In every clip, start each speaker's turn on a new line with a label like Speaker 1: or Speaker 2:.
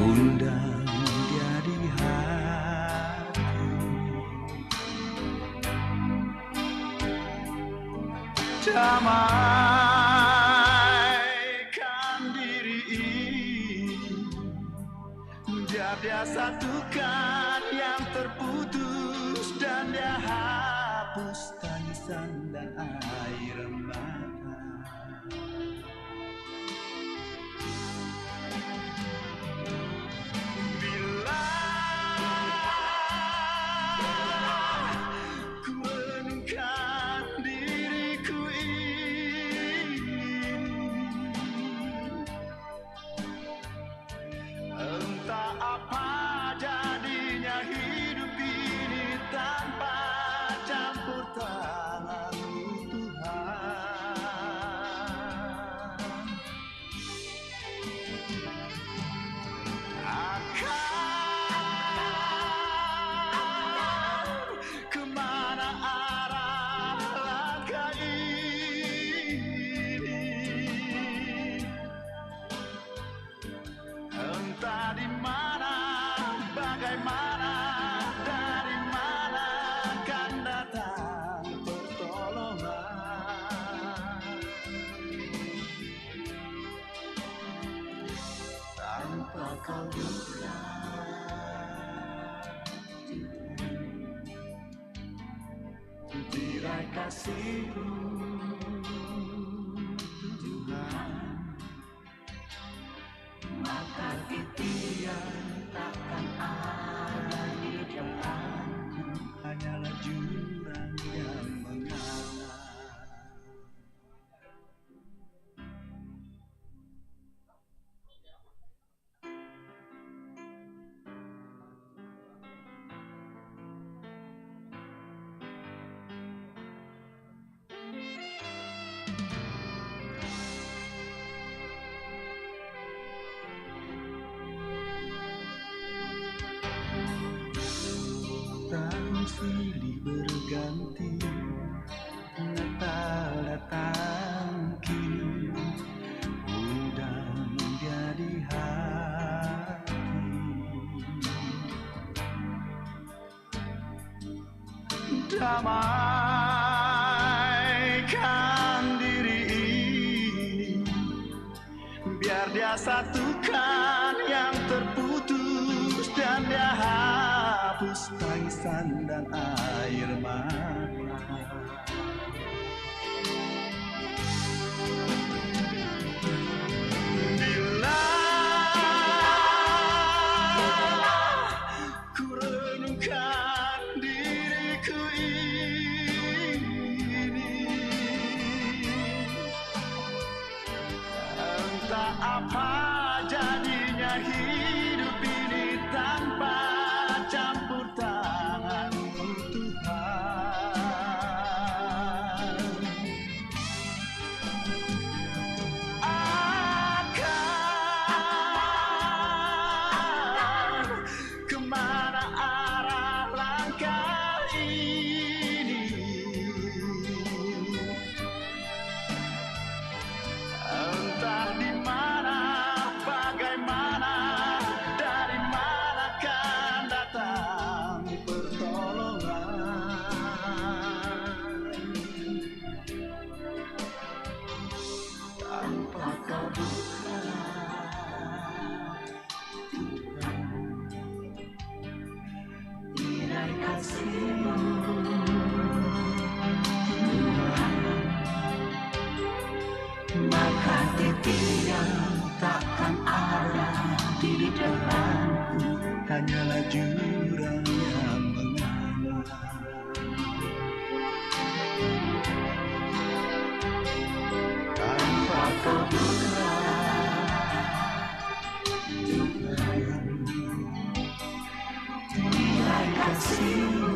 Speaker 1: undang dia di hati, damaikan diri ini, biar dia satukan yang terputus, dan dia hapus tangisan dan air mata. Bila ku renungkan diriku ini, entah apa jadinya hidup ini tanpa campur tangan-Mu Tuhan. Akan kemana arah langkah ini, entah di mana, bagaimana, dari mana akan datang pertolongan, tanpa Kau buka tirai kasih-Mu Tuhan, maka titian takkan ada di depanku, hanyalah jurang yang mengalir. Tahun silih berganti, Natal datang kini, undang dia di hati, damaikan diri ini, biar dia satukan yang terputus, dan dia hapus tangisan dan air mata. Bila ku renungkan diriku ini, entah apa jadinya hidup ini tanpa campur tangan-Mu Tuhan. Akan kemana arah langkah ini, entah di mana, bagaimana, dari mana akan datang pertolongan, tanpa Kau buka tirai kasih-Mu Tuhan, maka titian takkan ada di depanku, hanyalah jurang yang mengalir. Tanpa Kau buka Tuhan tirai kasih-Mu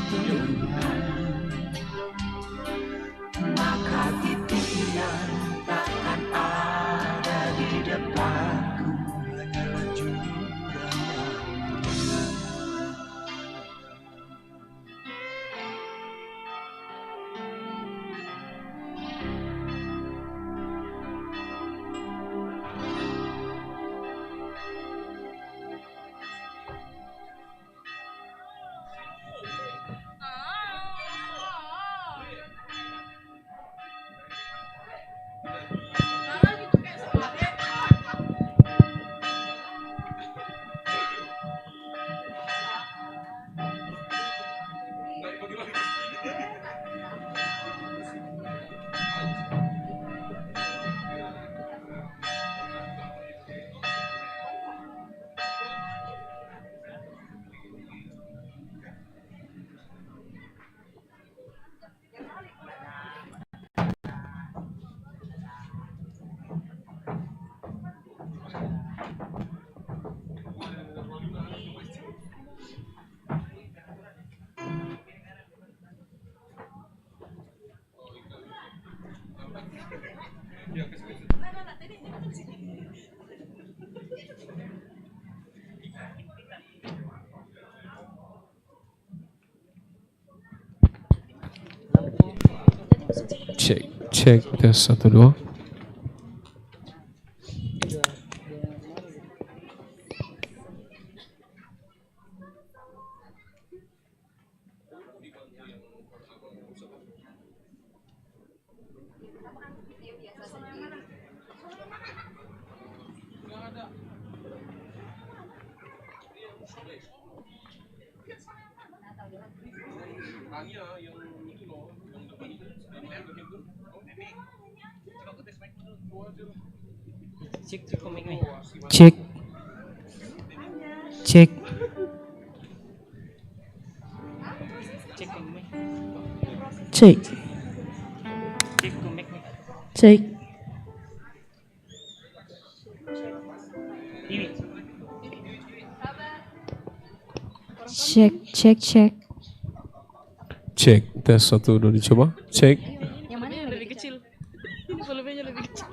Speaker 1: Tuhan, maka titian takkan ada di depanku, hanyalah jurang
Speaker 2: Cek tes 1 2.
Speaker 3: Cek, cek, cek, cek.
Speaker 4: Cek, cek, cek.
Speaker 2: Cek tes 1 2 dicoba. Cek.
Speaker 4: Yang mana yang
Speaker 5: Lebih kecil. Ini volumenya lebih kecil.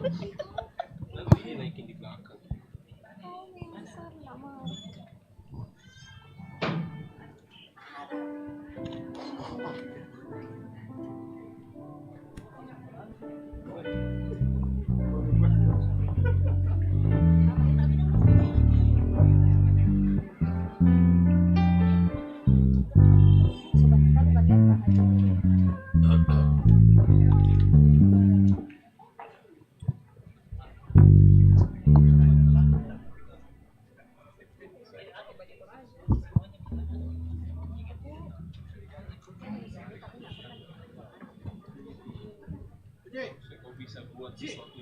Speaker 2: Bisa buat sesuatu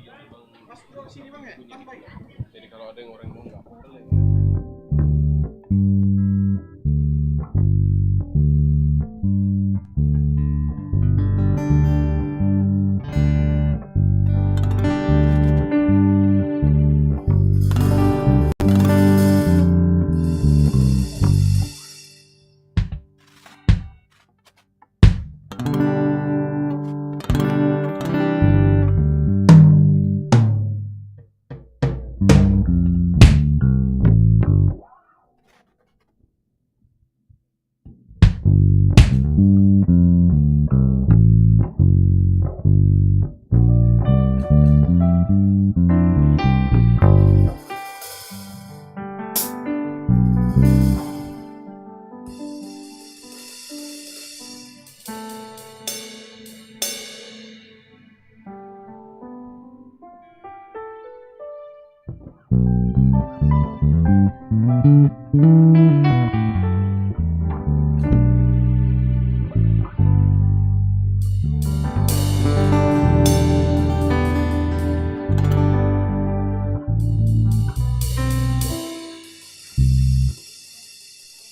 Speaker 2: yang memang jadi kalau ada yang orang mau nggak boleh.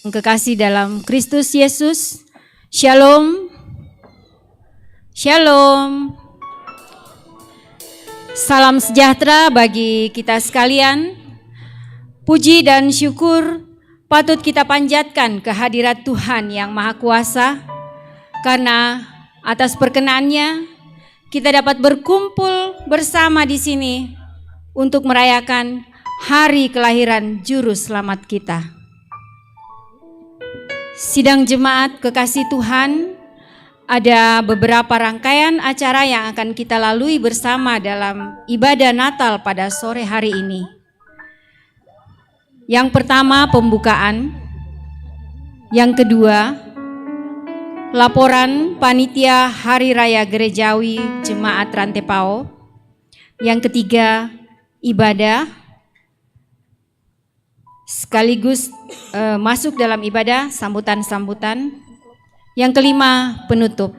Speaker 4: Kekasih dalam Kristus Yesus, Shalom, Shalom. Salam sejahtera bagi kita sekalian. Puji dan syukur patut kita panjatkan kehadirat Tuhan yang Maha Kuasa, karena atas perkenannya kita dapat berkumpul bersama di sini untuk merayakan hari kelahiran Juru Selamat kita. Sidang jemaat kekasih Tuhan, ada beberapa rangkaian acara yang akan kita lalui bersama dalam ibadah Natal pada sore hari ini. Yang pertama pembukaan, yang kedua laporan panitia Hari Raya Gerejawi Jemaat Rantepao, yang ketiga ibadah, sekaligus masuk dalam ibadah sambutan-sambutan. Yang kelima penutup.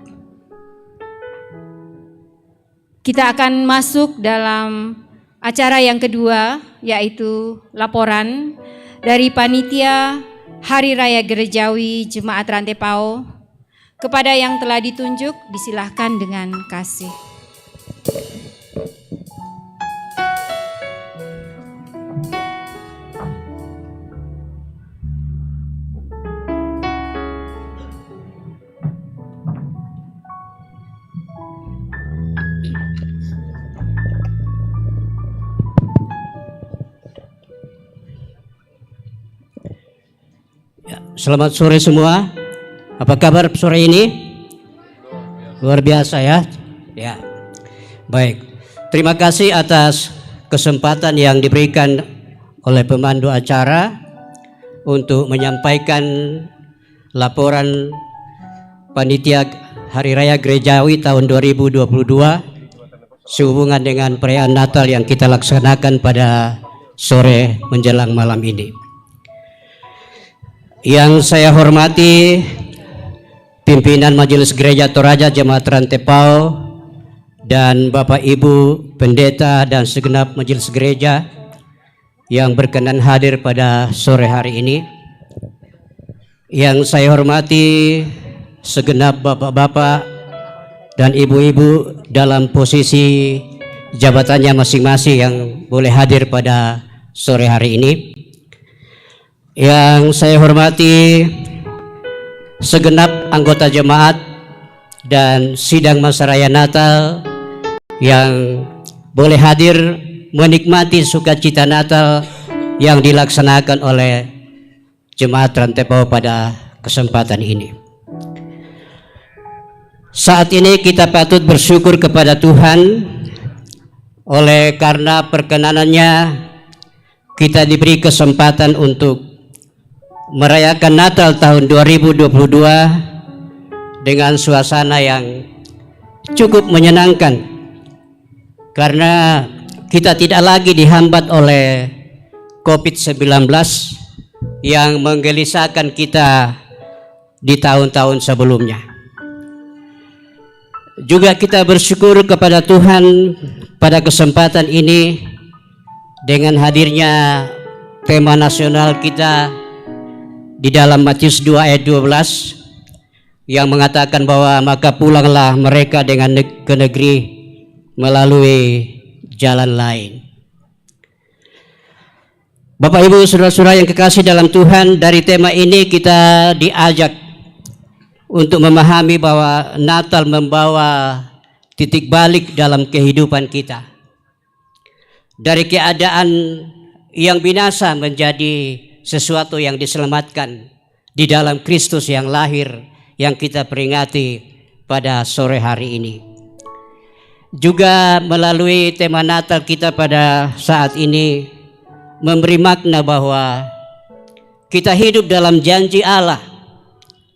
Speaker 4: Kita akan masuk dalam acara yang kedua, yaitu laporan dari panitia Hari Raya Gerejawi Jemaat Rantepao. Kepada yang telah ditunjuk, disilahkan dengan kasih.
Speaker 6: Selamat sore semua. Apa kabar sore ini? Luar biasa ya. Ya. Baik. Terima kasih atas kesempatan yang diberikan oleh pemandu acara untuk menyampaikan laporan panitia Hari Raya Gerejawi tahun 2022 sehubungan dengan perayaan Natal yang kita laksanakan pada sore menjelang malam ini. Yang saya hormati pimpinan Majelis Gereja Toraja Jemaat Rantepao dan Bapak Ibu Pendeta dan segenap Majelis Gereja yang berkenan hadir pada sore hari ini. Yang saya hormati segenap bapak-bapak dan ibu-ibu dalam posisi jabatannya masing-masing yang boleh hadir pada sore hari ini. Yang saya hormati segenap anggota jemaat dan sidang masa raya Natal yang boleh hadir menikmati sukacita Natal yang dilaksanakan oleh Jemaat Rantepao pada kesempatan ini. Saat ini kita patut bersyukur kepada Tuhan oleh karena perkenanannya kita diberi kesempatan untuk merayakan Natal tahun 2022 dengan suasana yang cukup menyenangkan karena kita tidak lagi dihambat oleh COVID-19 yang menggelisahkan kita di tahun-tahun sebelumnya. Juga kita bersyukur kepada Tuhan pada kesempatan ini dengan hadirnya tema nasional kita di dalam Matius 2 ayat 12 yang mengatakan bahwa maka pulanglah mereka dengan ke negeri melalui jalan lain. Bapak Ibu saudara-saudara yang kekasih dalam Tuhan, dari tema ini kita diajak untuk memahami bahwa Natal membawa titik balik dalam kehidupan kita. Dari keadaan yang binasa menjadi sesuatu yang diselamatkan di dalam Kristus yang lahir yang kita peringati pada sore hari ini. Juga melalui tema Natal kita pada saat ini memberi makna bahwa kita hidup dalam janji Allah,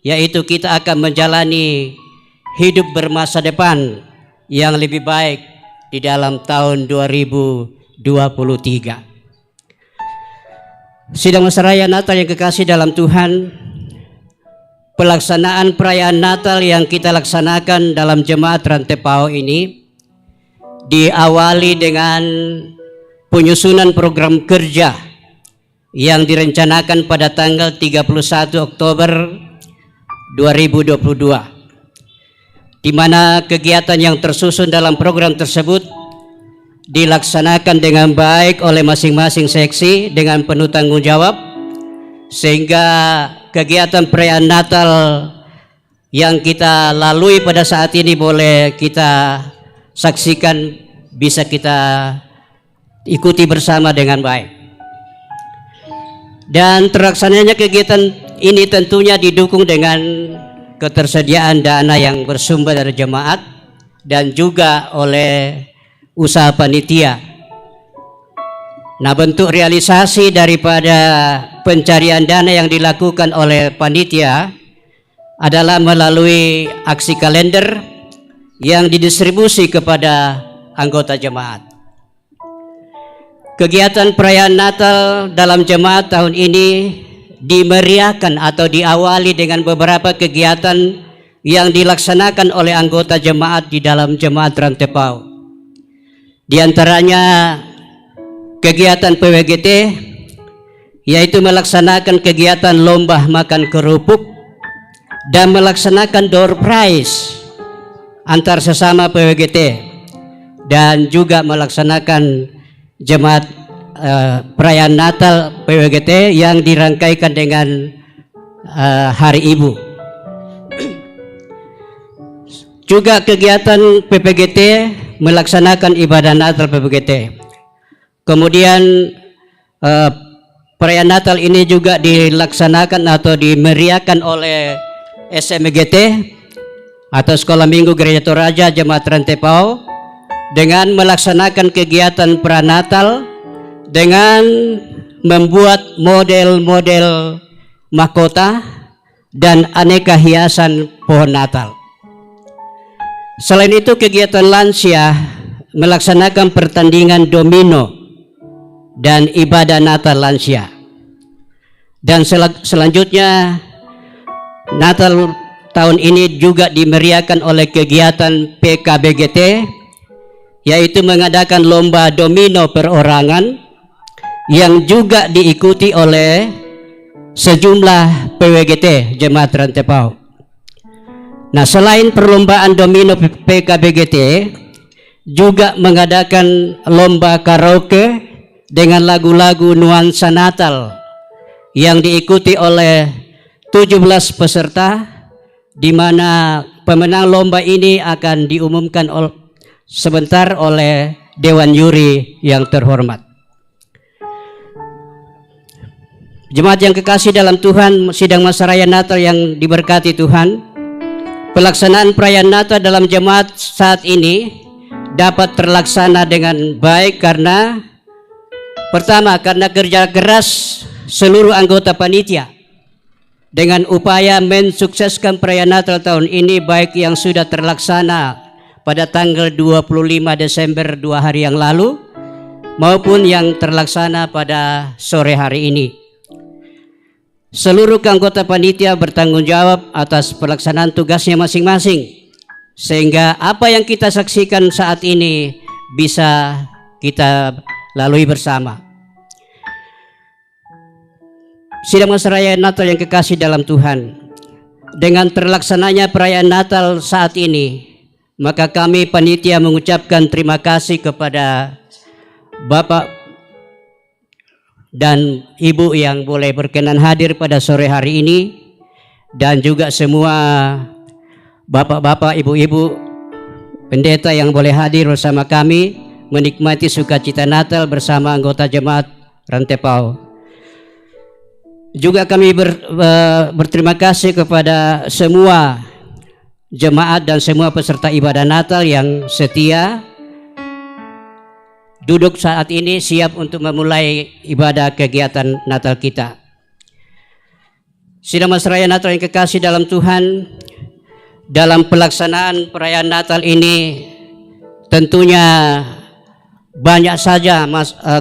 Speaker 6: yaitu kita akan menjalani hidup bermasa depan yang lebih baik di dalam tahun 2023. Sidang masa raya Natal yang kekasih dalam Tuhan, pelaksanaan perayaan Natal yang kita laksanakan dalam Jemaat Rantepao ini diawali dengan penyusunan program kerja yang direncanakan pada tanggal 31 Oktober 2022, di mana kegiatan yang tersusun dalam program tersebut dilaksanakan dengan baik oleh masing-masing seksi dengan penuh tanggung jawab, sehingga kegiatan perayaan Natal yang kita lalui pada saat ini boleh kita saksikan, bisa kita ikuti bersama dengan baik. Dan terlaksananya kegiatan ini tentunya didukung dengan ketersediaan dana yang bersumber dari jemaat dan juga oleh usaha panitia. Nah, bentuk realisasi daripada pencarian dana yang dilakukan oleh panitia adalah melalui aksi kalender yang didistribusi kepada anggota jemaat. Kegiatan perayaan Natal dalam jemaat tahun ini dimeriahkan atau diawali dengan beberapa kegiatan yang dilaksanakan oleh anggota jemaat di dalam Jemaat Rantepao. Di antaranya kegiatan PWGT, yaitu melaksanakan kegiatan lomba makan kerupuk dan melaksanakan door prize antar sesama PWGT, dan juga melaksanakan jemaat perayaan Natal PWGT yang dirangkaikan dengan Hari Ibu. Juga kegiatan PPGT melaksanakan ibadah Natal PPGT. Kemudian perayaan Natal ini juga dilaksanakan atau dimeriahkan oleh SMGT atau Sekolah Minggu Gereja Toraja Jemaat Rantepao dengan melaksanakan kegiatan pranatal dengan membuat model-model mahkota dan aneka hiasan pohon Natal. Selain itu, kegiatan lansia melaksanakan pertandingan domino dan ibadah Natal lansia. Dan selanjutnya Natal tahun ini juga dimeriahkan oleh kegiatan PKBGT, yaitu mengadakan lomba domino perorangan yang juga diikuti oleh sejumlah PWGT Jemaat Rantepao. Nah, selain perlombaan domino PKBGT juga mengadakan lomba karaoke dengan lagu-lagu nuansa Natal yang diikuti oleh 17 peserta, di mana pemenang lomba ini akan diumumkan sebentar oleh Dewan Juri yang terhormat. Jemaat yang kekasih dalam Tuhan, sidang masa raya Natal yang diberkati Tuhan, pelaksanaan perayaan Natal dalam jemaat saat ini dapat terlaksana dengan baik karena pertama, karena kerja keras seluruh anggota panitia dengan upaya mensukseskan perayaan Natal tahun ini, baik yang sudah terlaksana pada tanggal 25 Desember 2 hari yang lalu maupun yang terlaksana pada sore hari ini. Seluruh anggota panitia bertanggung jawab atas pelaksanaan tugasnya masing-masing, sehingga apa yang kita saksikan saat ini bisa kita lalui bersama. Sidang masa raya Natal yang kekasih dalam Tuhan, dengan terlaksananya perayaan Natal saat ini, maka kami panitia mengucapkan terima kasih kepada Bapak dan Ibu yang boleh berkenan hadir pada sore hari ini, dan juga semua Bapak-bapak, Ibu-ibu pendeta yang boleh hadir bersama kami menikmati sukacita Natal bersama anggota Jemaat Rantepao. Juga kami berterima kasih kepada semua jemaat dan semua peserta ibadah Natal yang setia duduk saat ini siap untuk memulai ibadah kegiatan Natal kita. Sidang masa raya Natal yang kekasih dalam Tuhan, dalam pelaksanaan perayaan Natal ini tentunya banyak saja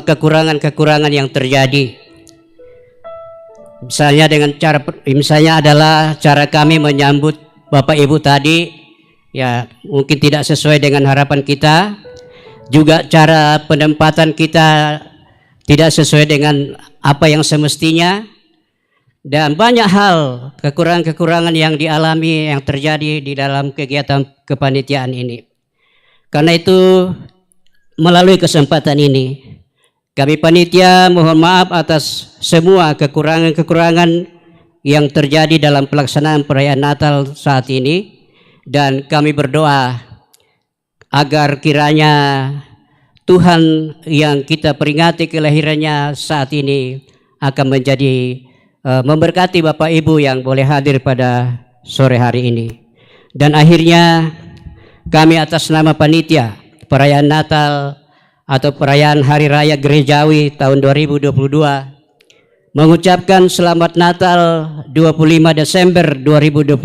Speaker 6: kekurangan-kekurangan yang terjadi. Misalnya adalah cara kami menyambut Bapak Ibu tadi, ya mungkin tidak sesuai dengan harapan kita. Juga cara penempatan kita tidak sesuai dengan apa yang semestinya. Dan banyak hal kekurangan-kekurangan yang dialami, yang terjadi di dalam kegiatan kepanitiaan ini. Karena itu, melalui kesempatan ini, kami panitia mohon maaf atas semua kekurangan-kekurangan yang terjadi dalam pelaksanaan perayaan Natal saat ini, dan kami berdoa agar kiranya Tuhan yang kita peringati kelahirannya saat ini akan menjadi memberkati Bapak Ibu yang boleh hadir pada sore hari ini. Dan akhirnya kami atas nama panitia perayaan Natal atau perayaan Hari Raya Gerejawi tahun 2022 mengucapkan selamat Natal 25 Desember 2022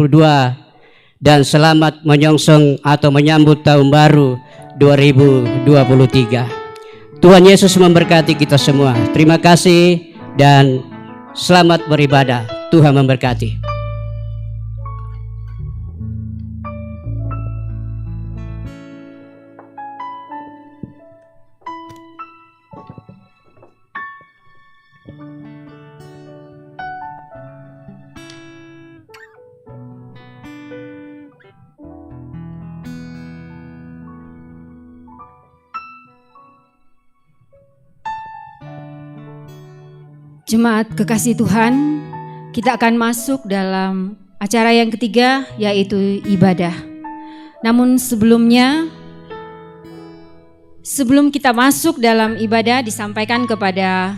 Speaker 6: dan selamat menyongsong atau menyambut tahun baru 2023. Tuhan Yesus memberkati kita semua. Terima kasih dan selamat beribadah. Tuhan memberkati.
Speaker 4: Jemaat kekasih Tuhan, kita akan masuk dalam acara yang ketiga, yaitu ibadah. Namun sebelum kita masuk dalam ibadah, disampaikan kepada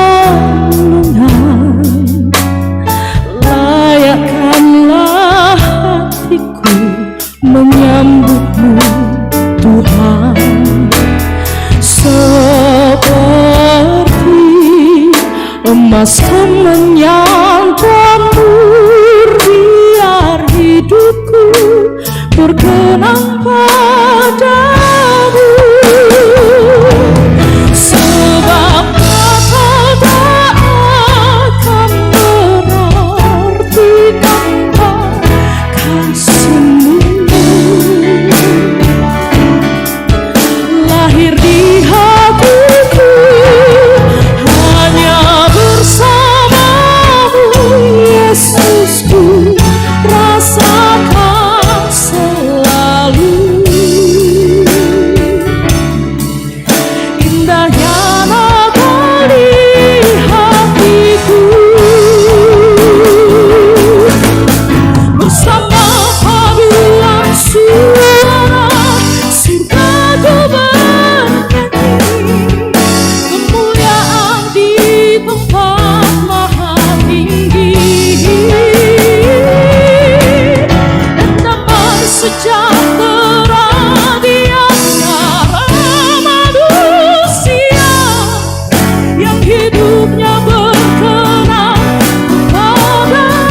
Speaker 3: emas kemenyan dan biar hidupku berkenang padamu. Sebab Natal tak akan berarti tanpa kasih-Mu. Lahir di hatiku hanya bersamamu, Yesusku, rasakan selalu indahnya Natal di hatiku. Bersama paduan suara surga ku bernyanyi, kemuliaan di tempat maha tinggi, dan damai sejahtera di antara manusia yang hidupnya berkenan kepadamu.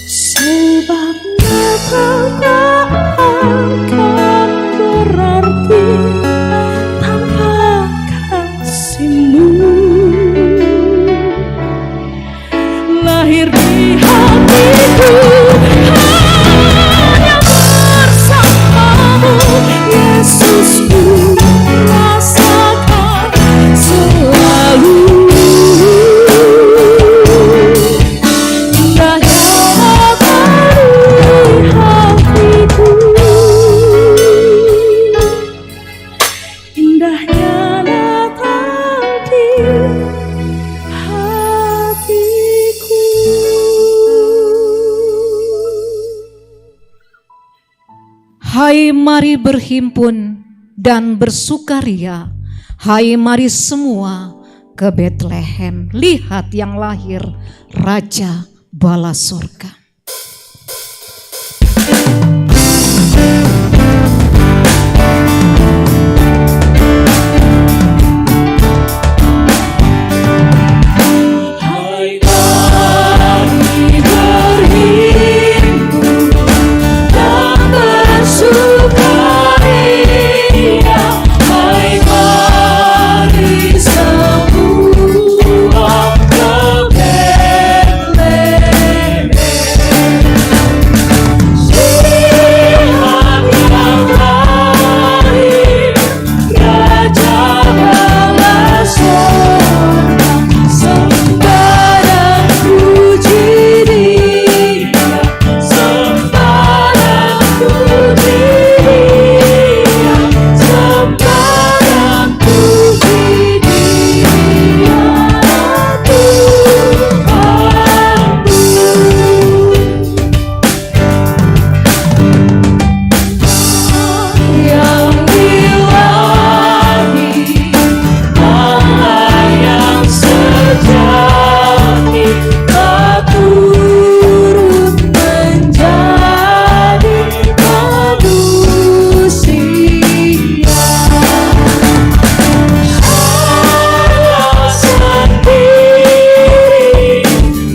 Speaker 3: Sebab Natal tak akan berarti tanpa kasih-Mu. Lahir di hatiku hanya bersamamu, Yesusku, rasakan selalu indahnya Natal di hatiku. Indahnya Natal di hatiku.
Speaker 7: Hai, mari berhimpun dan bersukaria. Hai, mari semua ke Bethlehem. Lihat yang lahir, Raja Bala Surga.
Speaker 3: Hai, mari berhimpun dan bersukaria. Hai, mari semua ke Bethlehem. Lihat yang lahir, Raja Bala Surga. Sembah dan puji Dia, sembah dan puji Dia, sembah dan puji Dia, Tuhanku. Yang ilahi, Allah yang sejati, telah turun menjadi manusia. Allah sendiri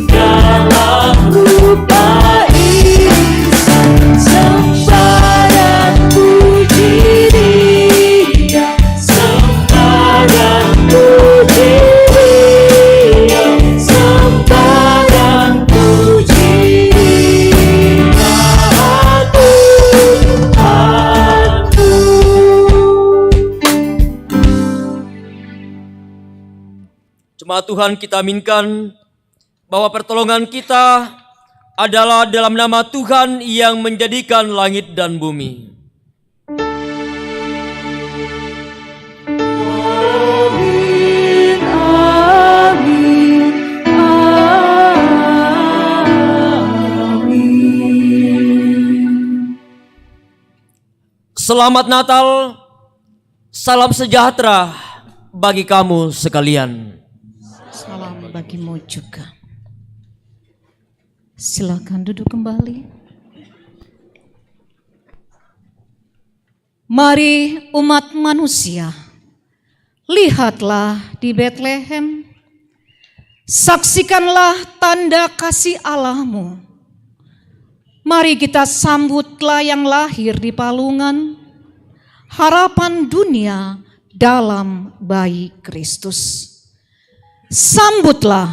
Speaker 3: dalam rupa insan, sembah dan puji Dia, sembah dan puji Dia, sembah dan puji Dia, Tuhanku.
Speaker 8: Jemaat Tuhan, kita aminkan bahwa pertolongan kita adalah dalam nama Tuhan yang menjadikan langit dan bumi.
Speaker 3: Amin, amin, amin.
Speaker 8: Selamat Natal, salam sejahtera bagi kamu sekalian.
Speaker 7: Salam bagimu juga. Silakan duduk kembali. Mari umat manusia, lihatlah di Betlehem, saksikanlah tanda kasih Allah-Mu. Mari kita sambutlah yang lahir di palungan, harapan dunia dalam bayi Kristus. Sambutlah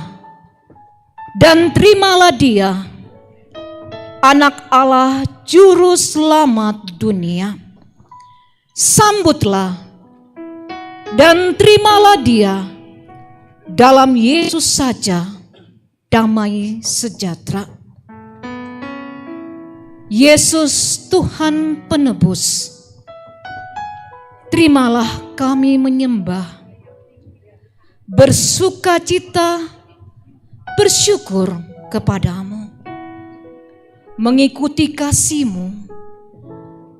Speaker 7: dan terimalah Dia, Anak Allah Juru Selamat dunia. Sambutlah dan terimalah Dia, dalam Yesus saja damai sejahtera. Yesus Tuhan penebus, terimalah kami menyembah, bersukacita, bersyukur kepadamu, mengikuti kasih-Mu,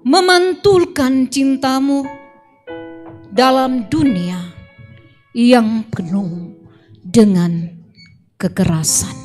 Speaker 7: memantulkan cinta-Mu dalam dunia yang penuh dengan kekerasan.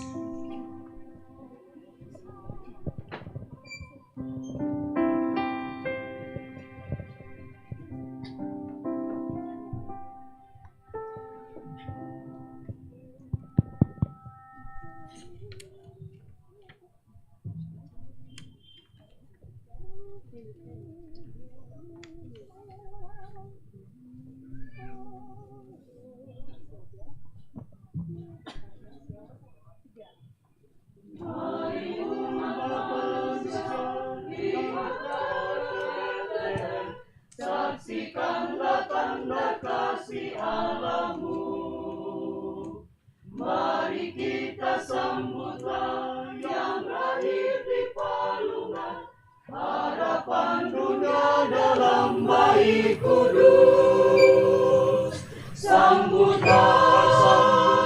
Speaker 3: Saksikanlah tanda kasih Allah-Mu. Mari kita sambutlah yang lahir di palungan, harapan dunia dalam bayi kudus. Sambutlah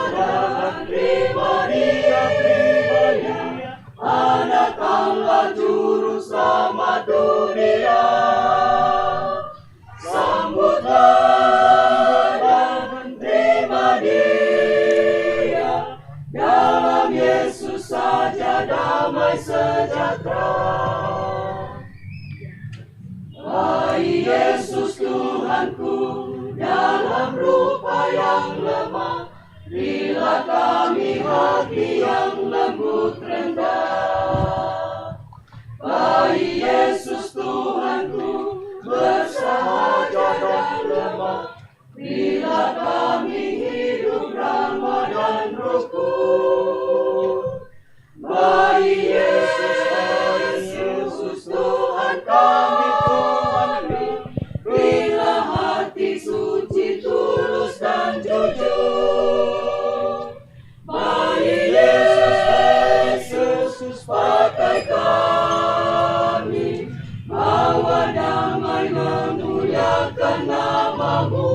Speaker 3: dan terima Dia, Anak Allah Juru Selamat dunia. Sambutlah dan terima Dia, dalam Yesus saja damai sejahtera. Bayi Yesus Tuhanku, dalam rupa yang lemah, berilah kami hati yang lembut rendah. Bayi Yesus Tuhanku, bersahaja dan lemah, bila kami hidup ramah dan rukun. Bayi Yesus Tuhan kami, bila hati suci, tulus dan jujur. Bayi Yesus pakai kami, bawa damai memuliakan nama-Mu.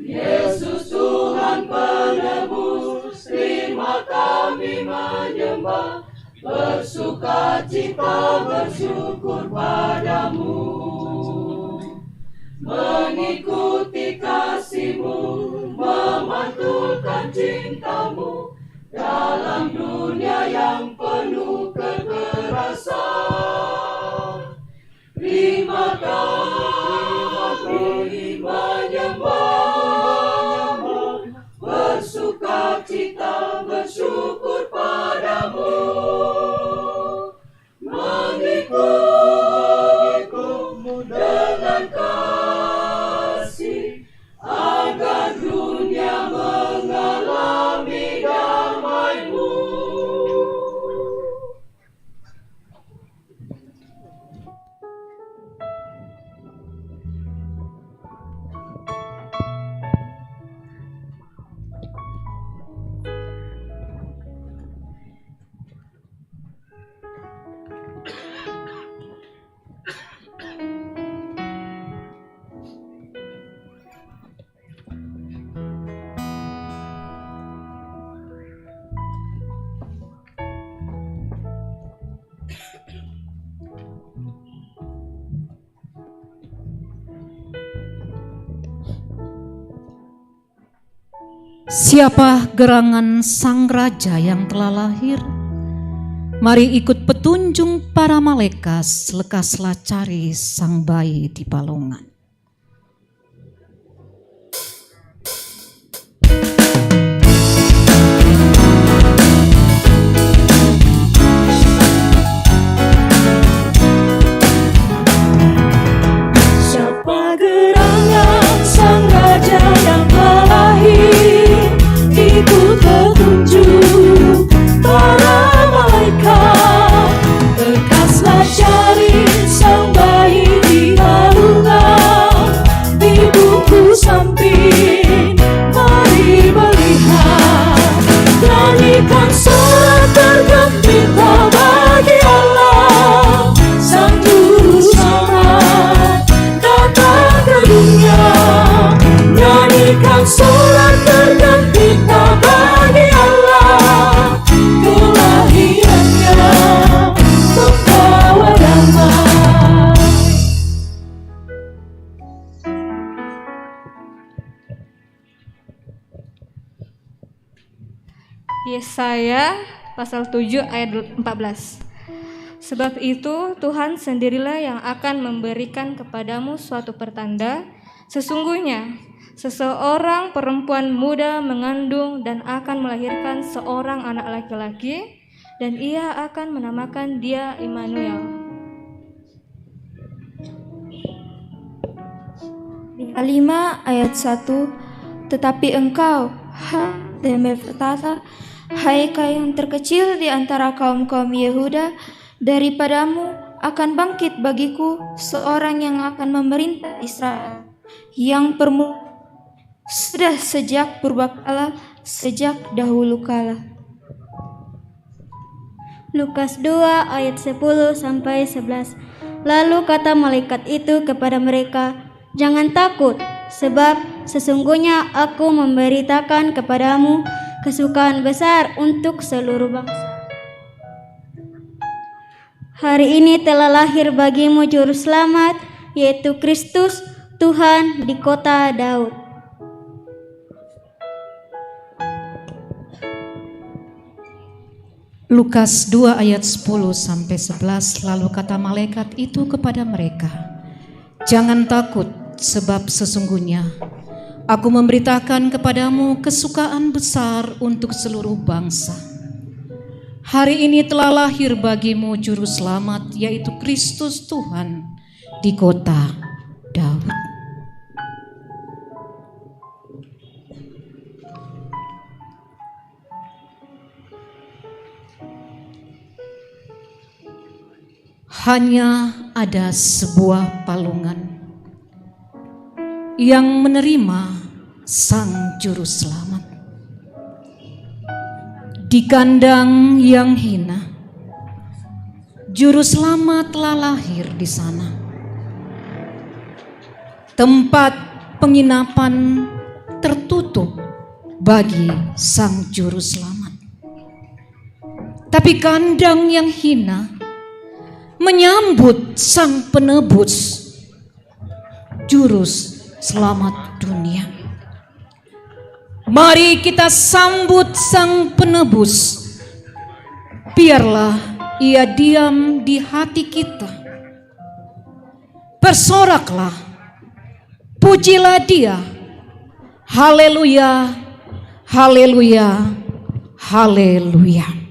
Speaker 3: Yesus Tuhan penebus, terima kami menyembah, bersukacita, bersyukur padamu. Mengikuti kasih-Mu, memantulkan cinta-Mu dalam dunia yang penuh kekerasan. Terima kami menyembah, bersukacita, bersyukur padamu. Mengikut-Mu dengan kasih, agar dunia mengalami damai-Mu.
Speaker 7: Siapa gerangan sang raja yang telah lahir? Mari ikut petunjuk para malaikat, lekaslah cari sang bayi di balongan.
Speaker 3: Siapa gerangan sang raja yang lahir, ikut petunjuk para malaikat, lekaslah cari sang bayi di balungan, di buku samping, mari melihat, nyanyikan sorak tergembira bagi Allah, sang juru selamat datang ke dunia, nyanyikan sorak tergembira bagi Allah, kelahirannya membawa damai.
Speaker 5: Yesaya pasal 7 ayat 14. Sebab itu Tuhan sendirilah yang akan memberikan kepadamu suatu pertanda. Sesungguhnya seseorang perempuan muda mengandung dan akan melahirkan seorang anak laki-laki, dan ia akan menamakan dia Immanuel.
Speaker 9: Lima ayat 1. Tetapi engkau, dan berkata, hai yang terkecil di antara kaum-kaum Yehuda, daripadamu akan bangkit bagiku seorang yang akan memerintah Israel, yang sudah sejak purbakala, sejak dahulu kala.
Speaker 10: Lukas 2 ayat 10-11. Lalu kata malaikat itu kepada mereka, jangan takut, sebab sesungguhnya aku memberitakan kepadamu kesukaan besar untuk seluruh bangsa. Hari ini telah lahir bagimu juru selamat, yaitu Kristus Tuhan di kota Daud.
Speaker 7: Lukas 2 ayat 10-11. Lalu kata malaikat itu kepada mereka, jangan takut, sebab sesungguhnya aku memberitakan kepadamu kesukaan besar untuk seluruh bangsa. Hari ini telah lahir bagimu juru selamat, yaitu Kristus Tuhan di kota Daud. Hanya ada sebuah palungan yang menerima sang juru selamat. Di kandang yang hina, juru selamat telah lahir di sana. Tempat penginapan tertutup bagi sang juru selamat. Tapi kandang yang hina menyambut sang penebus, juru selamat dunia. Mari kita sambut sang penebus. Biarlah ia diam di hati kita. Bersoraklah, pujilah dia. Haleluya, haleluya, haleluya.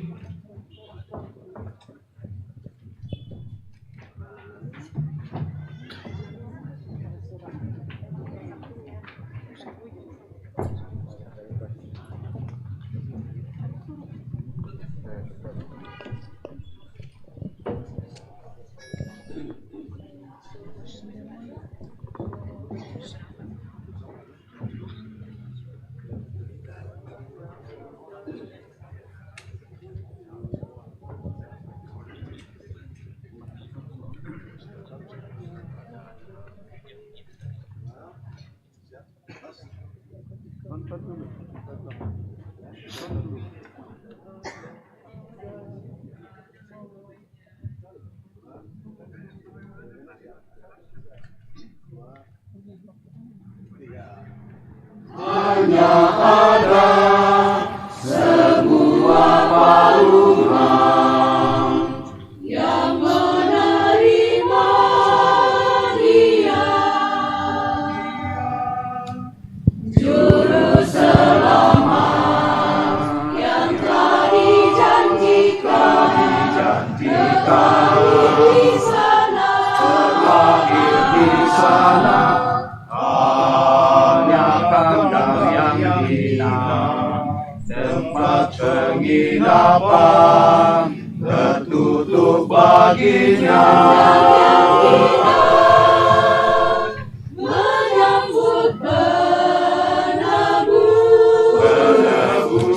Speaker 3: Hanya ada sebuah palungan terlahir di sana, hanya kandang yang hina, tempat penginapan tertutup baginya. Menyambut penebus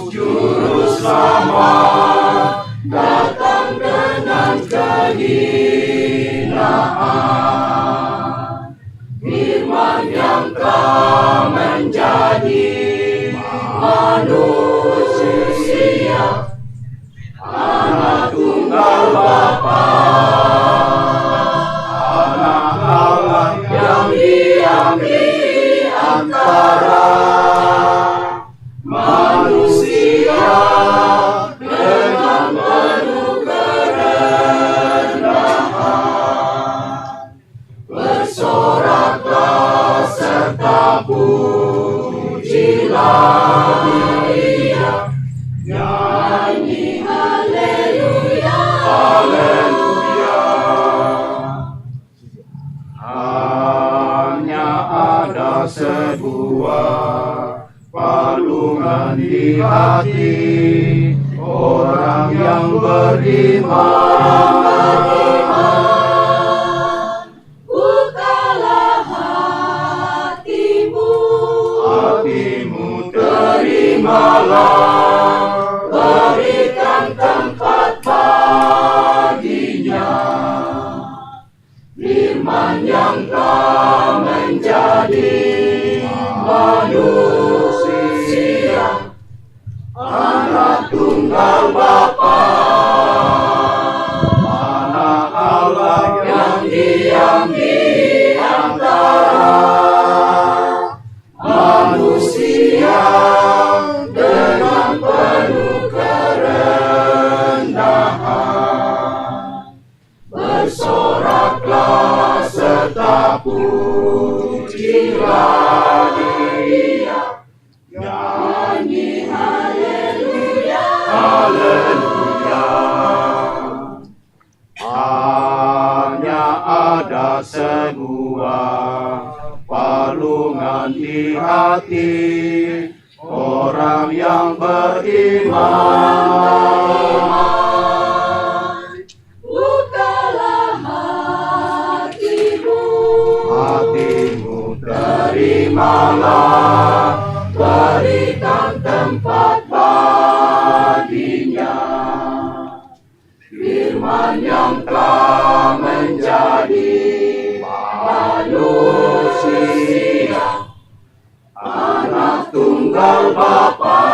Speaker 3: juru selamat, datang dengan kehinaan. Firman yang telah menjadi manusia, Anak tunggal Bapa, Anak Allah yang diam di antara manusia, dengan penuh kerendahan. Bersoraklah serta pujilah Dia, nyanyi haleluya, haleluya. Hanya ada sebuah palungan di hati orang yang beriman. Bukalah hatimu, terimalah, berikan tempat baginya. Firman yang telah menjadi manusia, Anak tunggal Bapa, Anak Allah yang diam di antara manusia, dengan penuh kerendahan. Bersoraklah serta pujilah Dia, nyanyi haleluya, haleluya. Hanya ada sebuah palungan di hati orang yang beriman. Bukalah hatimu, terimalah, berikan tempat baginya. Firman yang telah menjadi manusia, Anak tunggal Bapa,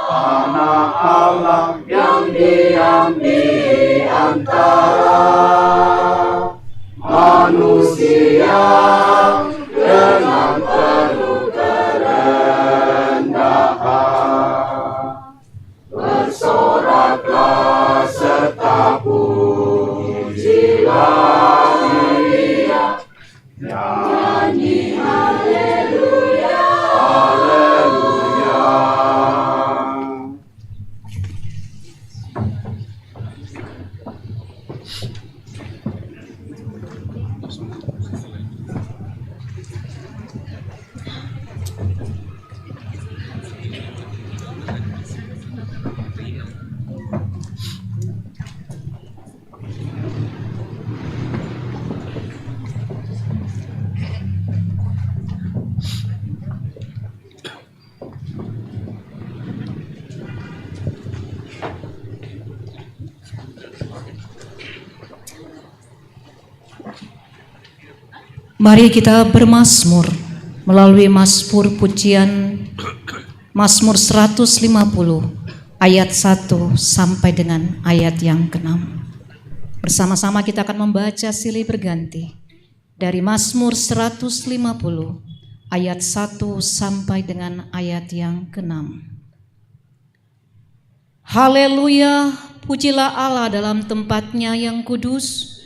Speaker 3: Anak Allah yang diam di antara manusia, dengan penuh kerendahan. Bersoraklah serta pujilah Dia, nyanyi haleluya, haleluya.
Speaker 7: Mari kita bermazmur melalui mazmur pujian Mazmur 150 ayat 1 sampai dengan ayat yang ke-6. Bersama-sama kita akan membaca silih berganti dari Mazmur 150 ayat 1 sampai dengan ayat yang ke-6. Haleluya, pujilah Allah dalam tempatnya yang kudus.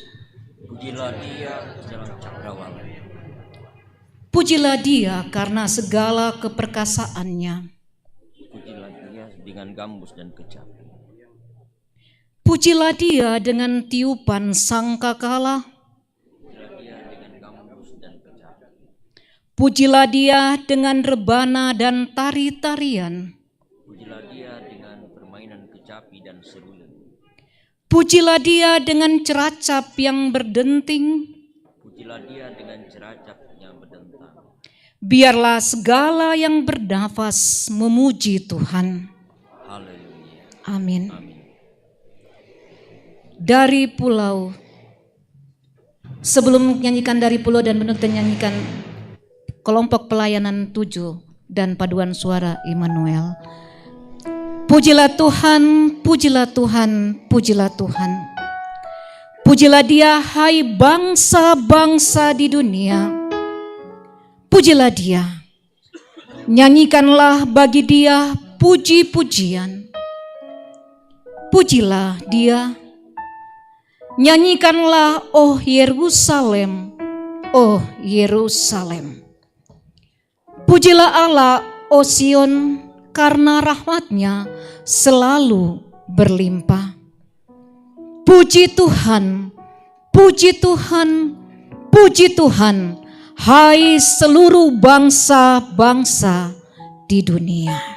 Speaker 8: Pujilah Dia dalam cakrawala.
Speaker 7: Pujilah Dia karena segala keperkasaannya.
Speaker 8: Pujilah Dia dengan gambus dan kecapi.
Speaker 7: Pujilah Dia dengan tiupan sangkakala. Pujilah Dia dengan rebana dan tari-tarian.
Speaker 8: Pujilah Dia dengan permainan kecapi dan seruling.
Speaker 7: Pujilah Dia dengan ceracap yang berdenting.
Speaker 8: Pujilah Dia dengan ceracap yang berdentang.
Speaker 7: Biarlah segala yang bernafas memuji Tuhan.
Speaker 8: Haleluya.
Speaker 7: Amin.
Speaker 8: Amin.
Speaker 7: Dari pulau, sebelum menyanyikan dari pulau dan penutup nyanyikan kelompok pelayanan 7 dan paduan suara Immanuel. Pujilah Tuhan, pujilah Tuhan, pujilah Tuhan. Pujilah Dia, hai bangsa-bangsa di dunia. Pujilah Dia. Nyanyikanlah bagi Dia puji-pujian. Pujilah Dia. Nyanyikanlah, oh Yerusalem, oh Yerusalem. Pujilah Allah, oh Sion, karena rahmat-Nya selalu berlimpah. Puji Tuhan, puji Tuhan, puji Tuhan, hai seluruh bangsa-bangsa di dunia.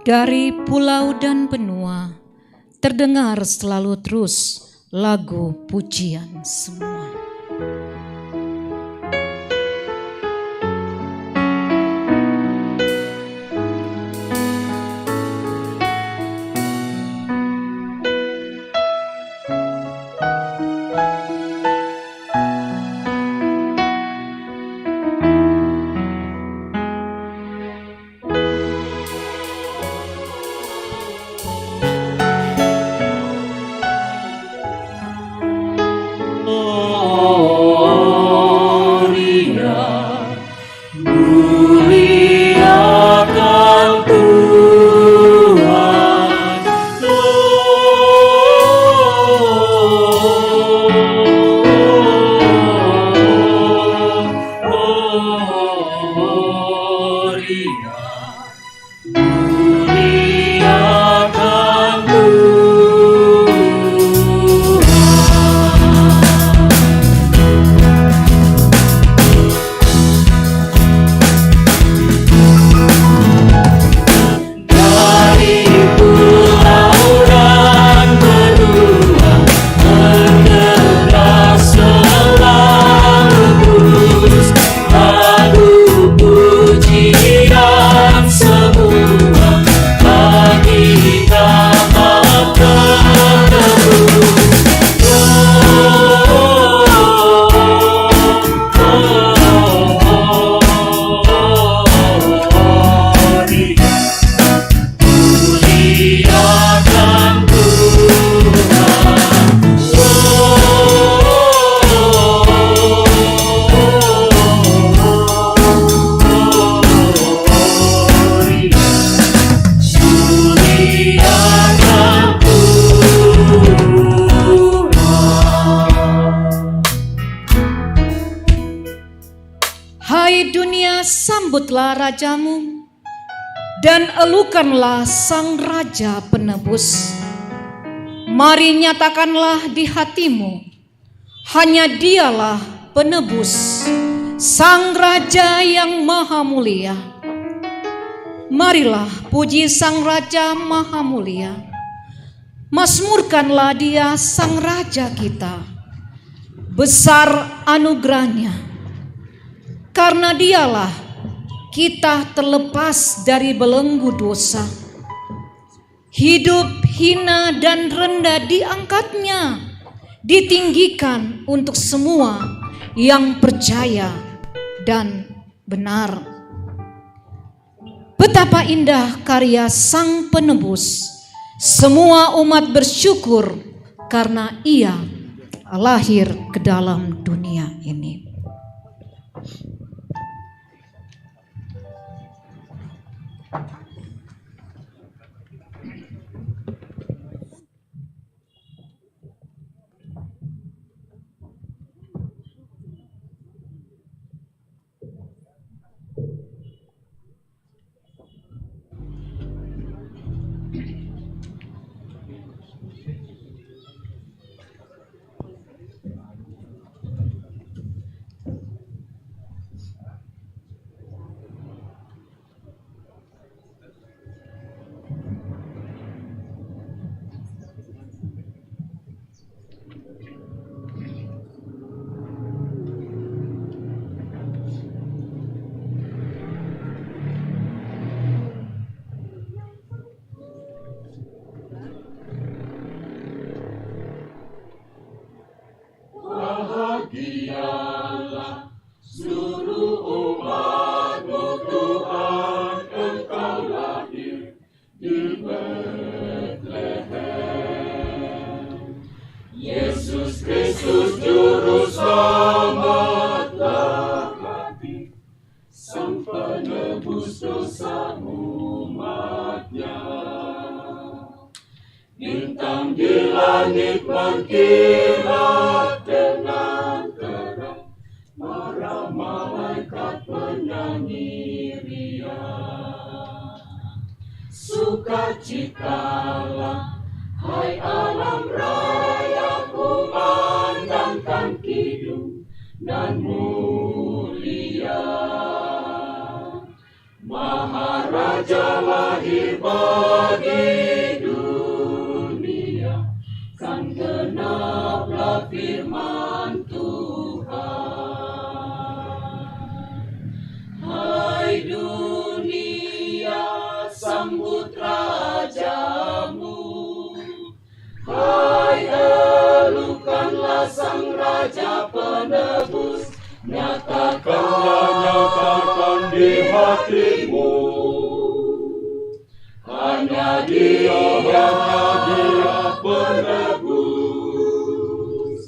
Speaker 7: Dari pulau dan benua terdengar selalu terus lagu pujian semua. Sambutlah rajamu dan elukanlah sang raja penebus. Mari nyatakanlah di hatimu, hanya dialah penebus, sang raja yang maha mulia. Marilah puji sang raja maha mulia. Mazmurkanlah dia sang raja kita. Besar anugerahnya, karena dialah kita terlepas dari belenggu dosa. Hidup hina dan rendah diangkatnya, ditinggikan untuk semua yang percaya dan benar. Betapa indah karya sang penebus. Semua umat bersyukur karena ia lahir ke dalam dunia ini.
Speaker 3: Bahagialah seluruh umat-Mu Tuhan, Engkau lahir di Betlehem. Yesus Kristus Juru Selamatlah mati, Sang Penebus dosa umat-Nya. Bintang di langit mengkilat dengan terang, para malaikat menyanyi riang. Sukacitalah, hai alam raya, kumandangkan kidung dan mulia. Maha Raja lahir bagi dunia, kan genaplah firman Tuhan. Hai dunia, sambut rajamu. Hai elukanlah sang raja penebus, nyatakan di hatimu. Hanya dia penebus.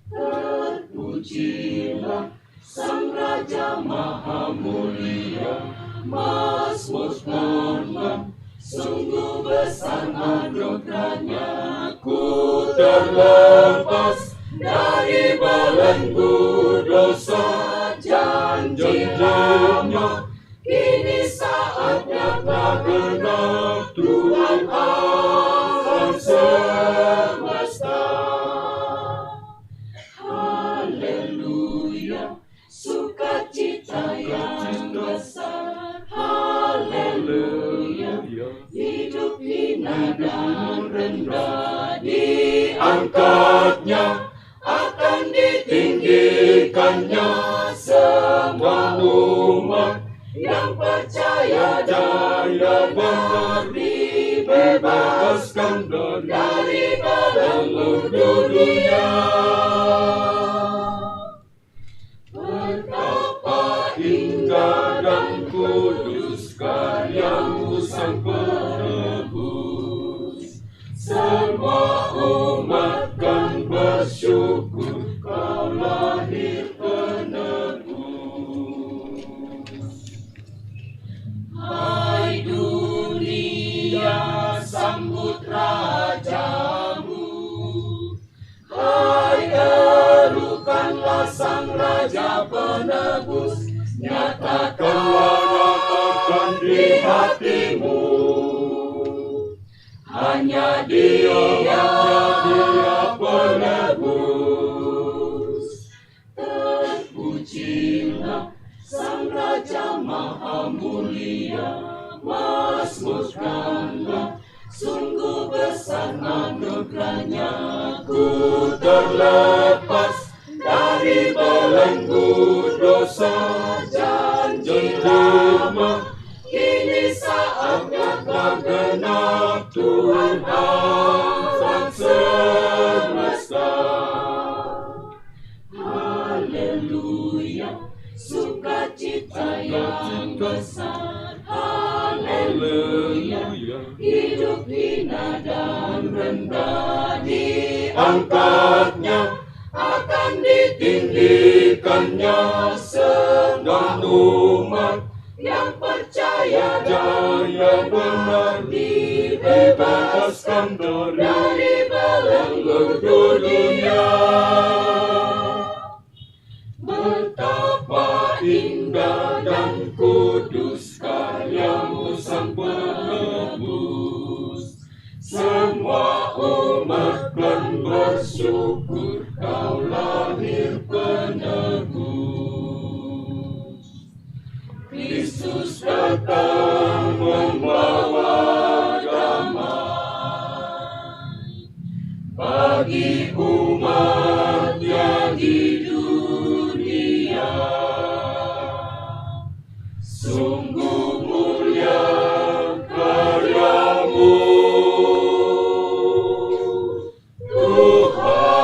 Speaker 3: Terpujilah sang raja maha mulia, Mazmur 6. Sungguh besar anugerahnya, ku terlepas dari belenggu dosa. Janji-Nya kini saatnya telah genap, Tuhan alam semesta. Haleluya, sukacita yang besar. Haleluya, hidup hina dan rendah diangkatnya, akan ditinggikannya. Semua umat yang percaya daya benar dibebaskan dari belenggu dunia. Betapa indah dan kudus karyamu sang penebus. Semua umat kan bersyukur kau lahir penebus. Hai dunia, sambut rajamu. Hai elukanlah sang raja penebus, nyatakan di hatimu. Hanya dia penebus. Terpujilah sang raja maha mulia, Mazmur 6. Sungguh besar anugerahnya, ku terlepas dari belenggu dosa. Janji lama kini saatnya telah genap, Tuhan alam semesta. Haleluya, sukacita yang besar. Haleluya, hidup hina dan rendah diangkatnya, akan ditinggikannya. Semua umat yang percaya daya benar dibebaskan dari belenggu dunia. Betapa indah dan kudus karyamu sang penebus. Semua umat kan bersyukur kau lahir penebus. Kristus datang membawa damai bagi umatnya di dunia. Sungguh mulia karyamu, Tuhan.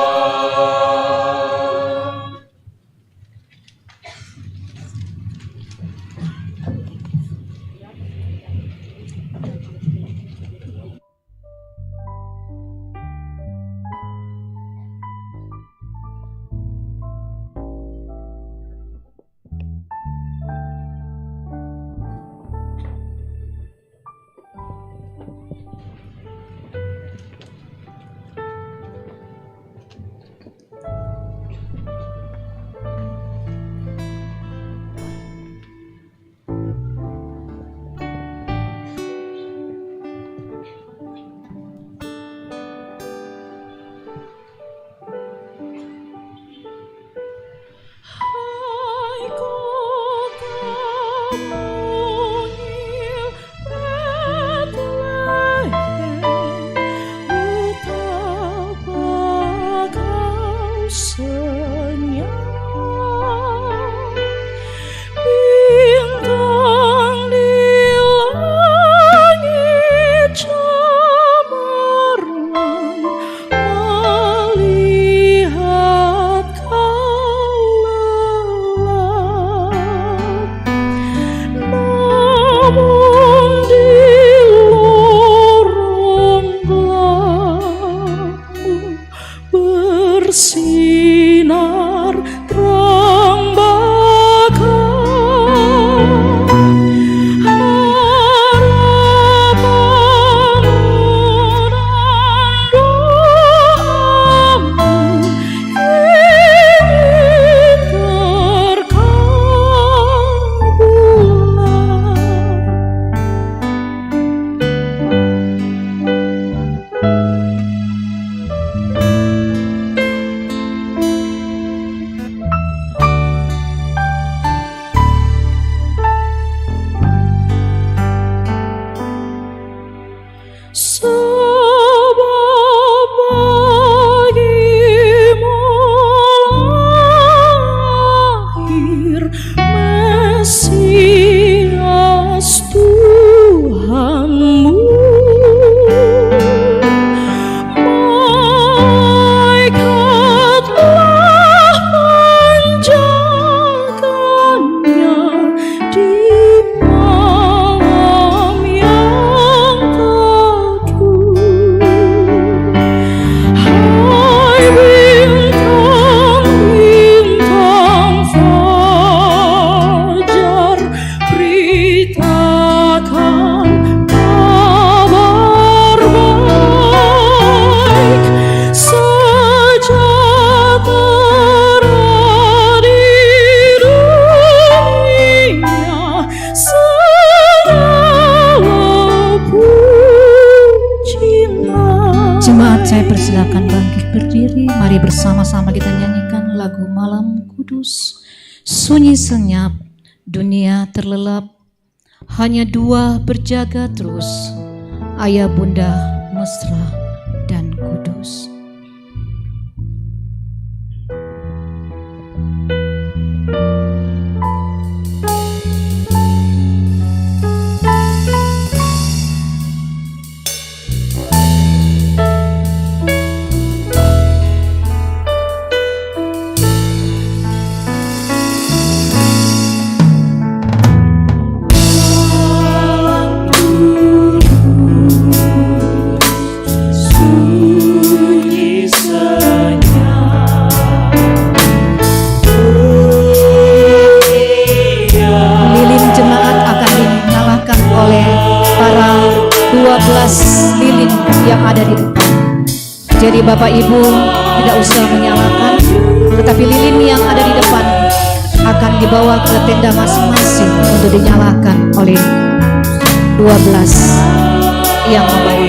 Speaker 11: Tuhanmu. Malaikatlah menjaganya di malam yang teduh. Hai bintang-bintang fajar, beritakan kabar baik. Sejahtera di dunia, segala pujilah.
Speaker 7: Jemaat, saya persilakan bangkit berdiri. Mari bersama-sama kita nyanyikan lagu Malam Kudus. Sunyi senyap, dunia terlelap, hanya dua berjaga terus, Ayah Bunda mesra dan kudus. Lilin jemaat akan dinyalakan oleh para 12 lilin yang ada di depan. Jadi Bapak Ibu tidak usah menyalakan, tetapi lilin yang ada di depan akan dibawa ke tenda masing-masing untuk dinyalakan oleh 12 yang membawa.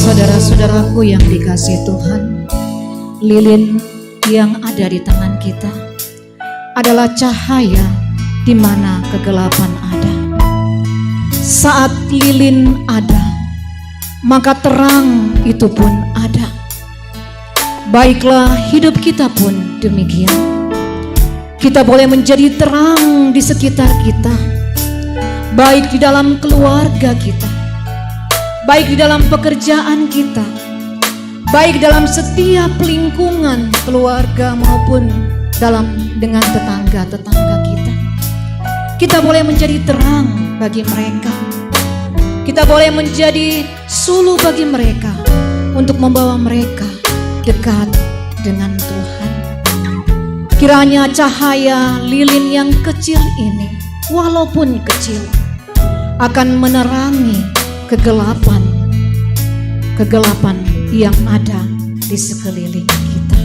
Speaker 7: Saudara-saudaraku yang dikasihi Tuhan, lilin yang ada di tangan kita adalah cahaya di mana kegelapan ada. Saat lilin ada, maka terang itu pun ada. Baiklah, hidup kita pun demikian. Kita boleh menjadi terang di sekitar kita, baik di dalam keluarga kita, baik di dalam pekerjaan kita, baik dalam setiap lingkungan keluarga maupun dengan tetangga-tetangga kita. Kita boleh menjadi terang bagi mereka. Kita boleh menjadi suluh bagi mereka untuk membawa mereka dekat dengan Tuhan. Kiranya cahaya lilin yang kecil ini, walaupun kecil, akan menerangi kegelapan yang ada di sekeliling kita.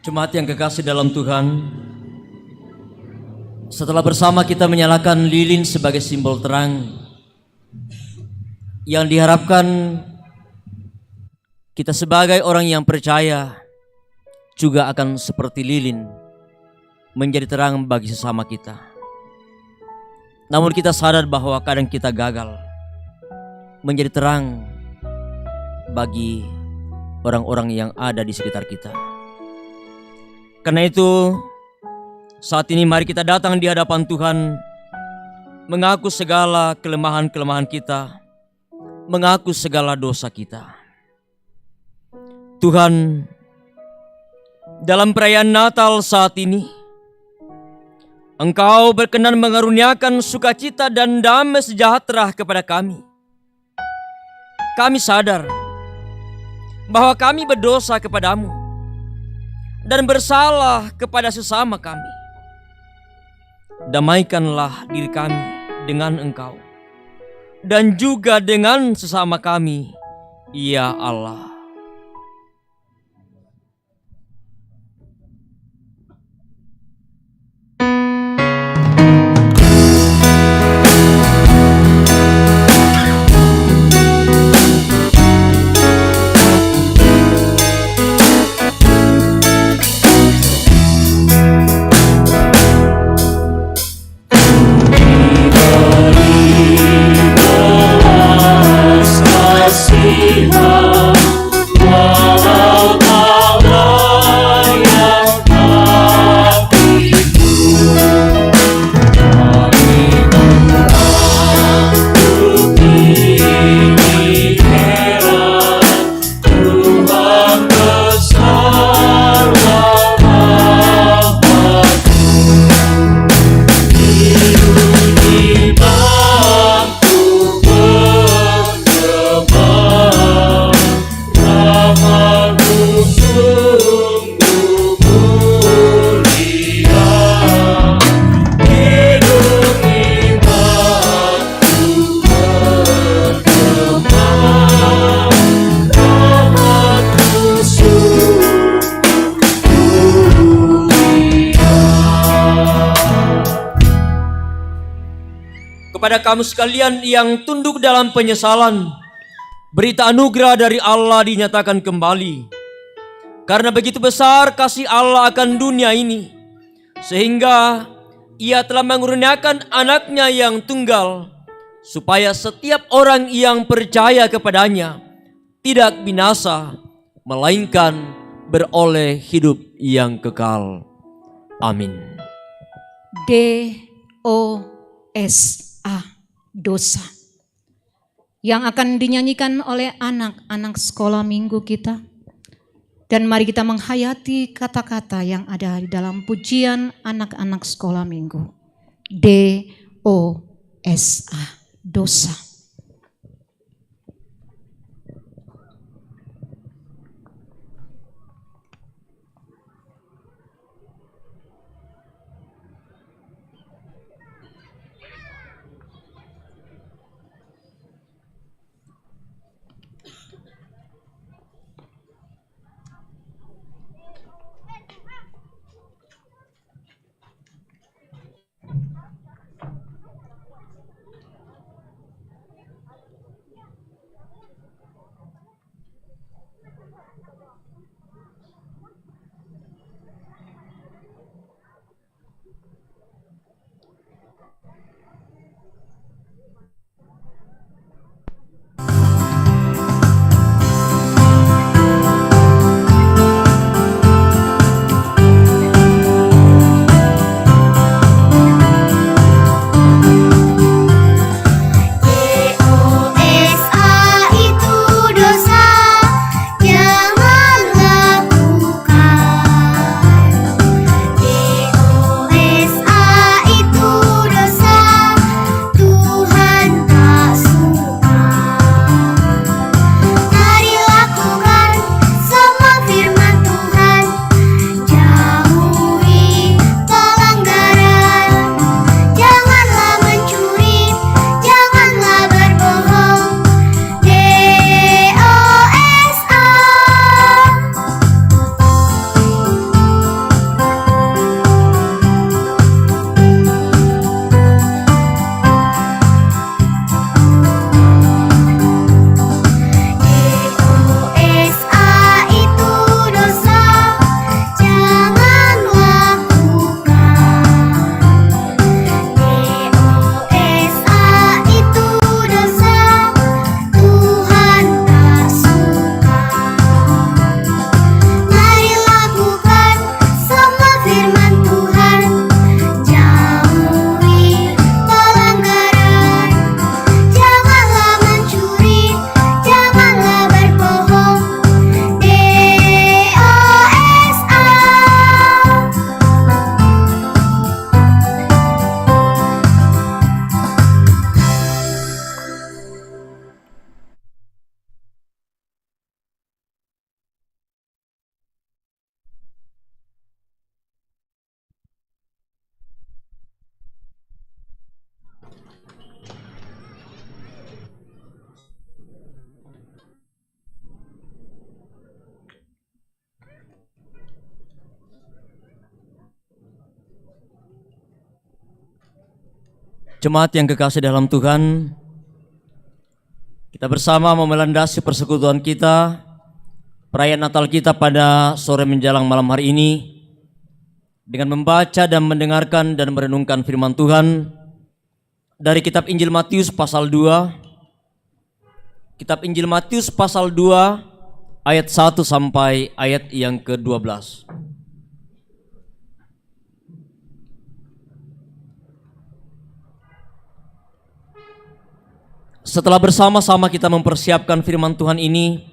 Speaker 8: Jemaat yang kekasih dalam Tuhan, setelah bersama kita menyalakan lilin sebagai simbol terang yang diharapkan kita sebagai orang yang percaya juga akan seperti lilin menjadi terang bagi sesama kita. Namun kita sadar bahwa kadang kita gagal menjadi terang bagi orang-orang yang ada di sekitar kita. Karena itu, saat ini mari kita datang di hadapan Tuhan, mengaku segala kelemahan-kelemahan kita, mengaku segala dosa kita. Tuhan, dalam perayaan Natal saat ini, Engkau berkenan mengaruniakan sukacita dan damai sejahtera kepada kami. Kami sadar bahwa kami berdosa kepadamu dan bersalah kepada sesama kami. Damaikanlah diri kami dengan Engkau dan juga dengan sesama kami, ya Allah. Kepada kamu sekalian yang tunduk dalam penyesalan, berita anugerah dari Allah dinyatakan kembali. Karena begitu besar kasih Allah akan dunia ini, sehingga Ia telah mengurniakan anaknya yang tunggal, supaya setiap orang yang percaya kepadanya tidak binasa, melainkan beroleh hidup yang kekal. Amin.
Speaker 7: DOS dosa yang akan dinyanyikan oleh anak-anak sekolah minggu kita. Dan mari kita menghayati kata-kata yang ada di dalam pujian anak-anak sekolah minggu. DOSA, dosa.
Speaker 8: Jemaat yang kekasih dalam Tuhan, kita bersama memelandasi persekutuan kita, perayaan Natal kita pada sore menjelang malam hari ini, dengan membaca dan mendengarkan dan merenungkan firman Tuhan dari kitab Injil Matius pasal 2, kitab Injil Matius pasal 2 ayat 1 sampai ayat yang ke-12. Setelah bersama-sama kita mempersiapkan firman Tuhan ini,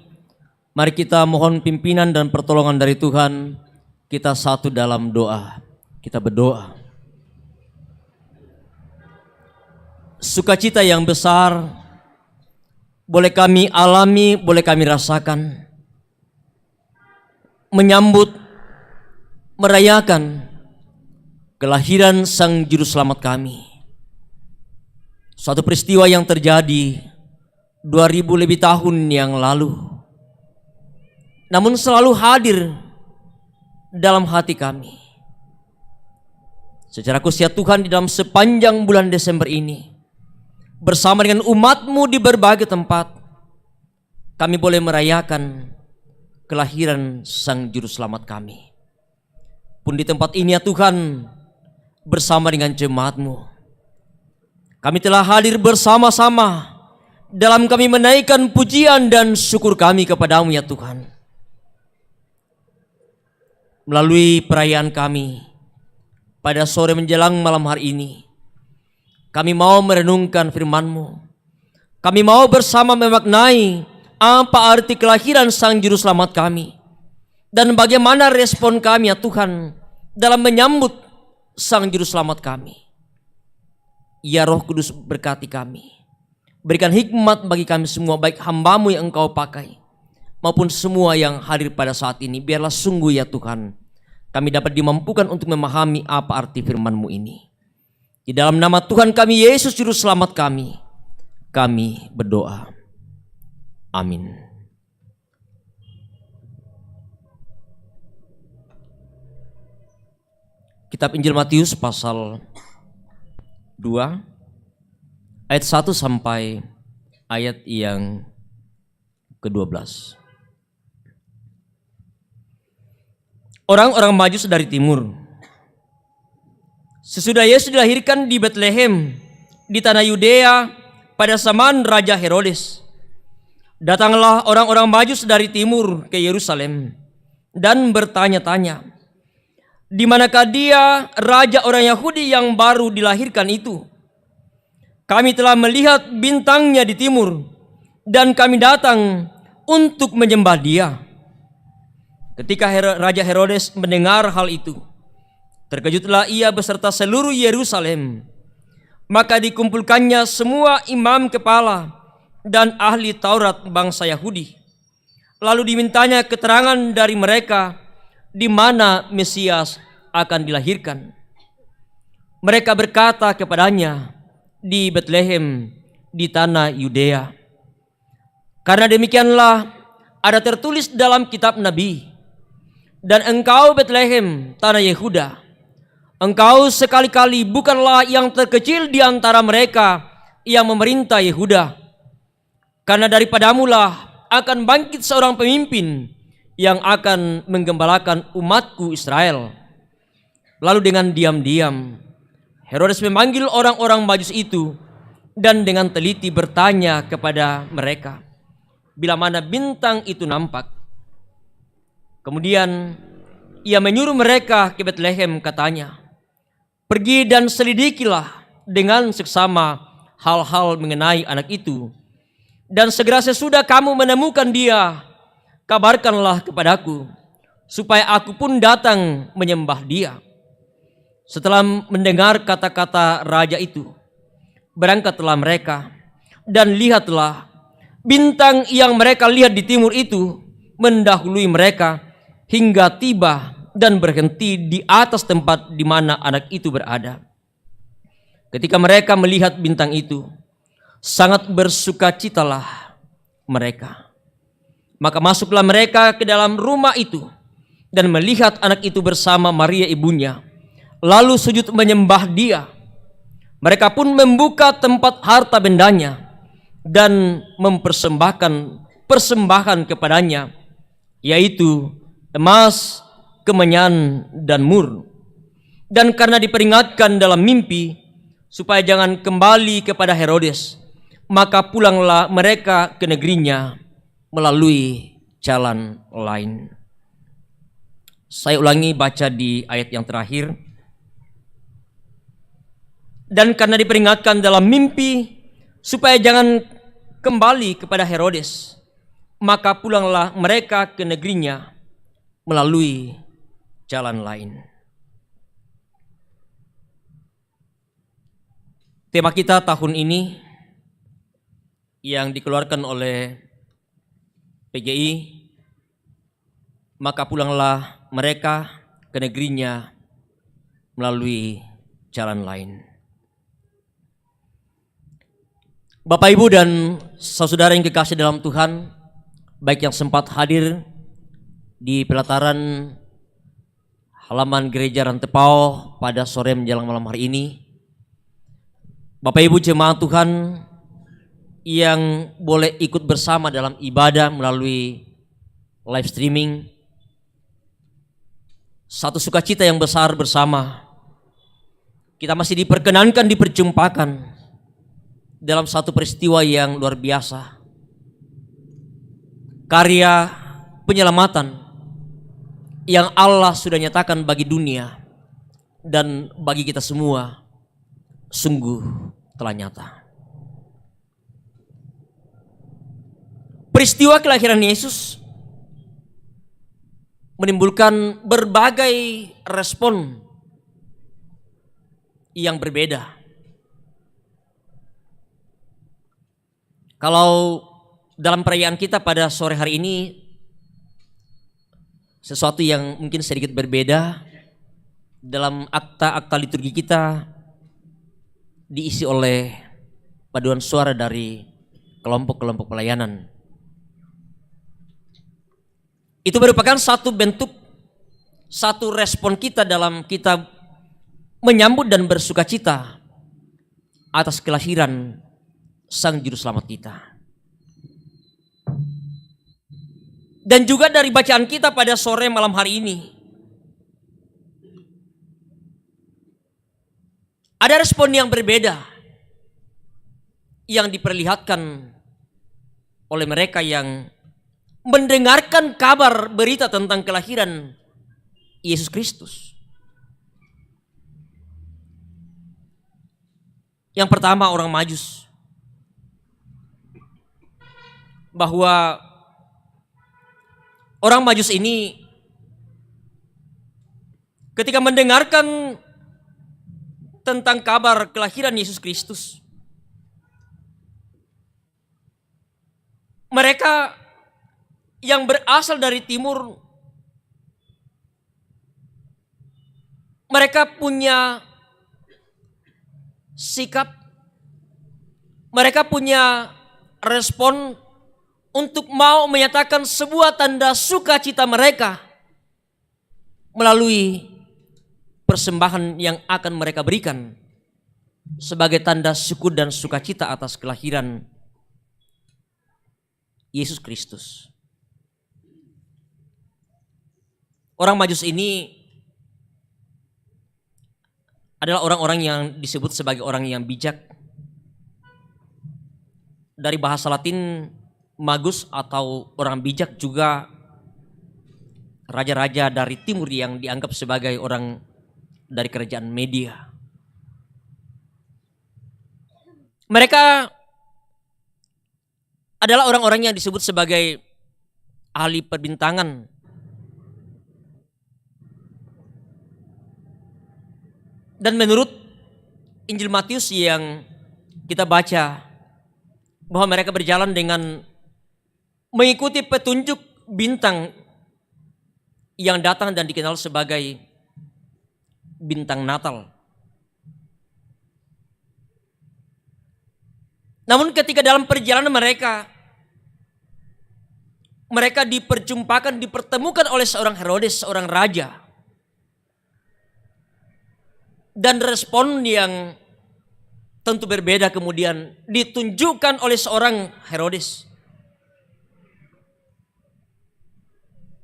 Speaker 8: mari kita mohon pimpinan dan pertolongan dari Tuhan. Kita satu dalam doa. Kita berdoa. Sukacita yang besar boleh kami alami, boleh kami rasakan. Menyambut, merayakan kelahiran Sang Juru Selamat kami. Suatu peristiwa yang terjadi 2000 lebih tahun yang lalu, namun selalu hadir dalam hati kami. Secara khusus Tuhan, di dalam sepanjang bulan Desember ini, bersama dengan umat-Mu di berbagai tempat, kami boleh merayakan kelahiran Sang Juru Selamat kami. Pun di tempat ini ya Tuhan, bersama dengan jemaat-Mu, kami telah hadir bersama-sama dalam kami menaikkan pujian dan syukur kami kepadamu ya Tuhan. Melalui perayaan kami pada sore menjelang malam hari ini, kami mau merenungkan firman-Mu. Kami mau bersama memaknai apa arti kelahiran Sang Juru Selamat kami, dan bagaimana respon kami ya Tuhan dalam menyambut Sang Juru Selamat kami. Ya Roh Kudus, berkati kami. Berikan hikmat bagi kami semua, baik hamba-Mu yang Engkau pakai maupun semua yang hadir pada saat ini. Biarlah sungguh ya Tuhan, kami dapat dimampukan untuk memahami apa arti firman-Mu ini. Di dalam nama Tuhan kami Yesus Juru Selamat kami berdoa. Amin. Kitab Injil Matius pasal 2 ayat 1 sampai ayat yang ke-12. Orang-orang Majus dari timur, sesudah Yesus dilahirkan di Betlehem di tanah Yudea pada zaman Raja Herodes, datanglah orang-orang Majus dari timur ke Yerusalem dan bertanya-tanya, di manakah dia, raja orang Yahudi yang baru dilahirkan itu? Kami telah melihat bintangnya di timur, dan kami datang untuk menyembah dia. Ketika Raja Herodes mendengar hal itu, terkejutlah ia beserta seluruh Yerusalem. Maka dikumpulkannya semua imam kepala dan ahli Taurat bangsa Yahudi. Lalu dimintanya keterangan dari mereka di mana Mesias akan dilahirkan. Mereka berkata kepadanya, di Betlehem di tanah Yudea. Karena demikianlah ada tertulis dalam kitab Nabi, dan engkau Betlehem tanah Yehuda, engkau sekali-kali bukanlah yang terkecil di antara mereka yang memerintah Yehuda, karena daripadamulah akan bangkit seorang pemimpin yang akan menggembalakan umatku Israel. Lalu dengan diam-diam Herodes memanggil orang-orang Majus itu dan dengan teliti bertanya kepada mereka bila mana bintang itu nampak. Kemudian ia menyuruh mereka ke Betlehem, katanya, pergi dan selidikilah dengan seksama hal-hal mengenai anak itu, dan segera sesudah kamu menemukan dia, kabarkanlah kepadaku, supaya aku pun datang menyembah dia. Setelah mendengar kata-kata raja itu, berangkatlah mereka, dan lihatlah, bintang yang mereka lihat di timur itu mendahului mereka hingga tiba dan berhenti di atas tempat di mana anak itu berada. Ketika mereka melihat bintang itu, sangat bersukacitalah mereka. Maka masuklah mereka ke dalam rumah itu dan melihat anak itu bersama Maria ibunya, lalu sujud menyembah dia. Mereka pun membuka tempat harta bendanya dan mempersembahkan persembahan kepadanya, yaitu emas, kemenyan, dan mur. Dan karena diperingatkan dalam mimpi supaya jangan kembali kepada Herodes, maka pulanglah mereka ke negerinya melalui jalan lain. Saya ulangi baca di ayat yang terakhir. Dan karena diperingatkan dalam mimpi supaya jangan kembali kepada Herodes, maka pulanglah mereka ke negerinya melalui jalan lain. Tema kita tahun ini yang dikeluarkan oleh PGI, maka pulanglah mereka ke negerinya melalui jalan lain. Bapak, Ibu, dan saudara yang kekasih dalam Tuhan, baik yang sempat hadir di pelataran halaman gereja Rantepao pada sore menjelang malam hari ini, Bapak Ibu jemaat Tuhan yang boleh ikut bersama dalam ibadah melalui live streaming, satu sukacita yang besar bersama. Kita masih diperkenankan diperjumpakan dalam satu peristiwa yang luar biasa, karya penyelamatan yang Allah sudah nyatakan bagi dunia dan bagi kita semua sungguh telah nyata. Peristiwa kelahiran Yesus menimbulkan berbagai respon yang berbeda. Kalau dalam perayaan kita pada sore hari ini, sesuatu yang mungkin sedikit berbeda, dalam akta-akta liturgi kita diisi oleh paduan suara dari kelompok-kelompok pelayanan. Itu merupakan satu bentuk, satu respon kita dalam kita menyambut dan bersukacita atas kelahiran Sang Juru Selamat kita. Dan juga dari bacaan kita pada sore malam hari ini, ada respon yang berbeda yang diperlihatkan oleh mereka yang mendengarkan kabar berita tentang kelahiran Yesus Kristus. Yang pertama, orang Majus. Bahwa orang Majus ini ketika mendengarkan tentang kabar kelahiran Yesus Kristus, mereka yang berasal dari timur, mereka punya sikap, mereka punya respon untuk mau menyatakan sebuah tanda sukacita mereka melalui persembahan yang akan mereka berikan sebagai tanda syukur dan sukacita atas kelahiran Yesus Kristus. Orang Majus ini adalah orang-orang yang disebut sebagai orang yang bijak. Dari bahasa Latin Magus atau orang bijak juga raja-raja dari timur yang dianggap sebagai orang dari kerajaan Media. Mereka adalah orang-orang yang disebut sebagai ahli perbintangan. Dan menurut Injil Matius yang kita baca, bahwa mereka berjalan dengan mengikuti petunjuk bintang yang datang dan dikenal sebagai bintang Natal. Namun ketika dalam perjalanan mereka diperjumpakan, dipertemukan oleh seorang Herodes, seorang raja. Dan respon yang tentu berbeda kemudian ditunjukkan oleh seorang Herodes.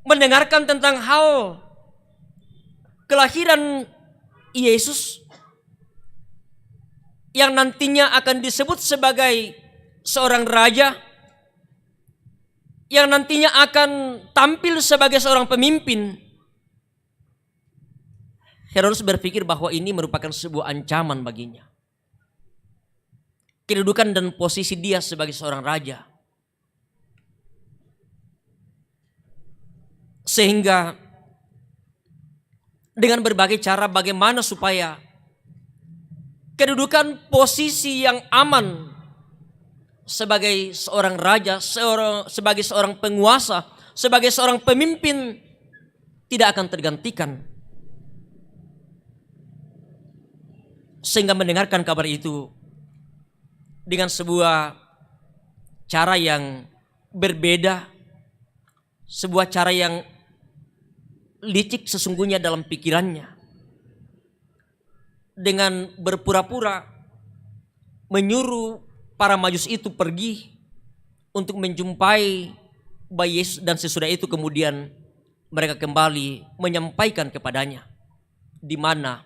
Speaker 8: Mendengarkan tentang hal kelahiran Yesus yang nantinya akan disebut sebagai seorang raja, yang nantinya akan tampil sebagai seorang pemimpin. Herodes berpikir bahwa ini merupakan sebuah ancaman baginya. Kedudukan dan posisi dia sebagai seorang raja. Sehingga dengan berbagai cara bagaimana supaya kedudukan posisi yang aman sebagai seorang raja, sebagai seorang penguasa, sebagai seorang pemimpin tidak akan tergantikan. Sehingga mendengarkan kabar itu dengan sebuah cara yang berbeda, sebuah cara yang licik sesungguhnya dalam pikirannya. Dengan berpura-pura menyuruh para Majus itu pergi untuk menjumpai bayi Yesus, dan sesudah itu kemudian mereka kembali menyampaikan kepadanya di mana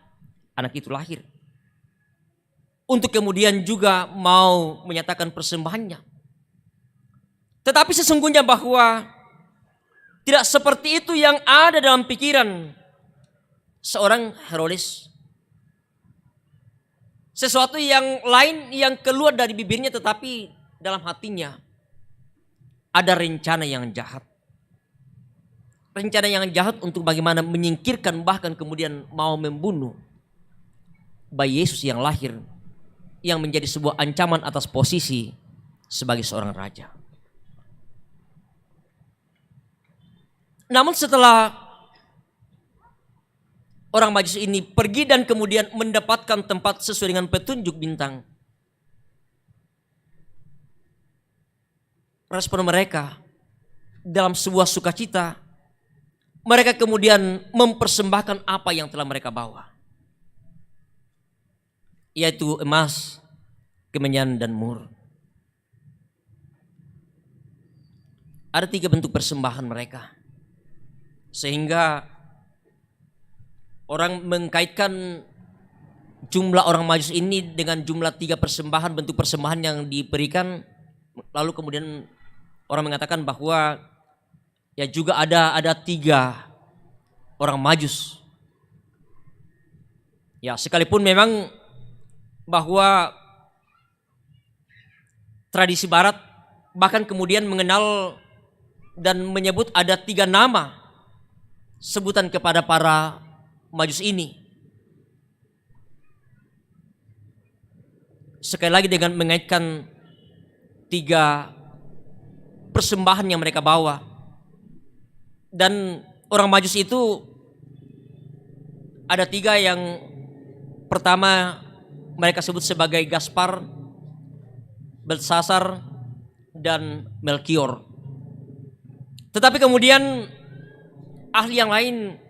Speaker 8: anak itu lahir. Untuk kemudian juga mau menyatakan persembahannya. Tetapi sesungguhnya bahwa tidak seperti itu yang ada dalam pikiran seorang Herodes. Sesuatu yang lain yang keluar dari bibirnya, tetapi dalam hatinya ada rencana yang jahat. Rencana yang jahat untuk bagaimana menyingkirkan, bahkan kemudian mau membunuh bayi Yesus yang lahir, yang menjadi sebuah ancaman atas posisi sebagai seorang raja. Namun setelah orang Majus ini pergi dan kemudian mendapatkan tempat sesuai dengan petunjuk bintang, respon mereka dalam sebuah sukacita, mereka kemudian mempersembahkan apa yang telah mereka bawa, yaitu emas, kemenyan, dan mur. Ada 3 bentuk persembahan mereka, sehingga orang mengkaitkan jumlah orang Majus ini dengan jumlah 3 persembahan, bentuk persembahan yang diberikan. Lalu kemudian orang mengatakan bahwa ya juga ada 3 orang Majus. Ya, sekalipun memang bahwa tradisi Barat bahkan kemudian mengenal dan menyebut ada 3 nama sebutan kepada para Majus ini. Sekali lagi dengan mengaitkan 3 persembahan yang mereka bawa. Dan orang Majus itu ada 3 yang pertama mereka sebut sebagai Gaspar, Belsasar, dan Melkior. Tetapi kemudian ahli yang lain,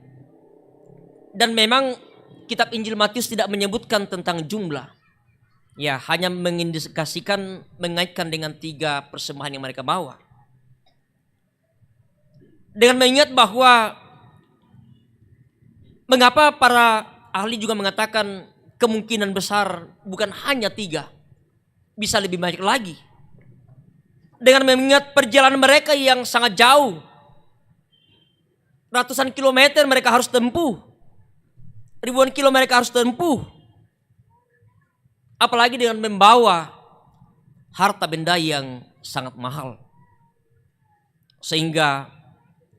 Speaker 8: dan memang kitab Injil Matius tidak menyebutkan tentang jumlah. Ya, hanya mengindikasikan, mengaitkan dengan 3 persembahan yang mereka bawa. Dengan mengingat bahwa mengapa para ahli juga mengatakan kemungkinan besar bukan hanya 3, bisa lebih banyak lagi. Dengan mengingat perjalanan mereka yang sangat jauh, ratusan kilometer mereka harus tempuh, ribuan kilo mereka harus tempuh, apalagi dengan membawa harta benda yang sangat mahal. Sehingga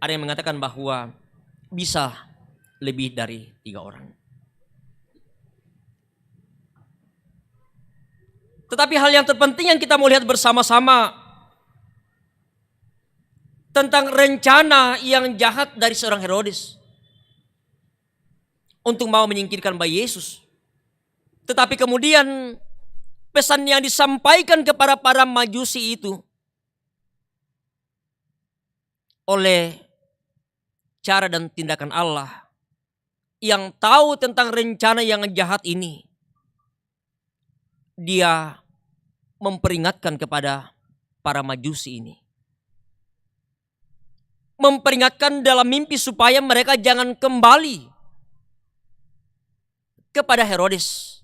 Speaker 8: ada yang mengatakan bahwa bisa lebih dari 3 orang. Tetapi hal yang terpenting yang kita mau lihat bersama-sama tentang rencana yang jahat dari seorang Herodes untuk mau menyingkirkan bayi Yesus. Tetapi kemudian pesan yang disampaikan kepada para Majusi itu oleh cara dan tindakan Allah yang tahu tentang rencana yang jahat ini, dia memperingatkan kepada para majusi ini. Memperingatkan dalam mimpi supaya mereka jangan kembali kepada Herodes.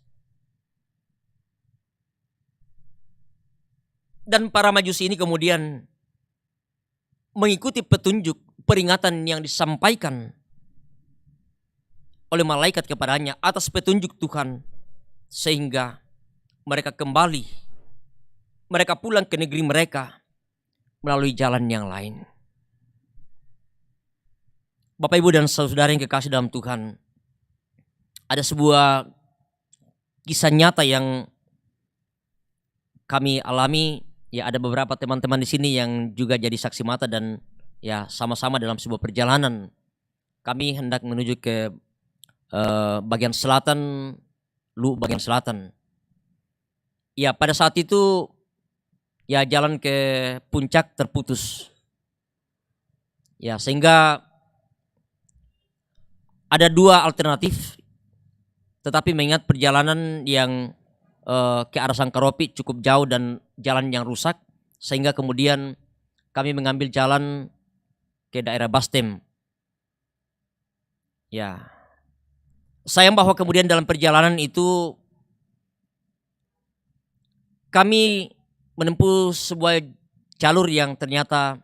Speaker 8: Dan para majusi ini kemudian mengikuti petunjuk peringatan yang disampaikan oleh malaikat kepadanya atas petunjuk Tuhan, sehingga mereka kembali, mereka pulang ke negeri mereka melalui jalan yang lain. Bapak, Ibu, dan saudara yang kekasih dalam Tuhan, ada sebuah kisah nyata yang kami alami. Ya, ada beberapa teman-teman di sini yang juga jadi saksi mata, dan ya sama-sama dalam sebuah perjalanan kami hendak menuju ke bagian selatan, bagian selatan. Ya, pada saat itu ya jalan ke puncak terputus. Ya, sehingga ada dua alternatif, tetapi mengingat perjalanan yang ke arah Sangkaropi cukup jauh dan jalan yang rusak, sehingga kemudian kami mengambil jalan ke daerah Bastem. Ya, sayang bahwa kemudian dalam perjalanan itu kami menempuh sebuah jalur yang ternyata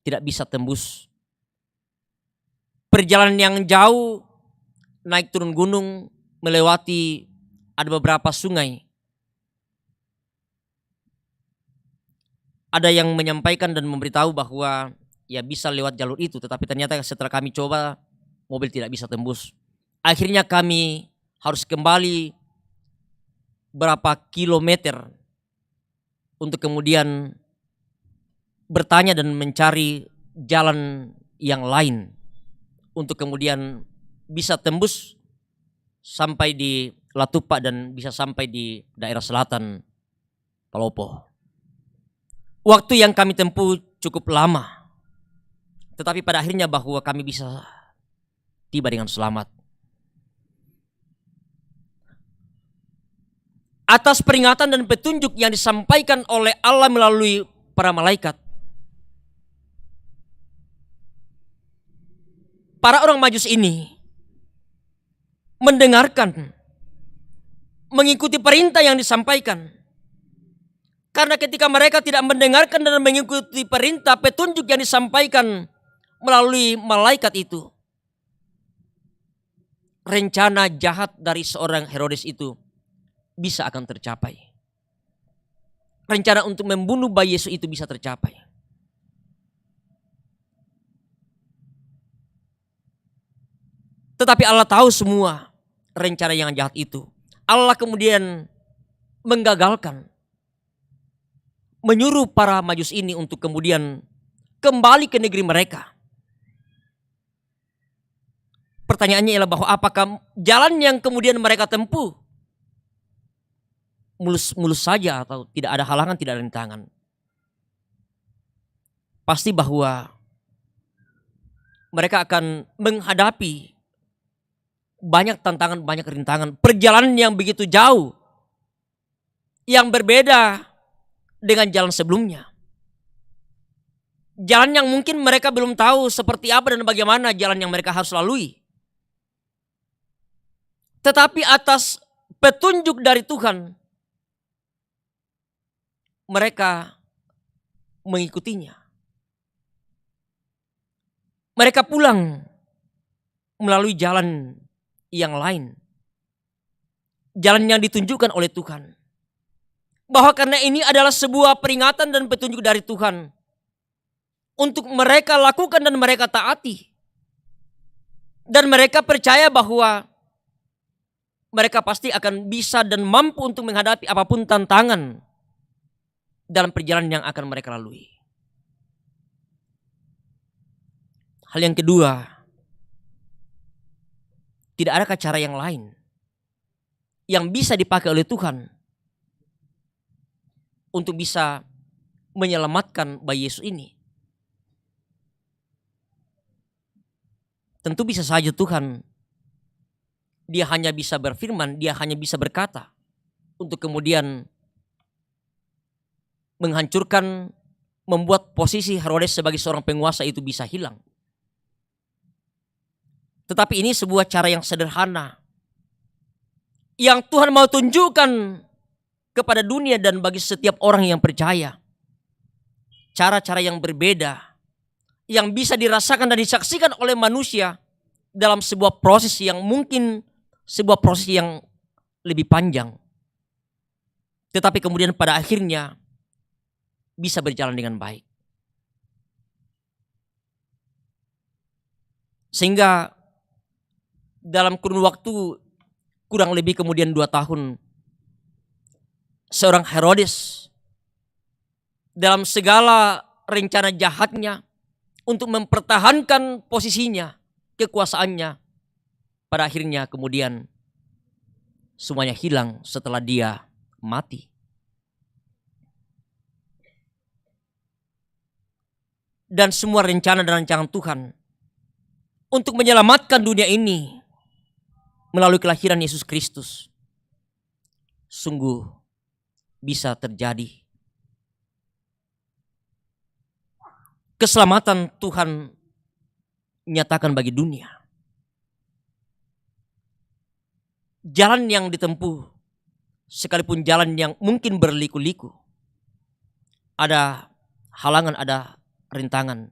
Speaker 8: tidak bisa tembus. Perjalanan yang jauh, naik turun gunung, melewati ada beberapa sungai. Ada yang menyampaikan dan memberitahu bahwa ya bisa lewat jalur itu, tetapi ternyata setelah kami coba, mobil tidak bisa tembus. Akhirnya kami harus kembali berapa kilometer untuk kemudian bertanya dan mencari jalan yang lain untuk kemudian bisa tembus sampai di Latupa dan bisa sampai di daerah selatan Palopo. Waktu yang kami tempuh cukup lama, tetapi pada akhirnya bahwa kami bisa tiba dengan selamat. Atas peringatan dan petunjuk yang disampaikan oleh Allah melalui para malaikat, para orang Majus ini mendengarkan, mengikuti perintah yang disampaikan. Karena ketika mereka tidak mendengarkan dan mengikuti perintah petunjuk yang disampaikan melalui malaikat itu, rencana jahat dari seorang Herodes itu bisa akan tercapai. Rencana untuk membunuh bayi Yesus itu bisa tercapai. Tetapi Allah tahu semua rencana yang jahat itu. Allah kemudian menggagalkan, menyuruh para Majus ini untuk kemudian kembali ke negeri mereka. Pertanyaannya ialah bahwa apakah jalan yang kemudian mereka tempuh mulus saja atau tidak ada halangan, tidak ada rintangan? Pasti bahwa mereka akan menghadapi banyak tantangan, banyak rintangan. Perjalanan yang begitu jauh, yang berbeda dengan jalan sebelumnya. Jalan yang mungkin mereka belum tahu seperti apa dan bagaimana jalan yang mereka harus lalui. Tetapi atas petunjuk dari Tuhan, mereka mengikutinya. Mereka pulang melalui jalan yang lain. Jalan yang ditunjukkan oleh Tuhan. Bahwa karena ini adalah sebuah peringatan dan petunjuk dari Tuhan untuk mereka lakukan dan mereka taati. Dan mereka percaya bahwa mereka pasti akan bisa dan mampu untuk menghadapi apapun tantangan dalam perjalanan yang akan mereka lalui. Hal yang kedua, tidak adakah cara yang lain yang bisa dipakai oleh Tuhan untuk bisa menyelamatkan bayi Yesus ini? Tentu bisa saja Tuhan, dia hanya bisa berfirman, dia hanya bisa berkata. untuk kemudian menghancurkan, membuat posisi Herodes sebagai seorang penguasa itu bisa hilang. Tetapi ini sebuah cara yang sederhana yang Tuhan mau tunjukkan kepada dunia dan bagi setiap orang yang percaya. Cara-cara yang berbeda yang bisa dirasakan dan disaksikan oleh manusia dalam sebuah proses yang mungkin sebuah proses yang lebih panjang. Tetapi kemudian pada akhirnya bisa berjalan dengan baik. Sehingga dalam kurun waktu kurang lebih kemudian 2 tahun, seorang Herodes dalam segala rencana jahatnya untuk mempertahankan posisinya, kekuasaannya, pada akhirnya kemudian semuanya hilang setelah dia mati. Dan semua rencana dan rancangan Tuhan untuk menyelamatkan dunia ini melalui kelahiran Yesus Kristus sungguh bisa terjadi. Keselamatan Tuhan nyatakan bagi dunia. Jalan yang ditempuh, sekalipun jalan yang mungkin berliku-liku, ada halangan, ada rintangan,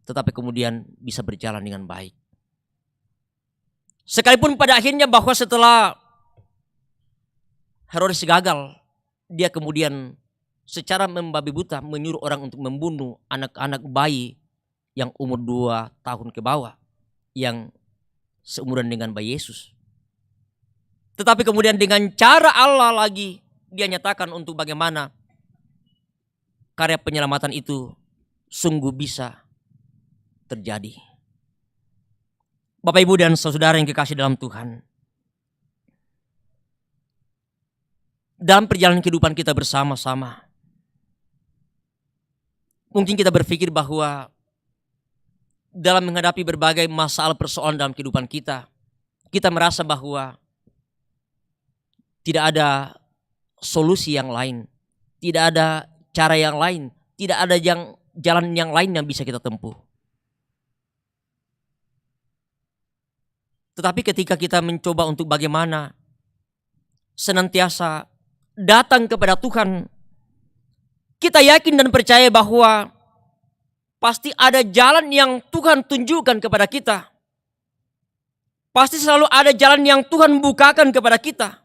Speaker 8: tetapi kemudian bisa berjalan dengan baik. Sekalipun pada akhirnya bahwa setelah Herodes gagal, dia kemudian secara membabi buta menyuruh orang untuk membunuh anak-anak bayi yang umur 2 tahun ke bawah, yang seumuran dengan bayi Yesus. Tetapi kemudian dengan cara Allah lagi, dia nyatakan untuk bagaimana karya penyelamatan itu sungguh bisa terjadi. Bapak, Ibu, dan saudara yang kekasih dalam Tuhan, dalam perjalanan kehidupan kita bersama-sama, mungkin kita berpikir bahwa dalam menghadapi berbagai masalah persoalan dalam kehidupan kita, kita merasa bahwa tidak ada solusi yang lain, tidak ada cara yang lain, tidak ada jalan yang lain yang bisa kita tempuh. Tetapi ketika kita mencoba untuk bagaimana senantiasa datang kepada Tuhan, kita yakin dan percaya bahwa pasti ada jalan yang Tuhan tunjukkan kepada kita. Pasti selalu ada jalan yang Tuhan bukakan kepada kita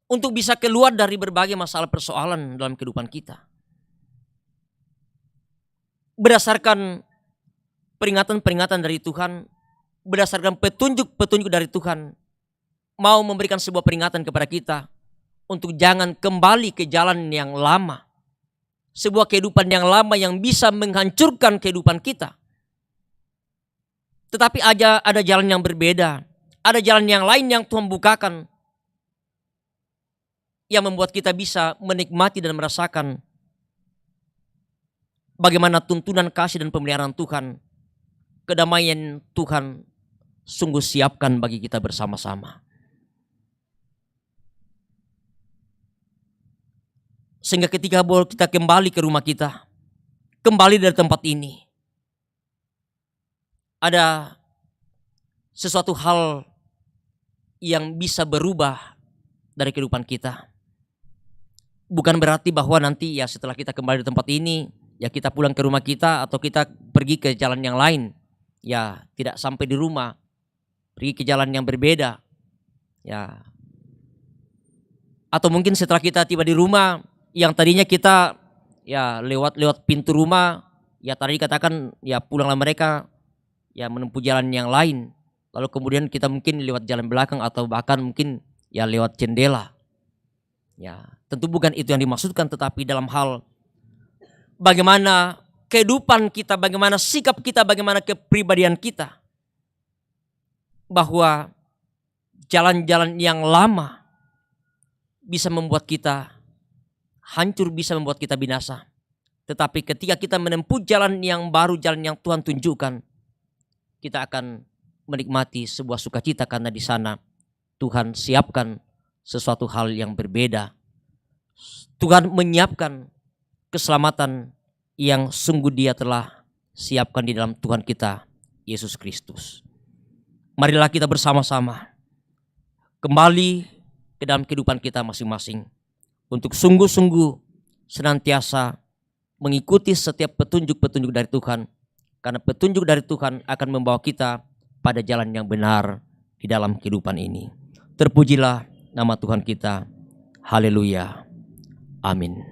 Speaker 8: untuk bisa keluar dari berbagai masalah persoalan dalam kehidupan kita. Berdasarkan peringatan-peringatan dari Tuhan, berdasarkan petunjuk-petunjuk dari Tuhan, mau memberikan sebuah peringatan kepada kita untuk jangan kembali ke jalan yang lama. Sebuah kehidupan yang lama yang bisa menghancurkan kehidupan kita. Tetapi ada jalan yang berbeda, ada jalan yang lain yang Tuhan bukakan, yang membuat kita bisa menikmati dan merasakan bagaimana tuntunan kasih dan pemeliharaan Tuhan, kedamaian Tuhan sungguh siapkan bagi kita bersama-sama. Sehingga ketika kita kembali ke rumah kita, kembali dari tempat ini, ada sesuatu hal yang bisa berubah dari kehidupan kita. Bukan berarti bahwa nanti ya setelah kita kembali di tempat ini, ya kita pulang ke rumah kita atau kita pergi ke jalan yang lain. Ya tidak sampai di rumah, pergi ke jalan yang berbeda. Ya. Atau mungkin setelah kita tiba di rumah, yang tadinya kita ya lewat pintu rumah, ya tadi katakan ya pulanglah mereka ya menempuh jalan yang lain. Lalu kemudian kita mungkin lewat jalan belakang atau bahkan mungkin ya lewat jendela. Ya, tentu bukan itu yang dimaksudkan, tetapi dalam hal bagaimana kehidupan kita, bagaimana sikap kita, bagaimana kepribadian kita. Bahwa jalan-jalan yang lama bisa membuat kita hancur, bisa membuat kita binasa. Tetapi ketika kita menempuh jalan yang baru, jalan yang Tuhan tunjukkan, kita akan menikmati sebuah sukacita karena di sana Tuhan siapkan sesuatu hal yang berbeda. Tuhan menyiapkan keselamatan yang sungguh Dia telah siapkan di dalam Tuhan kita, Yesus Kristus. Marilah kita bersama-sama kembali ke dalam kehidupan kita masing-masing untuk sungguh-sungguh senantiasa mengikuti setiap petunjuk-petunjuk dari Tuhan. Karena petunjuk dari Tuhan akan membawa kita pada jalan yang benar di dalam kehidupan ini. Terpujilah nama Tuhan kita. Haleluya. Amin.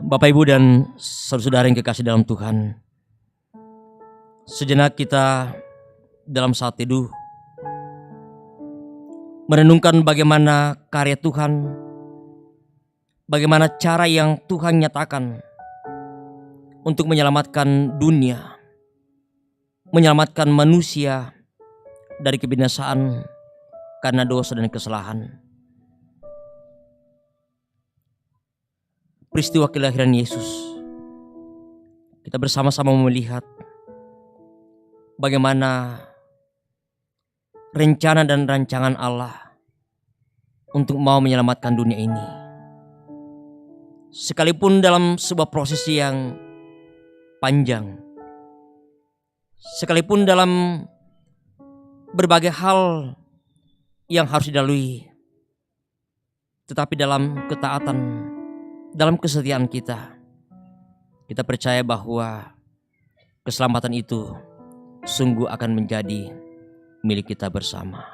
Speaker 8: Bapak, Ibu, dan saudara-saudara yang kekasih dalam Tuhan, sejenak kita dalam saat teduh merenungkan bagaimana karya Tuhan, bagaimana cara yang Tuhan nyatakan untuk menyelamatkan dunia, menyelamatkan manusia dari kebinasaan karena dosa dan kesalahan. Peristiwa kelahiran Yesus, kita bersama-sama melihat bagaimana rencana dan rancangan Allah untuk mau menyelamatkan dunia ini. Sekalipun dalam sebuah proses yang panjang, sekalipun dalam berbagai hal yang harus dilalui, tetapi dalam ketaatan, dalam kesetiaan kita percaya bahwa keselamatan itu sungguh akan menjadi milik kita bersama.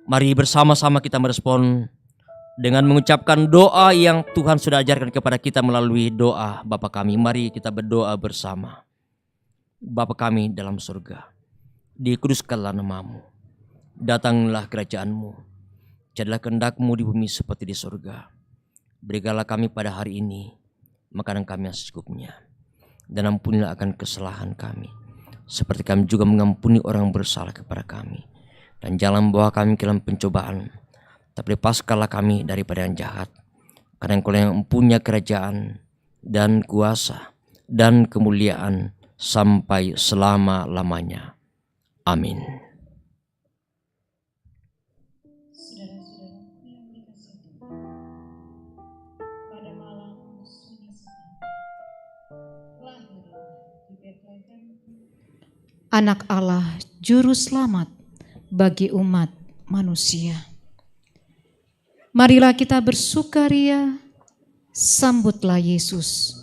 Speaker 8: Mari bersama-sama kita merespon dengan mengucapkan doa yang Tuhan sudah ajarkan kepada kita melalui doa Bapa kami. Mari kita berdoa bersama. Bapa kami dalam surga, dikuduskanlah namamu, datanglah kerajaanmu, jadilah kehendak-Mu di bumi seperti di surga. Berikanlah kami pada hari ini makanan kami yang secukupnya, dan ampunilah akan kesalahan kami, seperti kami juga mengampuni orang bersalah kepada kami. Dan jangan bawa kami ke dalam pencobaan, tapi lepaskanlah kami daripada yang jahat. Karena Engkau yang mempunyai kerajaan dan kuasa dan kemuliaan sampai selama-lamanya. Amin.
Speaker 7: Anak Allah, Juru Selamat bagi umat manusia. Marilah kita bersukaria, sambutlah Yesus,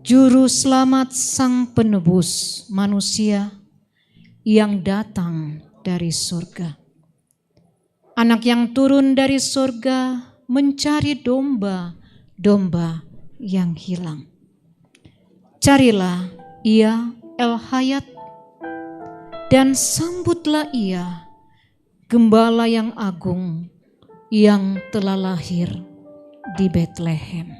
Speaker 7: Juru Selamat Sang Penebus manusia yang datang dari surga. Anak yang turun dari surga mencari domba-domba yang hilang. Carilah Ia El Hayat, dan sambutlah Ia, Gembala yang agung yang telah lahir di Betlehem.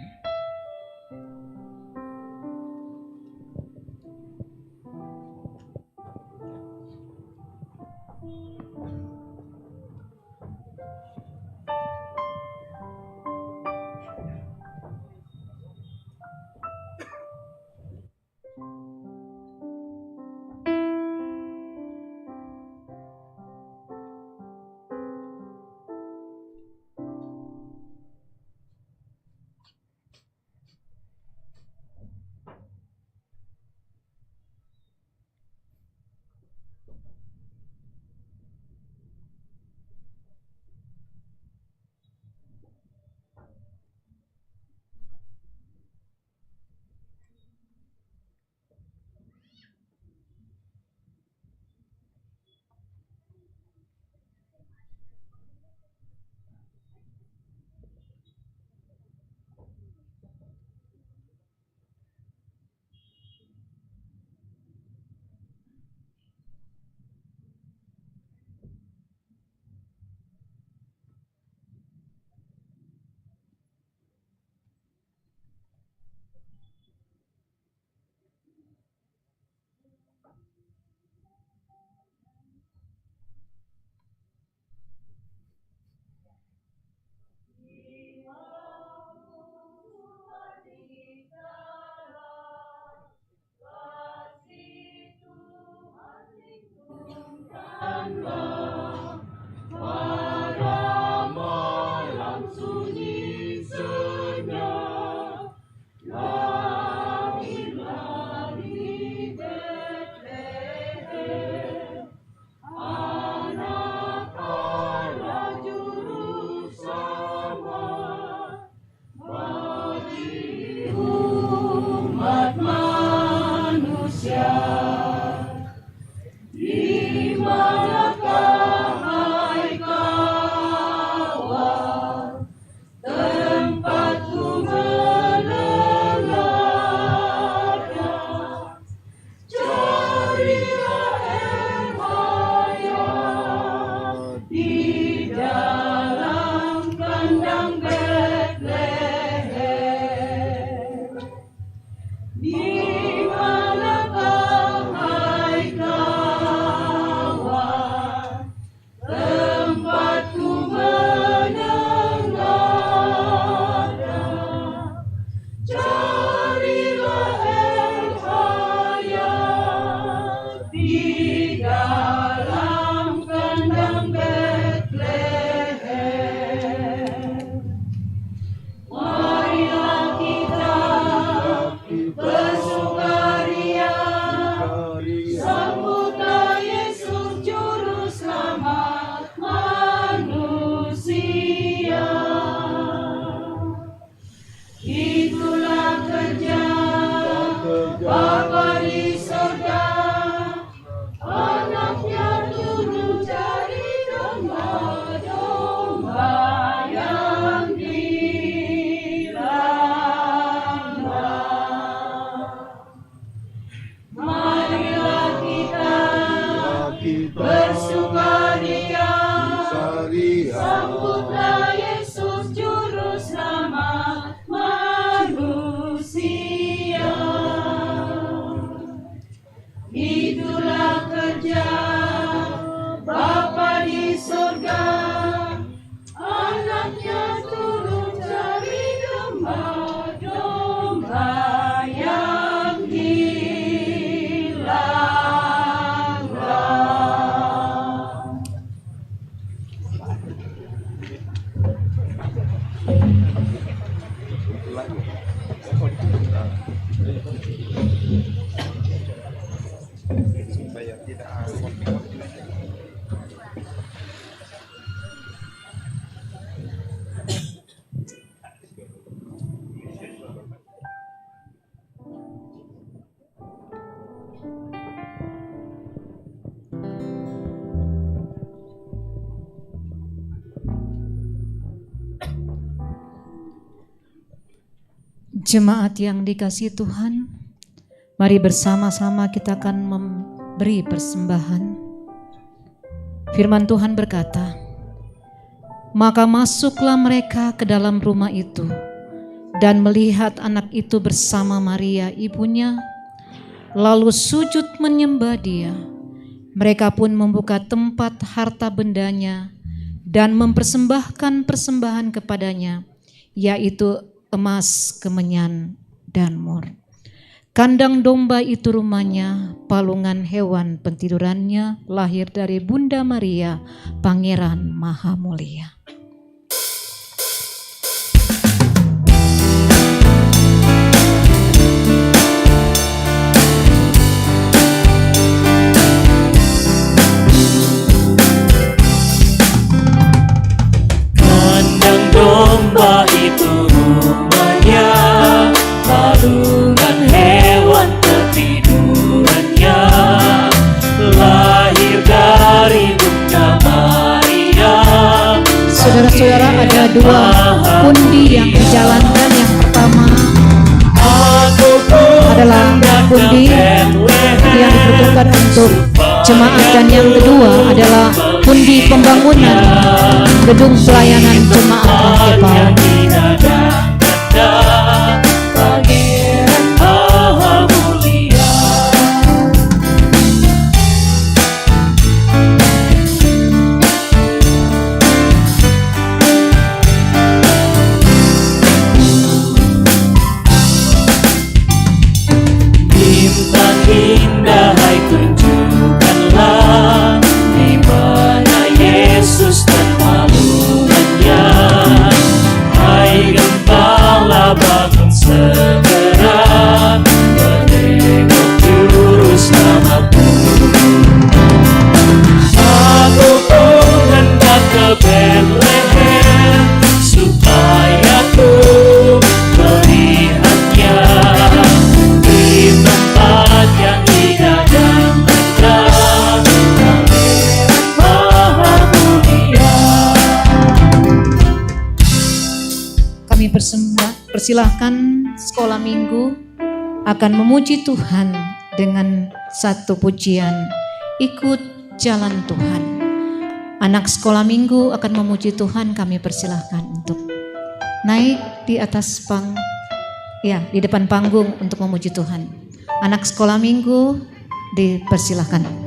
Speaker 7: Jemaat yang dikasihi Tuhan, mari bersama-sama kita akan memberi persembahan. Firman Tuhan berkata, maka masuklah mereka ke dalam rumah itu dan melihat anak itu bersama Maria ibunya, lalu sujud menyembah dia. Mereka pun membuka tempat harta bendanya dan mempersembahkan persembahan kepadanya, yaitu emas, kemenyan, dan mur. Kandang domba itu rumahnya, palungan hewan pentidurannya lahir dari Bunda Maria, Pangeran Maha Mulia.
Speaker 3: Kandang domba itu rumahnya, palungan hewan tertidurannya, lahir dari Bunda Maria.
Speaker 7: Saudara-saudara, ada dua pundi yang dijalankan. Yang pertama adalah pundi yang diperuntukkan untuk jemaat, dan yang kedua adalah pundi pembangunan gedung pelayanan jemaat Kepal.
Speaker 3: Bintang indah, hai tunjukkanlah di mana Yesus dan palungannya. Hai gembala, bangun segera, menengok juru selamatku. Aku pun hendak ke Bethlehem supaya ku melihatnya di tempat yang indah dan megah, Pangeran Maha Mulia.
Speaker 7: Kami persilahkan sekolah minggu akan memuji Tuhan dengan satu pujian, Ikut Jalan Tuhan. Anak sekolah minggu akan memuji Tuhan, kami persilahkan untuk naik di atas Ya, di depan panggung untuk memuji Tuhan. Anak sekolah minggu dipersilahkan.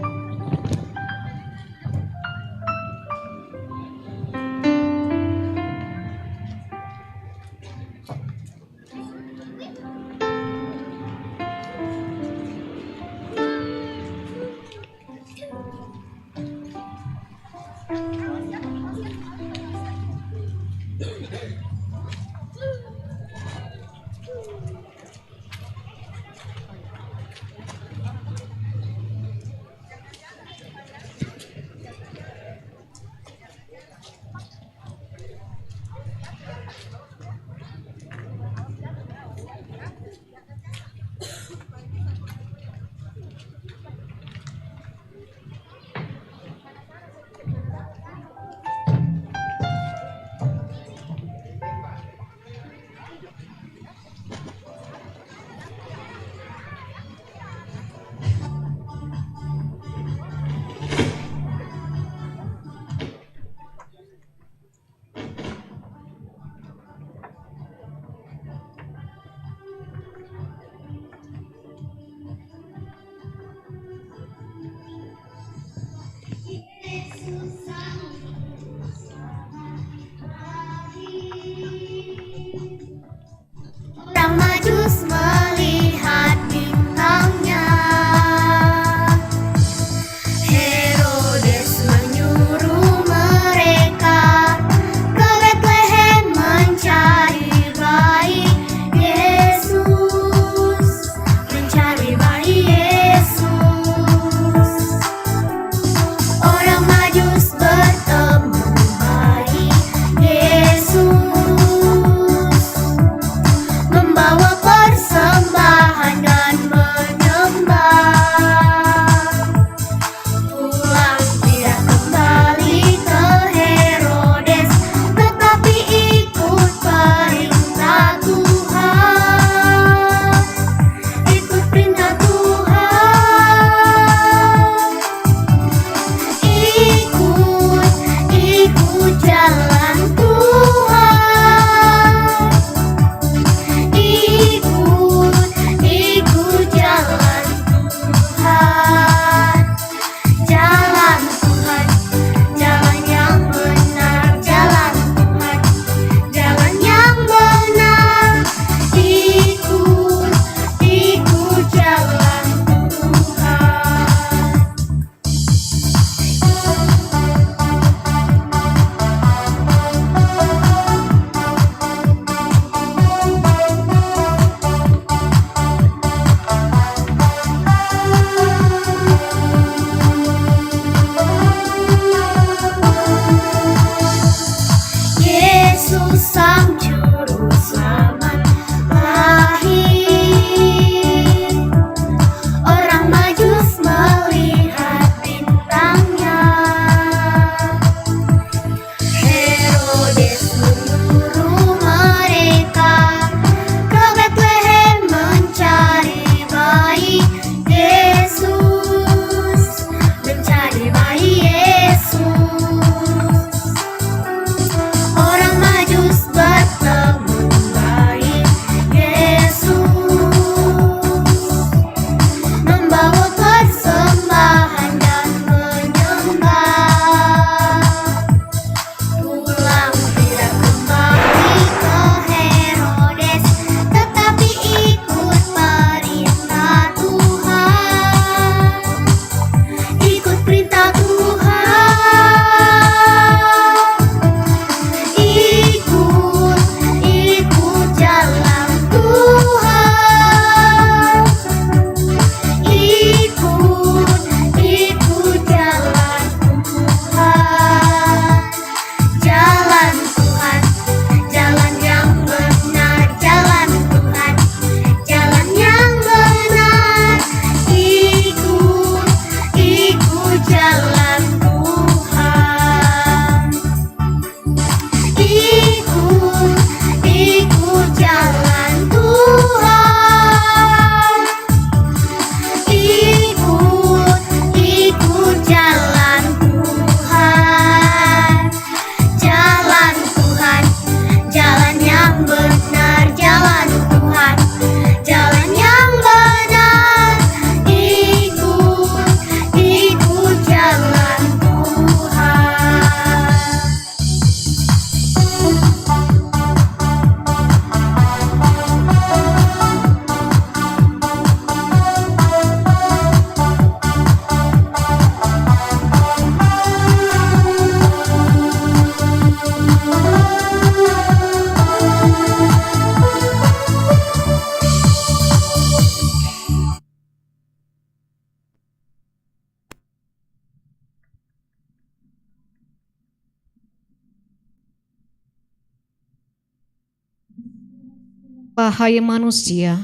Speaker 7: hai manusia,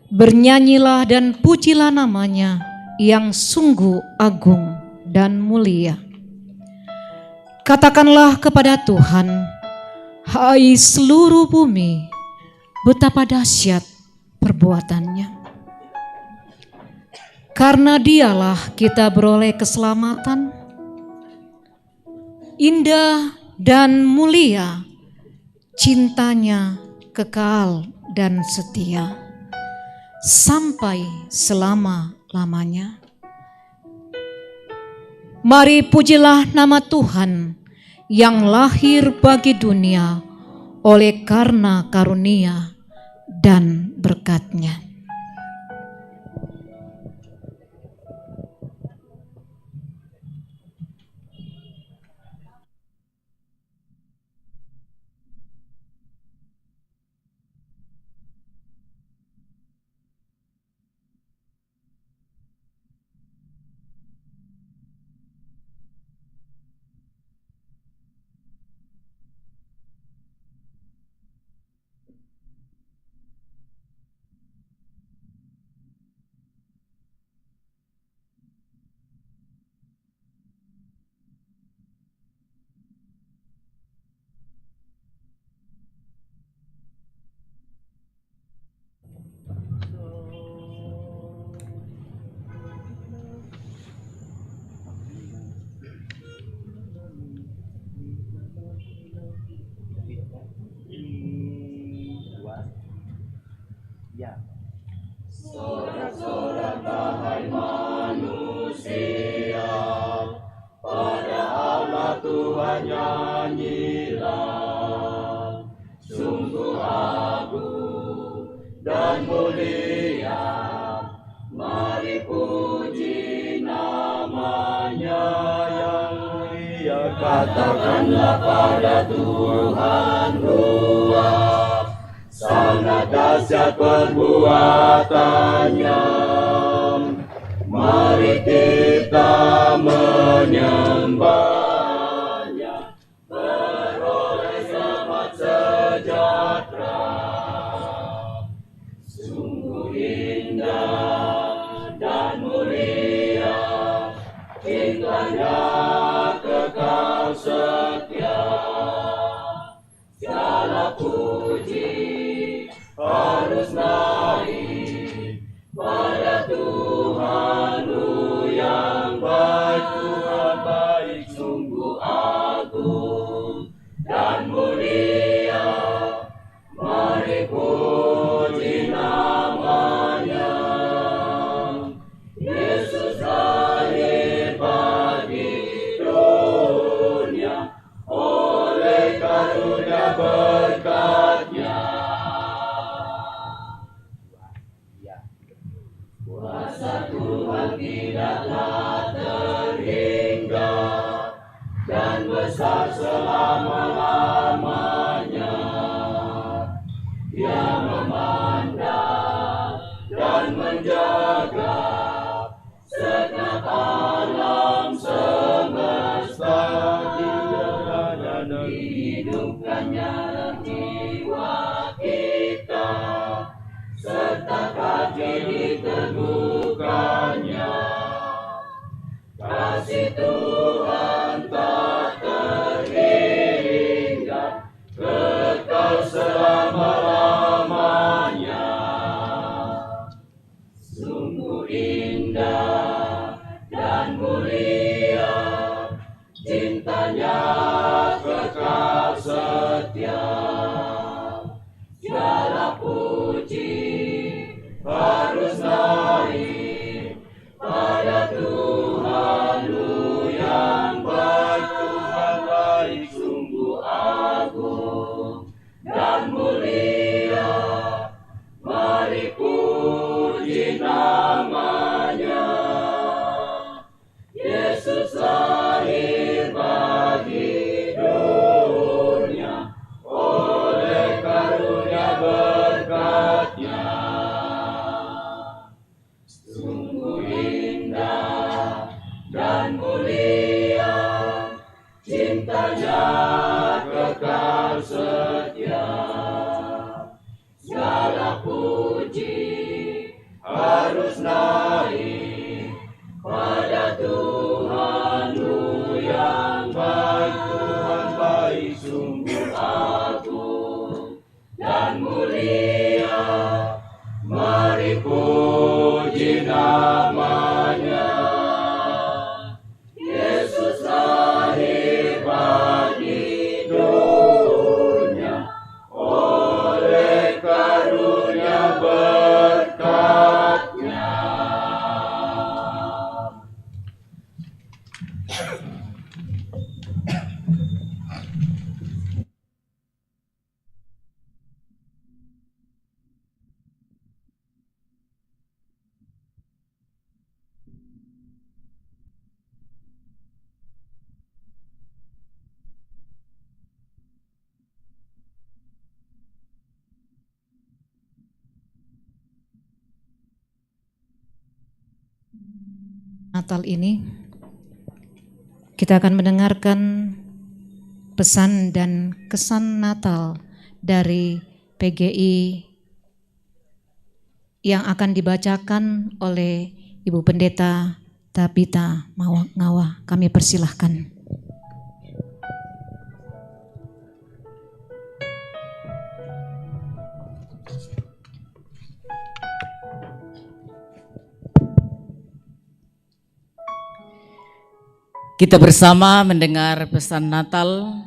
Speaker 7: bernyanyilah dan pujilah namanya yang sungguh agung dan mulia. Katakanlah kepada Tuhan, hai seluruh bumi, betapa dahsyat perbuatannya. Karena dialah kita beroleh keselamatan. Indah dan mulia, cintanya kekal dan setia sampai selama-lamanya. Mari pujilah nama Tuhan yang lahir bagi dunia oleh karena karunia dan berkat-Nya.
Speaker 3: Sorak-sorak hai manusia, pada Allah Tuhan nyanyilah. Sungguh agung dan mulia, mari puji namanya yang mulia. Katakanlah pada Tuhan luar, sangat dahsyat perbuatannya. Mari kita menyembahnya, beroleh selamat sejahtera. Sungguh indah dan mulia, cintanya kekal setia. Segala puji harus naik pada Tuhanmu yang baik. Tuhan baik, sungguh agung dan mulia, mari puji namanya. Yesus lahir bagi dunia oleh karunia berkat-Nya. Kuasa Tuhan tidaklah terhingga dan besar selama-lamanya. Dia memandang dan menjaga segenap alam semesta. Dihidupkannya jiwa kita, serta kaki diteguhkannya. Kasih Tuhan tak terhingga, kekal selama-lamanya. Sungguh indah dan mulia, cintanya kekal setia. Segala puji harus naik pada Tuhanmu yang baik. Tuhan baik, sungguh agung dan mulia, mari puji namanya. Yesus lahir bagi dunia oleh karunia berkat-Nya. Sungguh indah dan mulia, cintanya kekal setia. Yesus naik pada Tuhanmu yang baik. Tuhan baik, sungguh agung dan mulia. Mari puji namanya. Yesus lahir bagi dunia, oleh karunia berkat-Nya.
Speaker 7: Natal ini kita akan mendengarkan pesan dan kesan Natal dari PGI yang akan dibacakan oleh Ibu Pendeta Tabita Ngawa. Kami persilahkan.
Speaker 12: Kita bersama mendengar pesan Natal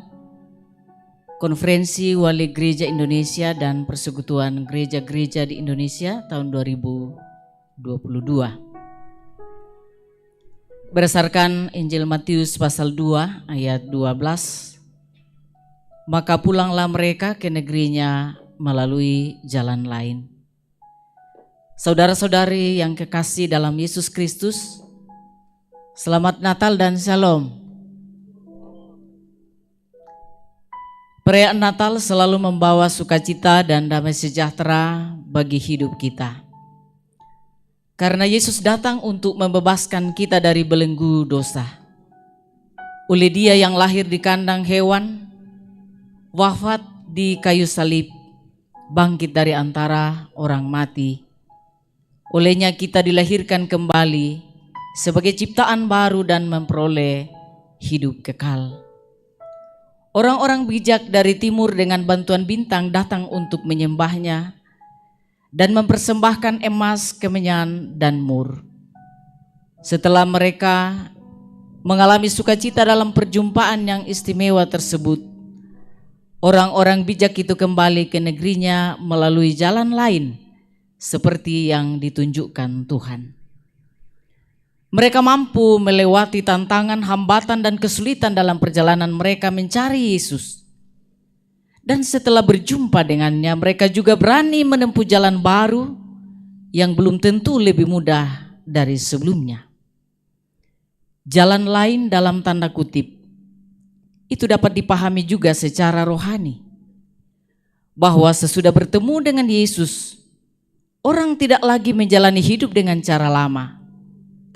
Speaker 12: Konferensi Wali Gereja Indonesia dan Persekutuan Gereja-Gereja di Indonesia tahun 2022. Berdasarkan Injil Matius pasal 2 ayat 12, maka pulanglah mereka ke negerinya melalui jalan lain. Saudara-saudari yang kekasih dalam Yesus Kristus, selamat Natal dan Shalom. Perayaan Natal selalu membawa sukacita dan damai sejahtera bagi hidup kita. Karena Yesus datang untuk membebaskan kita dari belenggu dosa. Oleh Dia yang lahir di kandang hewan, wafat di kayu salib, bangkit dari antara orang mati. Olehnya kita dilahirkan kembali sebagai ciptaan baru dan memperoleh hidup kekal. Orang-orang bijak dari timur dengan bantuan bintang datang untuk menyembahnya dan mempersembahkan emas, kemenyan, dan mur. Setelah mereka mengalami sukacita dalam perjumpaan yang istimewa tersebut, orang-orang bijak itu kembali ke negerinya melalui jalan lain seperti yang ditunjukkan Tuhan. Mereka mampu melewati tantangan, hambatan, dan kesulitan dalam perjalanan mereka mencari Yesus. Dan setelah berjumpa dengannya, mereka juga berani menempuh jalan baru yang belum tentu lebih mudah dari sebelumnya. Jalan lain dalam tanda kutip, itu dapat dipahami juga secara rohani. Bahwa sesudah bertemu dengan Yesus, orang tidak lagi menjalani hidup dengan cara lama,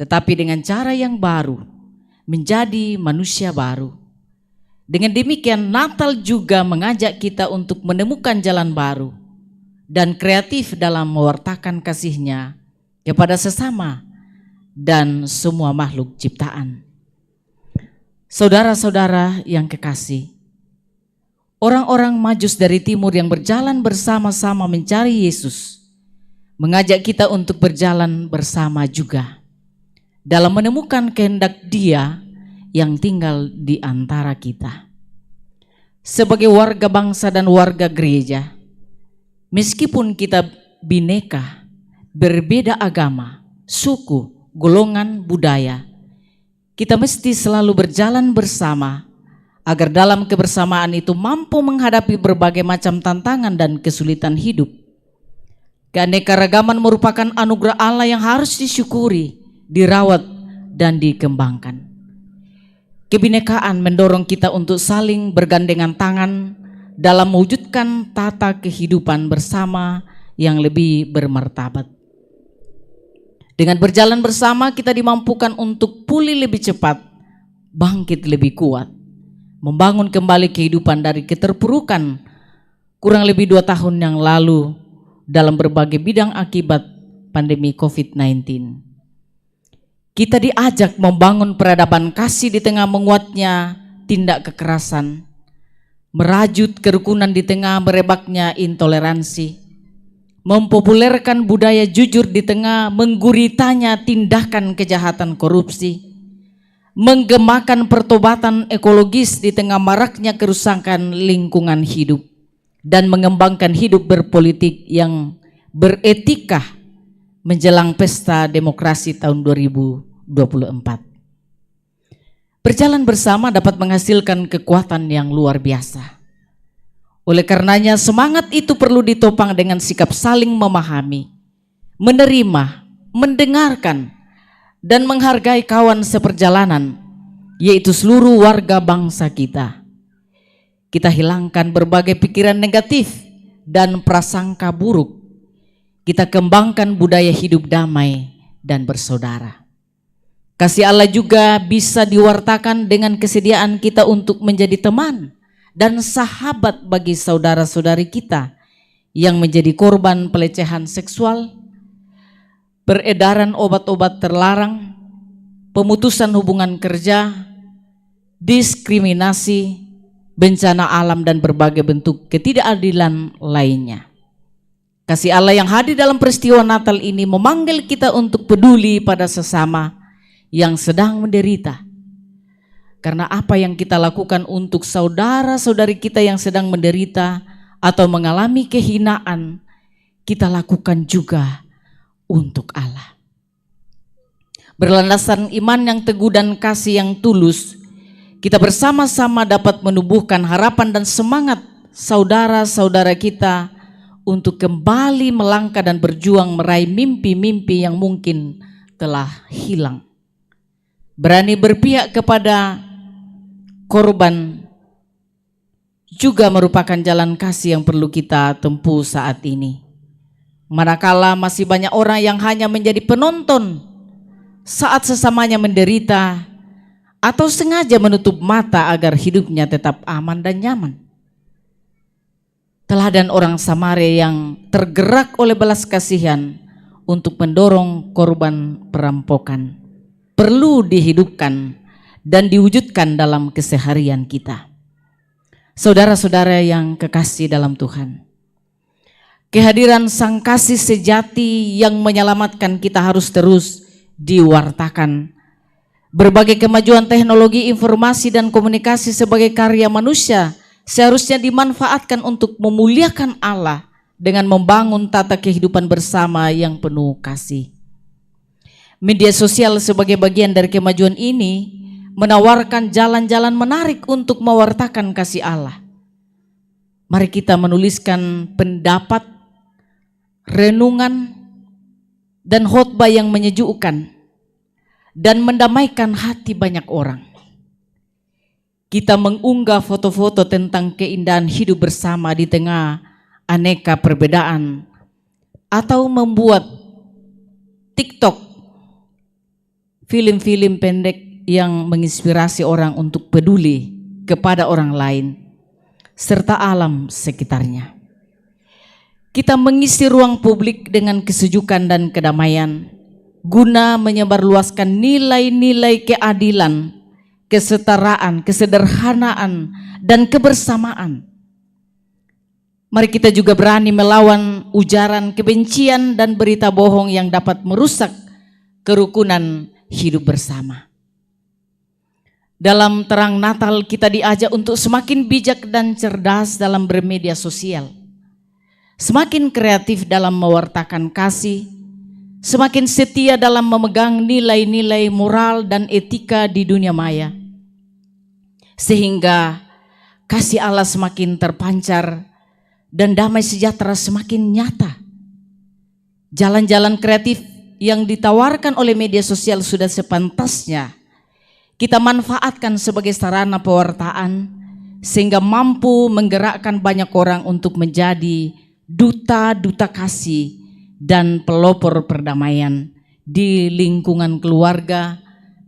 Speaker 12: tetapi dengan cara yang baru, menjadi manusia baru. Dengan demikian, Natal juga mengajak kita untuk menemukan jalan baru dan kreatif dalam mewartakan kasih-Nya kepada sesama dan semua makhluk ciptaan. Saudara-saudara yang kekasih, orang-orang Majus dari timur yang berjalan bersama-sama mencari Yesus mengajak kita untuk berjalan bersama juga dalam menemukan kehendak Dia yang tinggal di antara kita. Sebagai warga bangsa dan warga gereja, meskipun kita bineka, berbeda agama, suku, golongan, budaya, kita mesti selalu berjalan bersama agar dalam kebersamaan itu mampu menghadapi berbagai macam tantangan dan kesulitan hidup. Keanekaragaman merupakan anugerah Allah yang harus disyukuri, dirawat, dan dikembangkan. Kebinekaan mendorong kita untuk saling bergandengan tangan dalam mewujudkan tata kehidupan bersama yang lebih bermartabat. Dengan berjalan bersama, kita dimampukan untuk pulih lebih cepat, bangkit lebih kuat, membangun kembali kehidupan dari keterpurukan kurang lebih 2 tahun yang lalu dalam berbagai bidang akibat pandemi COVID-19. Kita diajak membangun peradaban kasih di tengah menguatnya tindak kekerasan, merajut kerukunan di tengah merebaknya intoleransi, mempopulerkan budaya jujur di tengah mengguritanya tindakan kejahatan korupsi, menggemakan pertobatan ekologis di tengah maraknya kerusakan lingkungan hidup, dan mengembangkan hidup berpolitik yang beretika menjelang pesta demokrasi tahun 2024. Berjalan bersama dapat menghasilkan kekuatan yang luar biasa. Oleh karenanya semangat itu perlu ditopang dengan sikap saling memahami, menerima, mendengarkan, dan menghargai kawan seperjalanan, yaitu seluruh warga bangsa kita. Kita hilangkan berbagai pikiran negatif dan prasangka buruk. Kita kembangkan budaya hidup damai dan bersaudara. Kasih Allah juga bisa diwartakan dengan kesediaan kita untuk menjadi teman dan sahabat bagi saudara-saudari kita yang menjadi korban pelecehan seksual, peredaran obat-obat terlarang, pemutusan hubungan kerja, diskriminasi, bencana alam, dan berbagai bentuk ketidakadilan lainnya. Kasih Allah yang hadir dalam peristiwa Natal ini memanggil kita untuk peduli pada sesama yang sedang menderita. Karena apa yang kita lakukan untuk saudara-saudari kita yang sedang menderita atau mengalami kehinaan, kita lakukan juga untuk Allah. Berlandasan iman yang teguh dan kasih yang tulus, kita bersama-sama dapat menumbuhkan harapan dan semangat saudara-saudara kita untuk kembali melangkah dan berjuang meraih mimpi-mimpi yang mungkin telah hilang. Berani berpihak kepada korban juga merupakan jalan kasih yang perlu kita tempuh saat ini. Manakala masih banyak orang yang hanya menjadi penonton saat sesamanya menderita atau sengaja menutup mata agar hidupnya tetap aman dan nyaman. Teladan orang Samaria yang tergerak oleh belas kasihan untuk mendorong korban perampokan perlu dihidupkan dan diwujudkan dalam keseharian kita. Saudara-saudara yang kekasih dalam Tuhan, kehadiran Sang Kasih sejati yang menyelamatkan kita harus terus diwartakan. Berbagai kemajuan teknologi informasi dan komunikasi sebagai karya manusia seharusnya dimanfaatkan untuk memuliakan Allah dengan membangun tata kehidupan bersama yang penuh kasih. Media sosial sebagai bagian dari kemajuan ini menawarkan jalan-jalan menarik untuk mewartakan kasih Allah. Mari kita menuliskan pendapat, renungan, dan khotbah yang menyejukkan dan mendamaikan hati banyak orang. Kita mengunggah foto-foto tentang keindahan hidup bersama di tengah aneka perbedaan, atau membuat TikTok, film-film pendek yang menginspirasi orang untuk peduli kepada orang lain serta alam sekitarnya. Kita mengisi ruang publik dengan kesejukan dan kedamaian guna menyebarluaskan nilai-nilai keadilan, kesetaraan, kesederhanaan, dan kebersamaan. Mari kita juga berani melawan ujaran kebencian dan berita bohong yang dapat merusak kerukunan hidup bersama. Dalam terang Natal kita diajak untuk semakin bijak dan cerdas dalam bermedia sosial, semakin kreatif dalam mewartakan kasih, semakin setia dalam memegang nilai-nilai moral dan etika di dunia maya, sehingga kasih Allah semakin terpancar dan damai sejahtera semakin nyata. Jalan-jalan kreatif yang ditawarkan oleh media sosial sudah sepantasnya kita manfaatkan sebagai sarana pewartaan sehingga mampu menggerakkan banyak orang untuk menjadi duta-duta kasih dan pelopor perdamaian di lingkungan keluarga,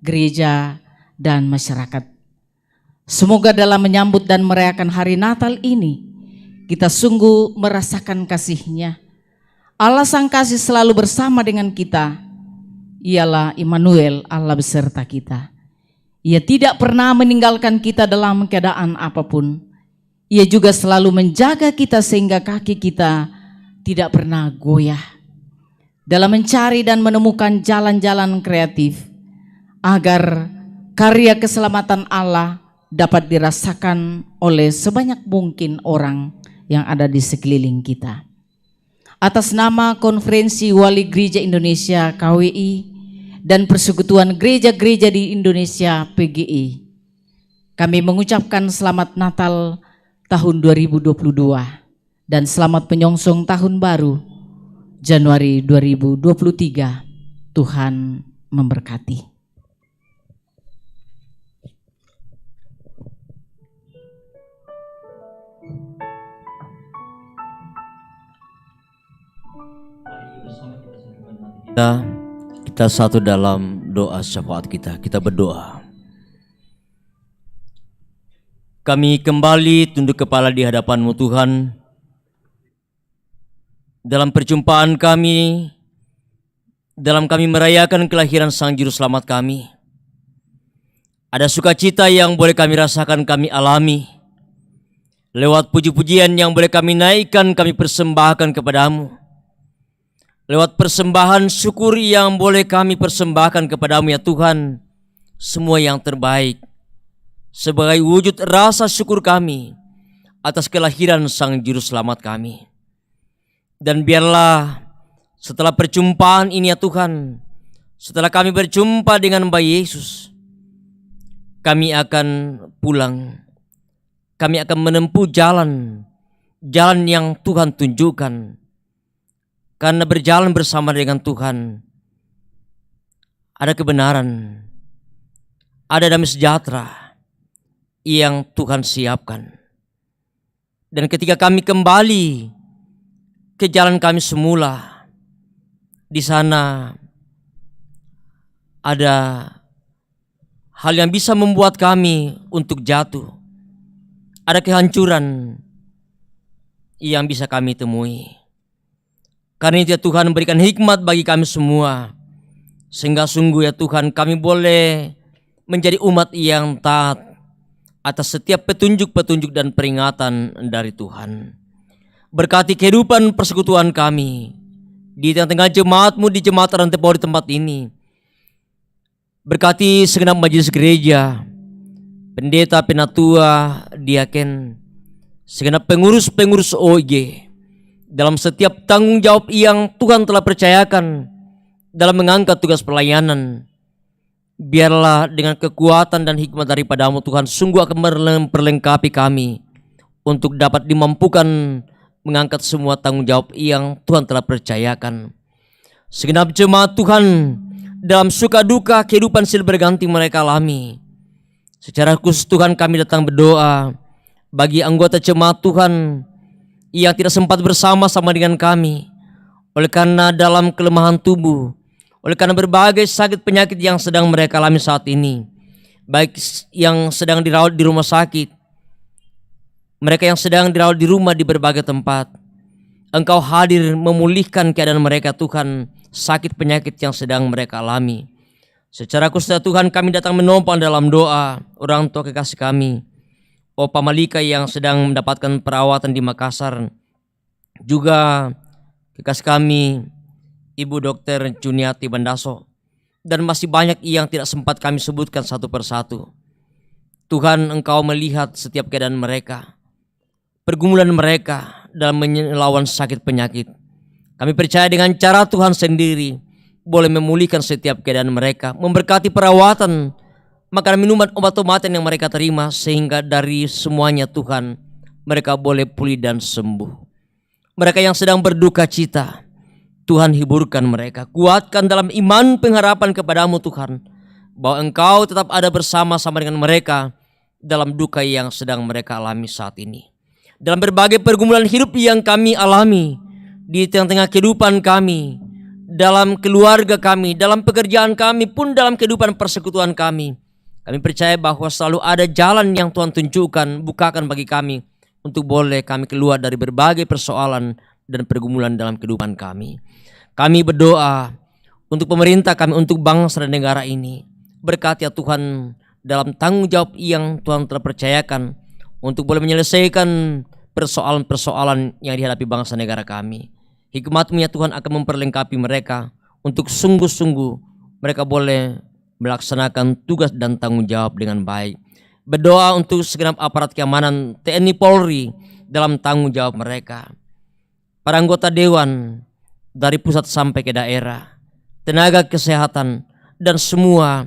Speaker 12: gereja, dan masyarakat. Semoga dalam menyambut dan merayakan hari Natal ini kita sungguh merasakan kasih-Nya, Allah Sang Kasih selalu bersama dengan kita. Ialah Immanuel, Allah beserta kita. Ia tidak pernah meninggalkan kita dalam keadaan apapun. Ia juga selalu menjaga kita sehingga kaki kita tidak pernah goyah. Dalam mencari dan menemukan jalan-jalan kreatif agar karya keselamatan Allah dapat dirasakan oleh sebanyak mungkin orang yang ada di sekeliling kita. Atas nama Konferensi Wali Gereja Indonesia KWI dan Persekutuan Gereja-Gereja di Indonesia PGI, kami mengucapkan selamat Natal tahun 2022 dan selamat menyongsong tahun baru Januari 2023. Tuhan memberkati.
Speaker 8: Kita satu dalam doa syafaat kita. Kita berdoa. Kami kembali tunduk kepala di hadapan-Mu Tuhan. Dalam perjumpaan kami, dalam kami merayakan kelahiran Sang Juru Selamat kami, ada sukacita yang boleh kami rasakan, kami alami. Lewat puji-pujian yang boleh kami naikkan, kami persembahkan kepadamu. Lewat persembahan syukur yang boleh kami persembahkan kepadamu ya Tuhan, semua yang terbaik sebagai wujud rasa syukur kami atas kelahiran Sang Juru Selamat kami. Dan biarlah setelah perjumpaan ini ya Tuhan, setelah kami berjumpa dengan Bayi Yesus, kami akan pulang. Kami akan menempuh jalan yang Tuhan tunjukkan. Karena berjalan bersama dengan Tuhan ada kebenaran, ada damai sejahtera yang Tuhan siapkan. Dan ketika kami kembali ke jalan kami semula, di sana ada hal yang bisa membuat kami untuk jatuh. Ada kehancuran yang bisa kami temui. Karena itu ya Tuhan, berikan hikmat bagi kami semua, sehingga sungguh ya Tuhan kami boleh menjadi umat yang taat atas setiap petunjuk-petunjuk dan peringatan dari Tuhan. Berkati kehidupan persekutuan kami di tengah-tengah jemaat-Mu di jemaat Rantepau di tempat ini. Berkati segenap majelis gereja, pendeta, penatua, diaken, segenap pengurus-pengurus OIG, dalam setiap tanggung jawab yang Tuhan telah percayakan dalam mengangkat tugas pelayanan. Biarlah dengan kekuatan dan hikmat daripada-Mu Tuhan sungguh akan memperlengkapi kami untuk dapat dimampukan mengangkat semua tanggung jawab yang Tuhan telah percayakan. Segenap jemaat Tuhan dalam suka duka kehidupan silih berganti mereka alami. Secara khusus Tuhan kami datang berdoa bagi anggota jemaat Tuhan yang tidak sempat bersama-sama dengan kami oleh karena dalam kelemahan tubuh, oleh karena berbagai sakit penyakit yang sedang mereka alami saat ini, baik yang sedang dirawat di rumah sakit, mereka yang sedang dirawat di rumah di berbagai tempat. Engkau hadir memulihkan keadaan mereka Tuhan, sakit penyakit yang sedang mereka alami. Secara khusus Tuhan kami datang menopang dalam doa orang tua kekasih kami, Opa Malika yang sedang mendapatkan perawatan di Makassar, juga kekasih kami Ibu Dr. Juniati Bandaso, dan masih banyak yang tidak sempat kami sebutkan satu persatu. Tuhan, Engkau melihat setiap keadaan mereka, pergumulan mereka dalam melawan sakit penyakit. Kami percaya dengan cara Tuhan sendiri boleh memulihkan setiap keadaan mereka, memberkati perawatan, makanan, minuman, obat-obatan yang mereka terima, sehingga dari semuanya Tuhan mereka boleh pulih dan sembuh. Mereka yang sedang berduka cita, Tuhan hiburkan mereka, kuatkan dalam iman pengharapan kepadamu Tuhan, bahwa Engkau tetap ada bersama-sama dengan mereka dalam duka yang sedang mereka alami saat ini. Dalam berbagai pergumulan hidup yang kami alami di tengah-tengah kehidupan kami, dalam keluarga kami, dalam pekerjaan kami pun dalam kehidupan persekutuan kami, kami percaya bahwa selalu ada jalan yang Tuhan tunjukkan, bukakan bagi kami untuk boleh kami keluar dari berbagai persoalan dan pergumulan dalam kehidupan kami. Kami berdoa untuk pemerintah kami, untuk bangsa dan negara ini. Berkati ya Tuhan dalam tanggung jawab yang Tuhan telah percayakan untuk boleh menyelesaikan persoalan-persoalan yang dihadapi bangsa negara kami. Hikmat-Mu ya Tuhan akan memperlengkapi mereka untuk sungguh-sungguh mereka boleh melaksanakan tugas dan tanggung jawab dengan baik. Berdoa untuk segenap aparat keamanan TNI Polri dalam tanggung jawab mereka. Para anggota dewan dari pusat sampai ke daerah, tenaga kesehatan, dan semua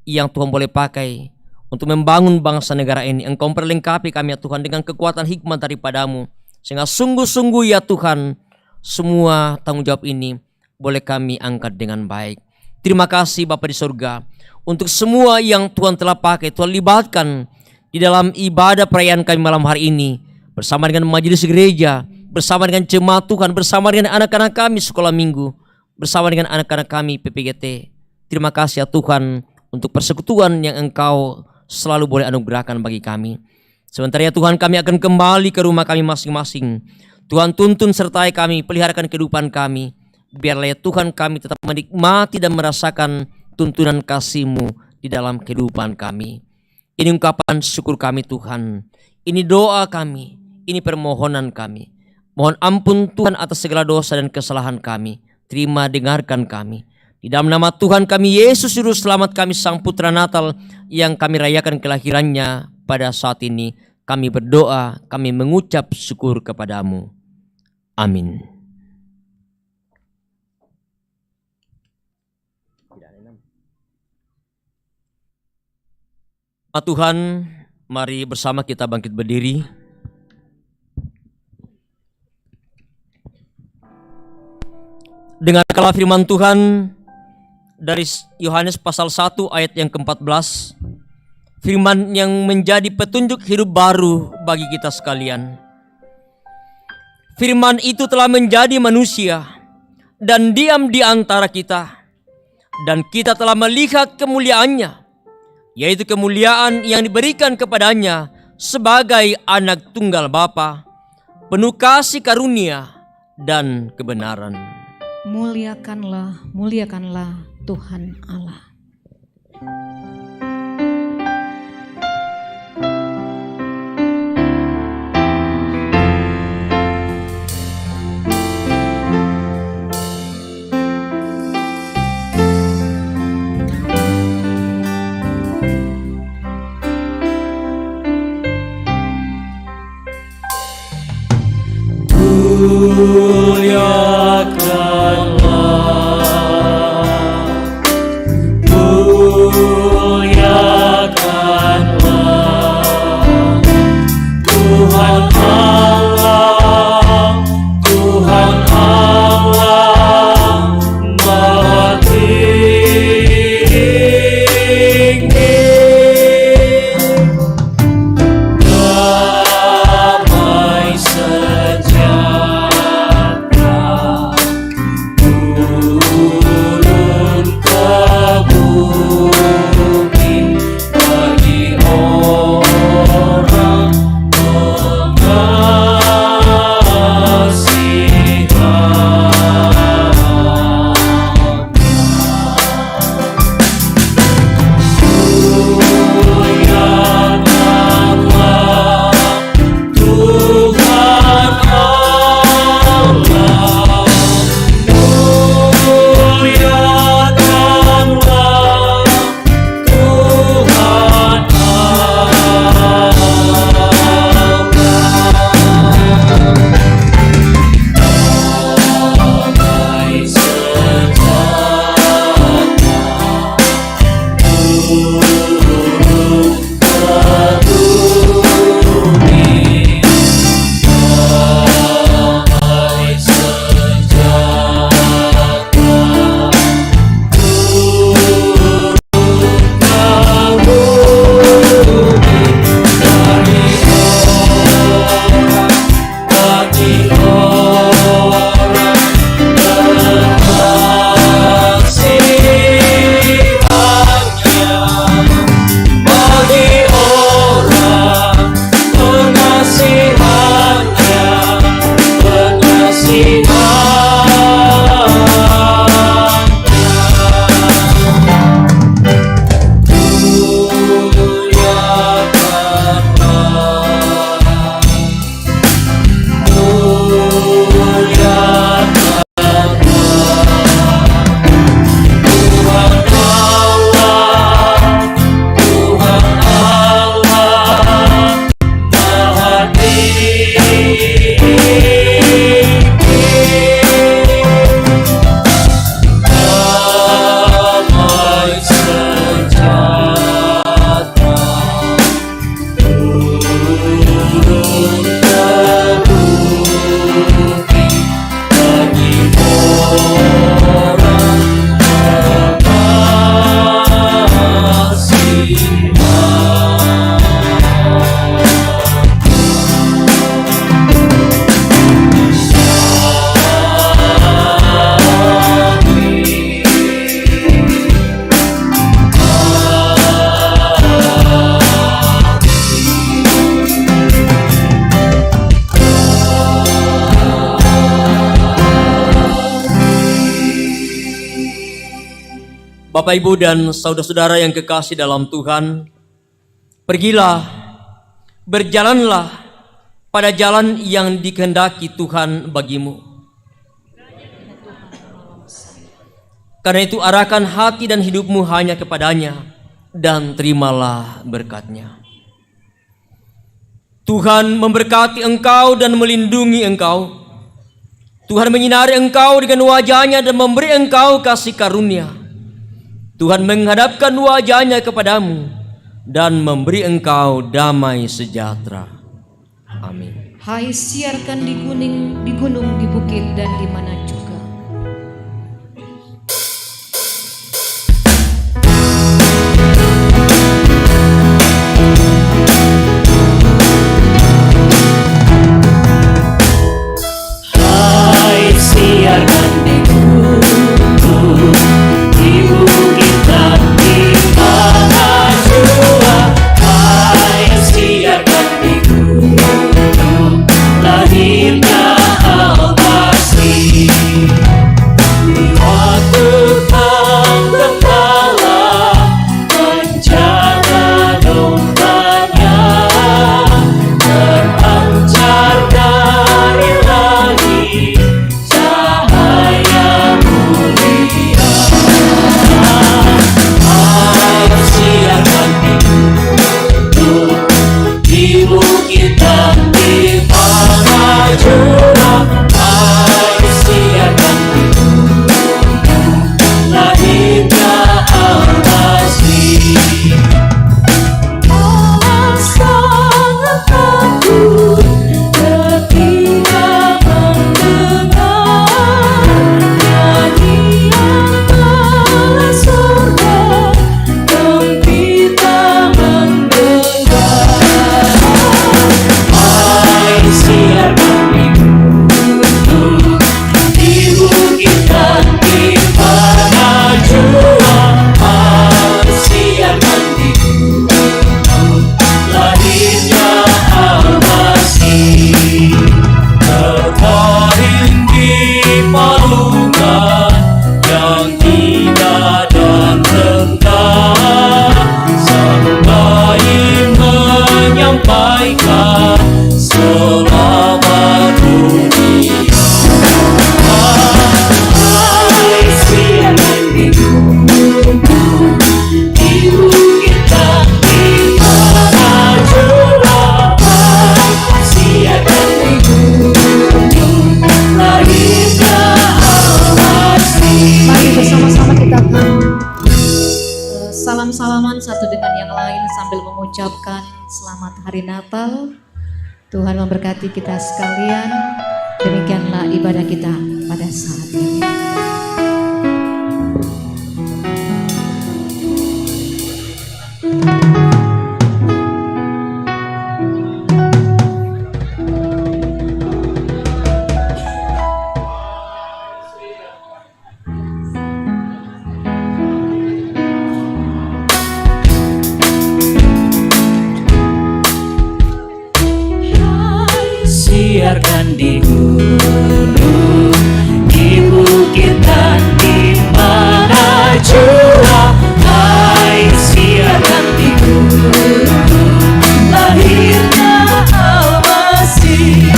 Speaker 8: yang Tuhan boleh pakai untuk membangun bangsa negara ini. Engkau memperlengkapi kami ya Tuhan dengan kekuatan hikmat daripada-Mu, sehingga sungguh-sungguh ya Tuhan semua tanggung jawab ini boleh kami angkat dengan baik. Terima kasih Bapa di surga untuk semua yang Tuhan telah pakai, Tuhan libatkan di dalam ibadah perayaan kami malam hari ini, bersama dengan majelis gereja, bersama dengan jemaat Tuhan, bersama dengan anak-anak kami sekolah minggu, bersama dengan anak-anak kami PPGT. Terima kasih ya Tuhan untuk persekutuan yang Engkau selalu boleh anugerahkan bagi kami. Sementara ya Tuhan, kami akan kembali ke rumah kami masing-masing. Tuhan tuntun sertai kami, peliharakan kehidupan kami. Biarlah ya Tuhan kami tetap menikmati dan merasakan tuntunan kasih-Mu di dalam kehidupan kami. Ini ungkapan syukur kami Tuhan. Ini doa kami, ini permohonan kami. Mohon ampun Tuhan atas segala dosa dan kesalahan kami. Terima dengarkan kami. Di dalam nama Tuhan kami Yesus Juru Selamat kami, Sang Putra Natal yang kami rayakan kelahirannya pada saat ini, kami berdoa, kami mengucap syukur kepada-Mu. Amin. Tuhan, mari bersama kita bangkit berdiri. Dengarkanlah firman Tuhan dari Yohanes pasal 1 ayat yang ke-14. Firman yang menjadi petunjuk hidup baru bagi kita sekalian. Firman itu telah menjadi manusia dan diam di antara kita, dan kita telah melihat kemuliaannya, yaitu kemuliaan yang diberikan kepadanya sebagai anak tunggal Bapa, penuh kasih karunia dan kebenaran.
Speaker 7: Muliakanlah, muliakanlah Tuhan Allah.
Speaker 3: Muliakanlah
Speaker 8: Bapak, Ibu, dan saudara-saudara yang kekasih dalam Tuhan, pergilah, berjalanlah pada jalan yang dikehendaki Tuhan bagimu. Karena itu arahkan hati dan hidupmu hanya kepadanya dan terimalah berkat-Nya. Tuhan memberkati engkau dan melindungi engkau. Tuhan menyinari engkau dengan wajah-Nya dan memberi engkau kasih karunia. Tuhan menghadapkan wajah-Nya kepadamu dan memberi engkau damai sejahtera. Amin.
Speaker 7: Hai, siarkan di gunung, di bukit, dan di mana juga.
Speaker 11: Hai, siarkan di gunung, di bukit dan di mana jua. Hai, siarkan di gunung, lahirnya Al-Masih. Di waktu Kang Gembala menjaga dombanya, terpancar dari langit cahaya mulia. Hai, siarkan di gunung, di bukit dan di mana jua. Hai, siarkan di gunung, lahirnya Al-Masih. Allah sangat takut ketika mendengar nyanyian bala surga, gembira mendengar. Hai, siarkan di gunung, di bukit dan di mana jua. Hai, siarkan di gunung, lahirnya Al-Masih. Tertinggi palungan yang indah dan rendah, sang bayi menyampaikan selamat dunia. Hai, siarkan di gunung, di bukit dan di mana jua. Hai, siarkan di gunung, lahirnya Al-Masih.
Speaker 7: Mari bersama-sama kita akan salam-salaman satu dengan yang lain sambil mengucapkan selamat hari Natal. Tuhan memberkati kita sekalian. Demikianlah ibadah kita pada saat ini.
Speaker 11: Siarkan di gunung, di bukit dan di mana jua. Hai, siarkan di gunung, lahirnya Al-Masih.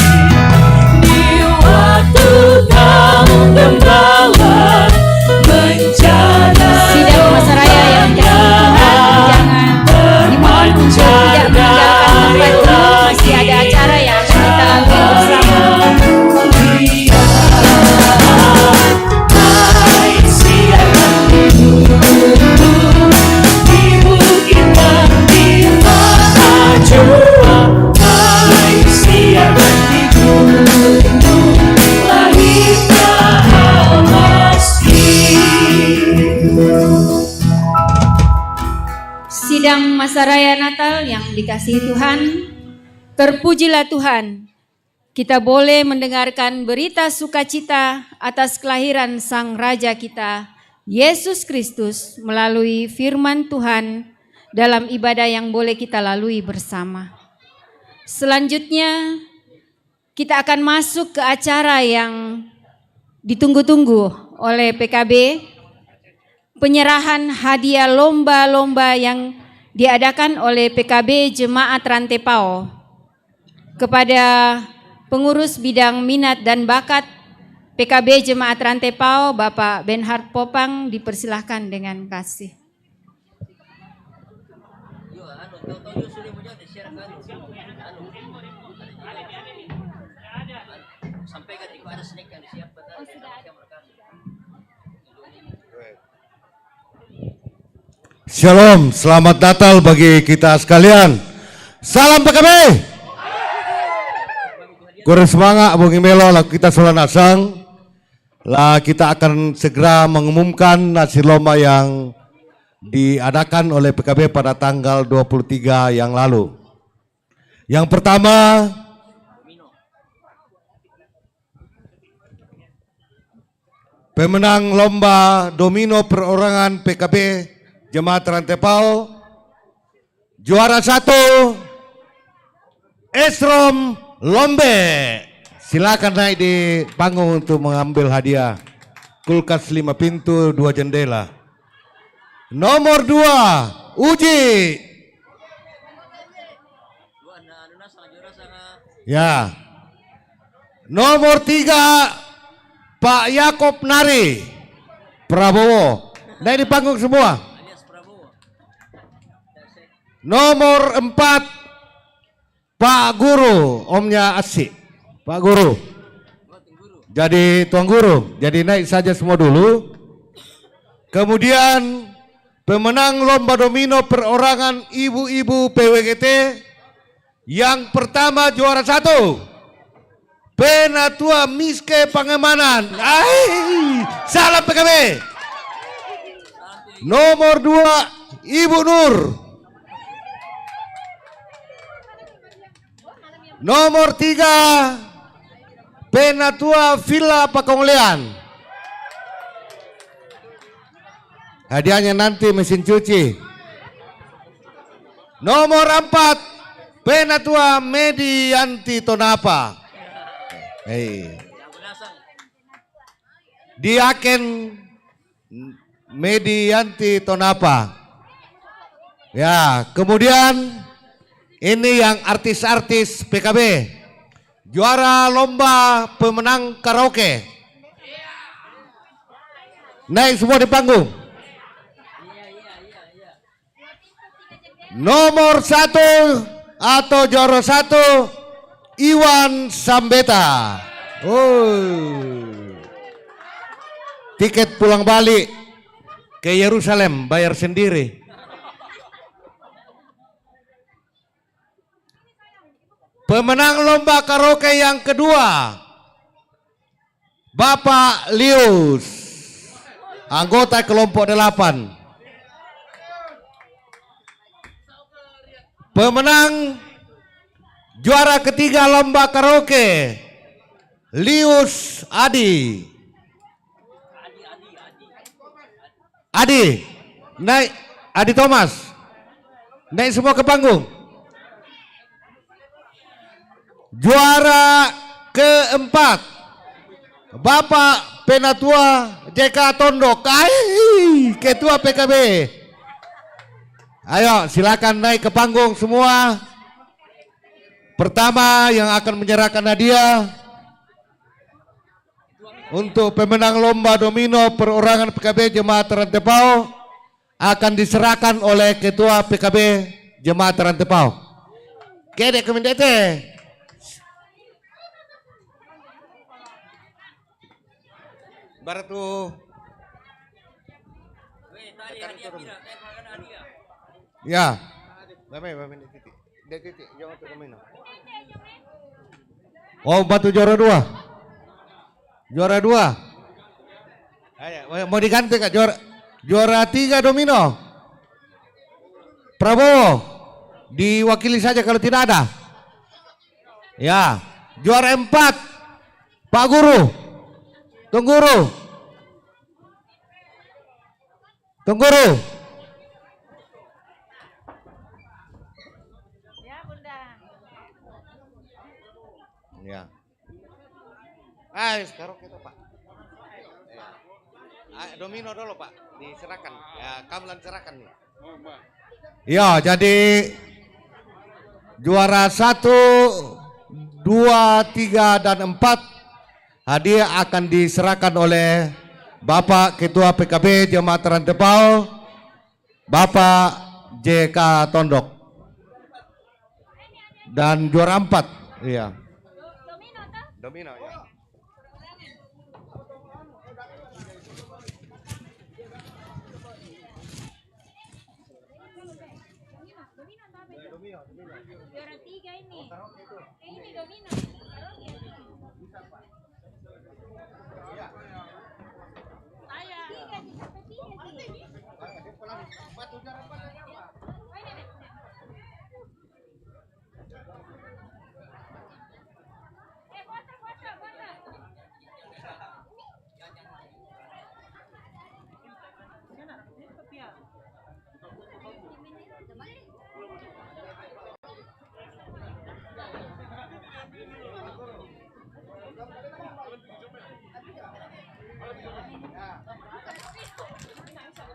Speaker 11: Di waktu kamu gembala menjaga
Speaker 4: Sidang masa raya yang dikasih Tuhan, jangan dimohon untuk tidak meninggalkan tempat ini. Masih ada acara yang akan kita lalui bersama.
Speaker 11: Hai, siarkan di gunung, di bukit dan di mana jua. Hai, siarkan di gunung, lahirnya Al-Masih.
Speaker 4: Sidang masa raya Natal yang dikasihi Tuhan, terpujilah Tuhan. Kita boleh mendengarkan berita sukacita atas kelahiran Sang Raja kita, Yesus Kristus, melalui firman Tuhan dalam ibadah yang boleh kita lalui bersama. Selanjutnya, kita akan masuk ke acara yang ditunggu-tunggu oleh PKB, penyerahan hadiah lomba-lomba yang diadakan oleh PKB Jemaat Rantepao kepada pengurus bidang minat dan bakat PKB Jemaat Rantepao, Bapak Benhard Popang, dipersilahkan dengan kasih.
Speaker 13: Shalom, selamat Natal bagi kita sekalian. Salam PKB. Kurang semangat Bung Imelo, lah kita solan asang. Lah kita akan segera mengumumkan hasil lomba yang diadakan oleh PKB pada tanggal 23 yang lalu. Yang pertama, pemenang lomba domino perorangan PKB Jemaat Rantepao, juara 1 Esrom Lombe. Silakan naik di panggung untuk mengambil hadiah kulkas 5 pintu 2 jendela. Nomor 2 Uji. Ya. Nomor 3 Pak Yakob Nari Prabowo. Naik di panggung semua. Nomor 4 Pak Guru, omnya Asik. Pak Guru. Jadi Tuan Guru, jadi naik saja semua dulu. Kemudian pemenang lomba domino perorangan ibu-ibu PWGT yang pertama juara 1 Penatua Miske Pangemanan. Salam PKB. Nomor 2 Ibu Nur. Nomor 3 Penatua Villa Pakonglean. Hadiahnya nanti mesin cuci. Nomor 4 Penatua Medianti Tonapa. Diaken Medianti Tonapa. Ya, kemudian ini yang artis-artis PKB, juara lomba pemenang karaoke. Naik semua di panggung. Nomor 1 atau juara 1 Iwan Sambeta. Tiket pulang balik ke Yerusalem bayar sendiri. Pemenang lomba karaoke yang kedua Bapak Lius, anggota kelompok 8. Pemenang juara ketiga lomba karaoke Lius Adi. Adi, naik. Adi Thomas, naik semua ke panggung. Juara keempat Bapak Penatua JK Tondok, Ketua PKB. Ayo silakan naik ke panggung semua. Pertama yang akan menyerahkan hadiah untuk pemenang lomba domino perorangan PKB Jemaat Rantepao akan diserahkan oleh Ketua PKB Jemaat Rantepao. Kedek kemendete. Baratu. Ya. Oh, batu juara 2. Juara 2. Ayo, mau diganti Kak juara 3 domino. Prabowo diwakili saja kalau tidak ada. Ya, juara 4 Pak Guru. Tungguru.
Speaker 4: Ya, Bunda.
Speaker 13: Ya. Sekarang kita Pak. domino dulu Pak, diserahkan. Ya, Kamlan serahkan nih. Ya, jadi juara 1, 2, 3, dan 4 hadiah akan diserahkan oleh Bapak Ketua PKB Jemaat Rantepao, Bapak JK Tondok. Dan juara 4, iya. Domino ya.
Speaker 4: Juara 3 ini. Ini domino.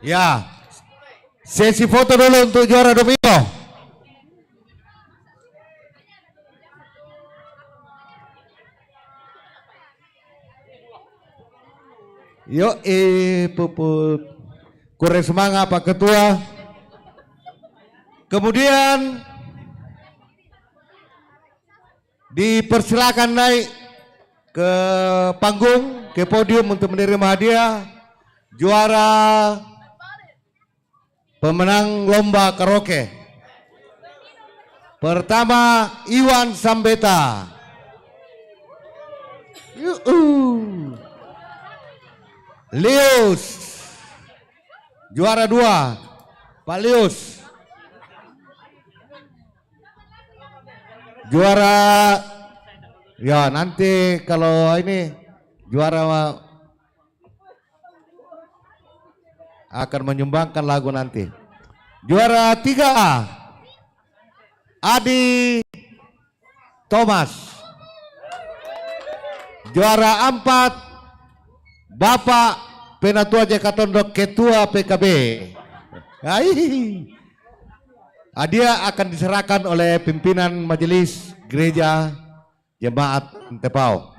Speaker 13: Ya, sesi foto dulu untuk juara domino. Yuk, puput. Kurang semangat Pak Ketua. Kemudian dipersilakan naik ke panggung, ke podium untuk menerima hadiah juara pemenang lomba karaoke. Pertama, Iwan Sambeta. Lius. Juara 2, Pak Lius. Juara, ya nanti kalau ini juara akan menyumbangkan lagu nanti. Juara 3, Adi Thomas. Juara 4, Bapak Penatua JK Tondok, Ketua PKB. Hadiah akan diserahkan oleh pimpinan Majelis Gereja Jemaat Rantepao.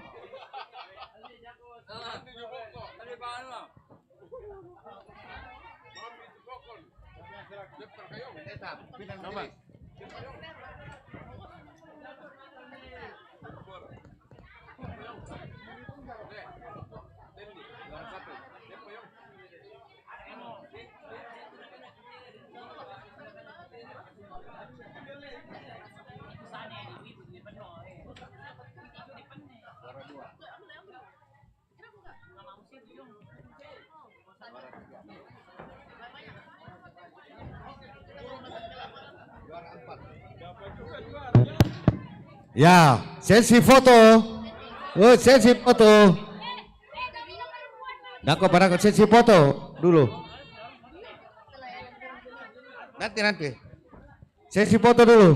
Speaker 13: Ya, sesi foto. Oh, sesi foto. Nako pada sesi foto dulu. Nanti. Sesi foto dulu.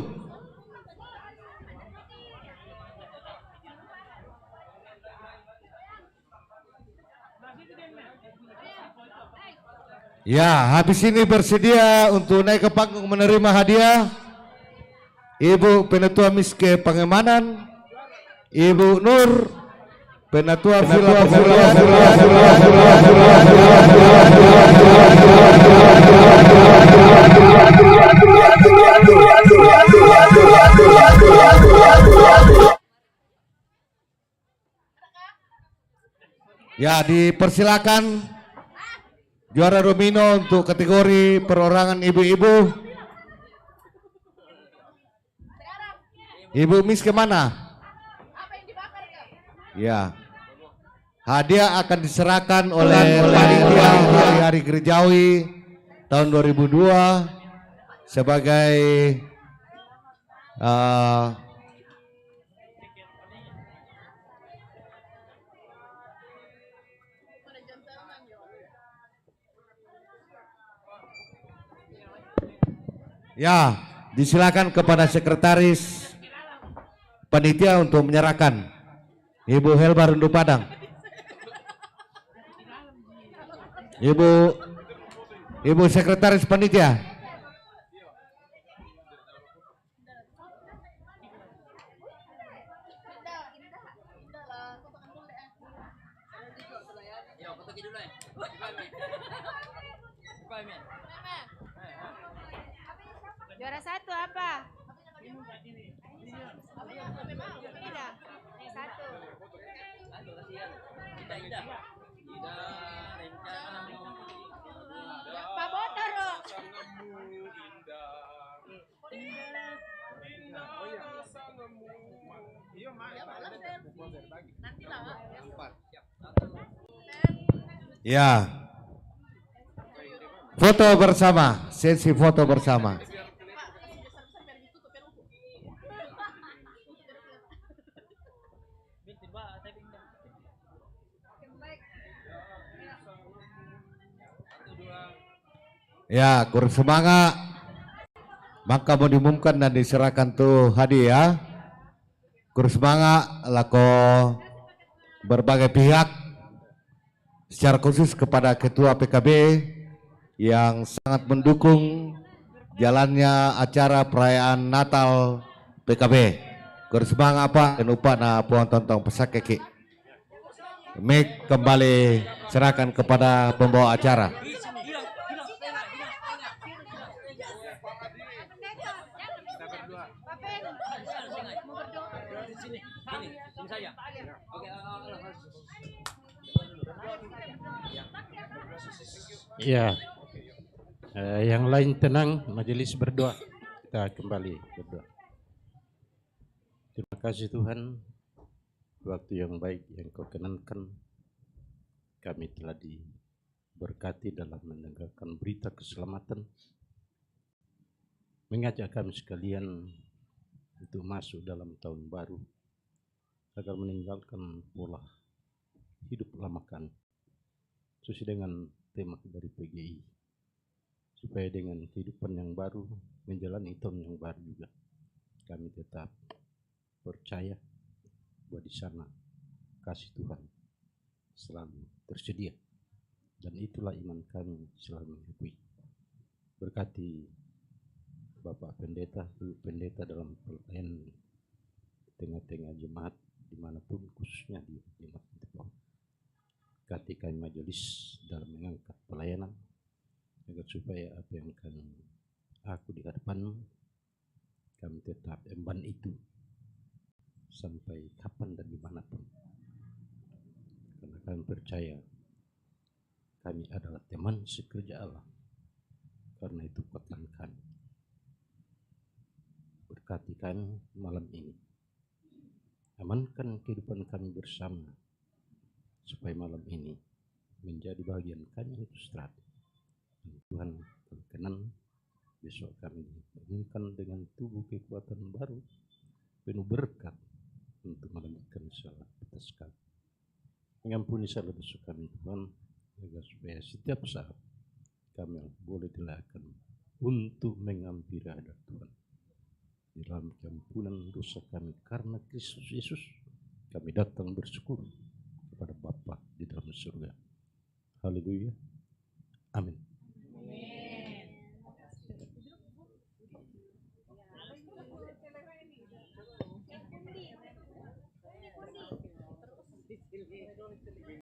Speaker 13: Ya, habis ini bersedia untuk naik ke panggung menerima hadiah Ibu Penatua Miske Pangemanan, Ibu Nur Penatua Villa. Ya, dipersilakan juara domino untuk kategori perorangan ibu-ibu. Ibu Miske mana? Ya. Hadiah akan diserahkan oleh panitia hari-hari gerejawi tahun 2002 sebagai ya, disilakan kepada sekretaris panitia untuk menyerahkan. Ibu Helba Rundu Padang. Ibu Sekretaris Panitia.
Speaker 4: Juara satu apa? Pak Botaro.
Speaker 13: Ya. Foto bersama, sesi foto bersama. Ya, kurang semangat. Maka mau diumumkan dan diserahkan tuh hadiah. Kurang semangat lako berbagai pihak, secara khusus kepada Ketua PKB yang sangat mendukung jalannya acara perayaan Natal PKB. Kurang semangat apa? Dan upah na puang tontong pesak keki. Mic kembali serahkan kepada pembawa acara.
Speaker 14: Ya, yang lain tenang, majelis berdoa. Kita kembali berdoa. Terima kasih Tuhan, waktu yang baik yang Kau kenankan, kami telah diberkati dalam mendengarkan berita keselamatan, mengajak kami sekalian untuk masuk dalam tahun baru, agar meninggalkan pola hidup lama kami sesuai dengan tema dari PGI, supaya dengan kehidupan yang baru menjalani tahun yang baru juga kami tetap percaya bahwa di sana kasih Tuhan selalu tersedia, dan itulah iman kami selalu mengakui. Berkati Bapak Pendeta, Ibu Pendeta dalam pelayanan tengah-tengah jemaat dimanapun, khususnya di jemaat Antipolo. Berkati kami majelis dalam mengangkat pelayanan, agar supaya apa yang aku di hadapan kami tetap emban itu sampai kapan dan dimanapun, karena kami percaya kami adalah teman sekerja Allah. Karena itu kuatkan kami, berkati kami malam ini, amankan kehidupan kami bersama, supaya malam ini menjadi bagian kami untuk istirahat. Tuhan berkenan besok kami dibangunkan dengan tubuh kekuatan baru, penuh berkat untuk melanjutkan salat atas kami. Mengampuni salah dosa kami Tuhan, agar supaya setiap saat kami boleh dilakukan untuk mengampiri hadap Tuhan. Di dalam keampunan dosa kami karena Kristus Yesus, kami datang bersyukur kepada Bapa di dalam surga. Haleluya. Amin.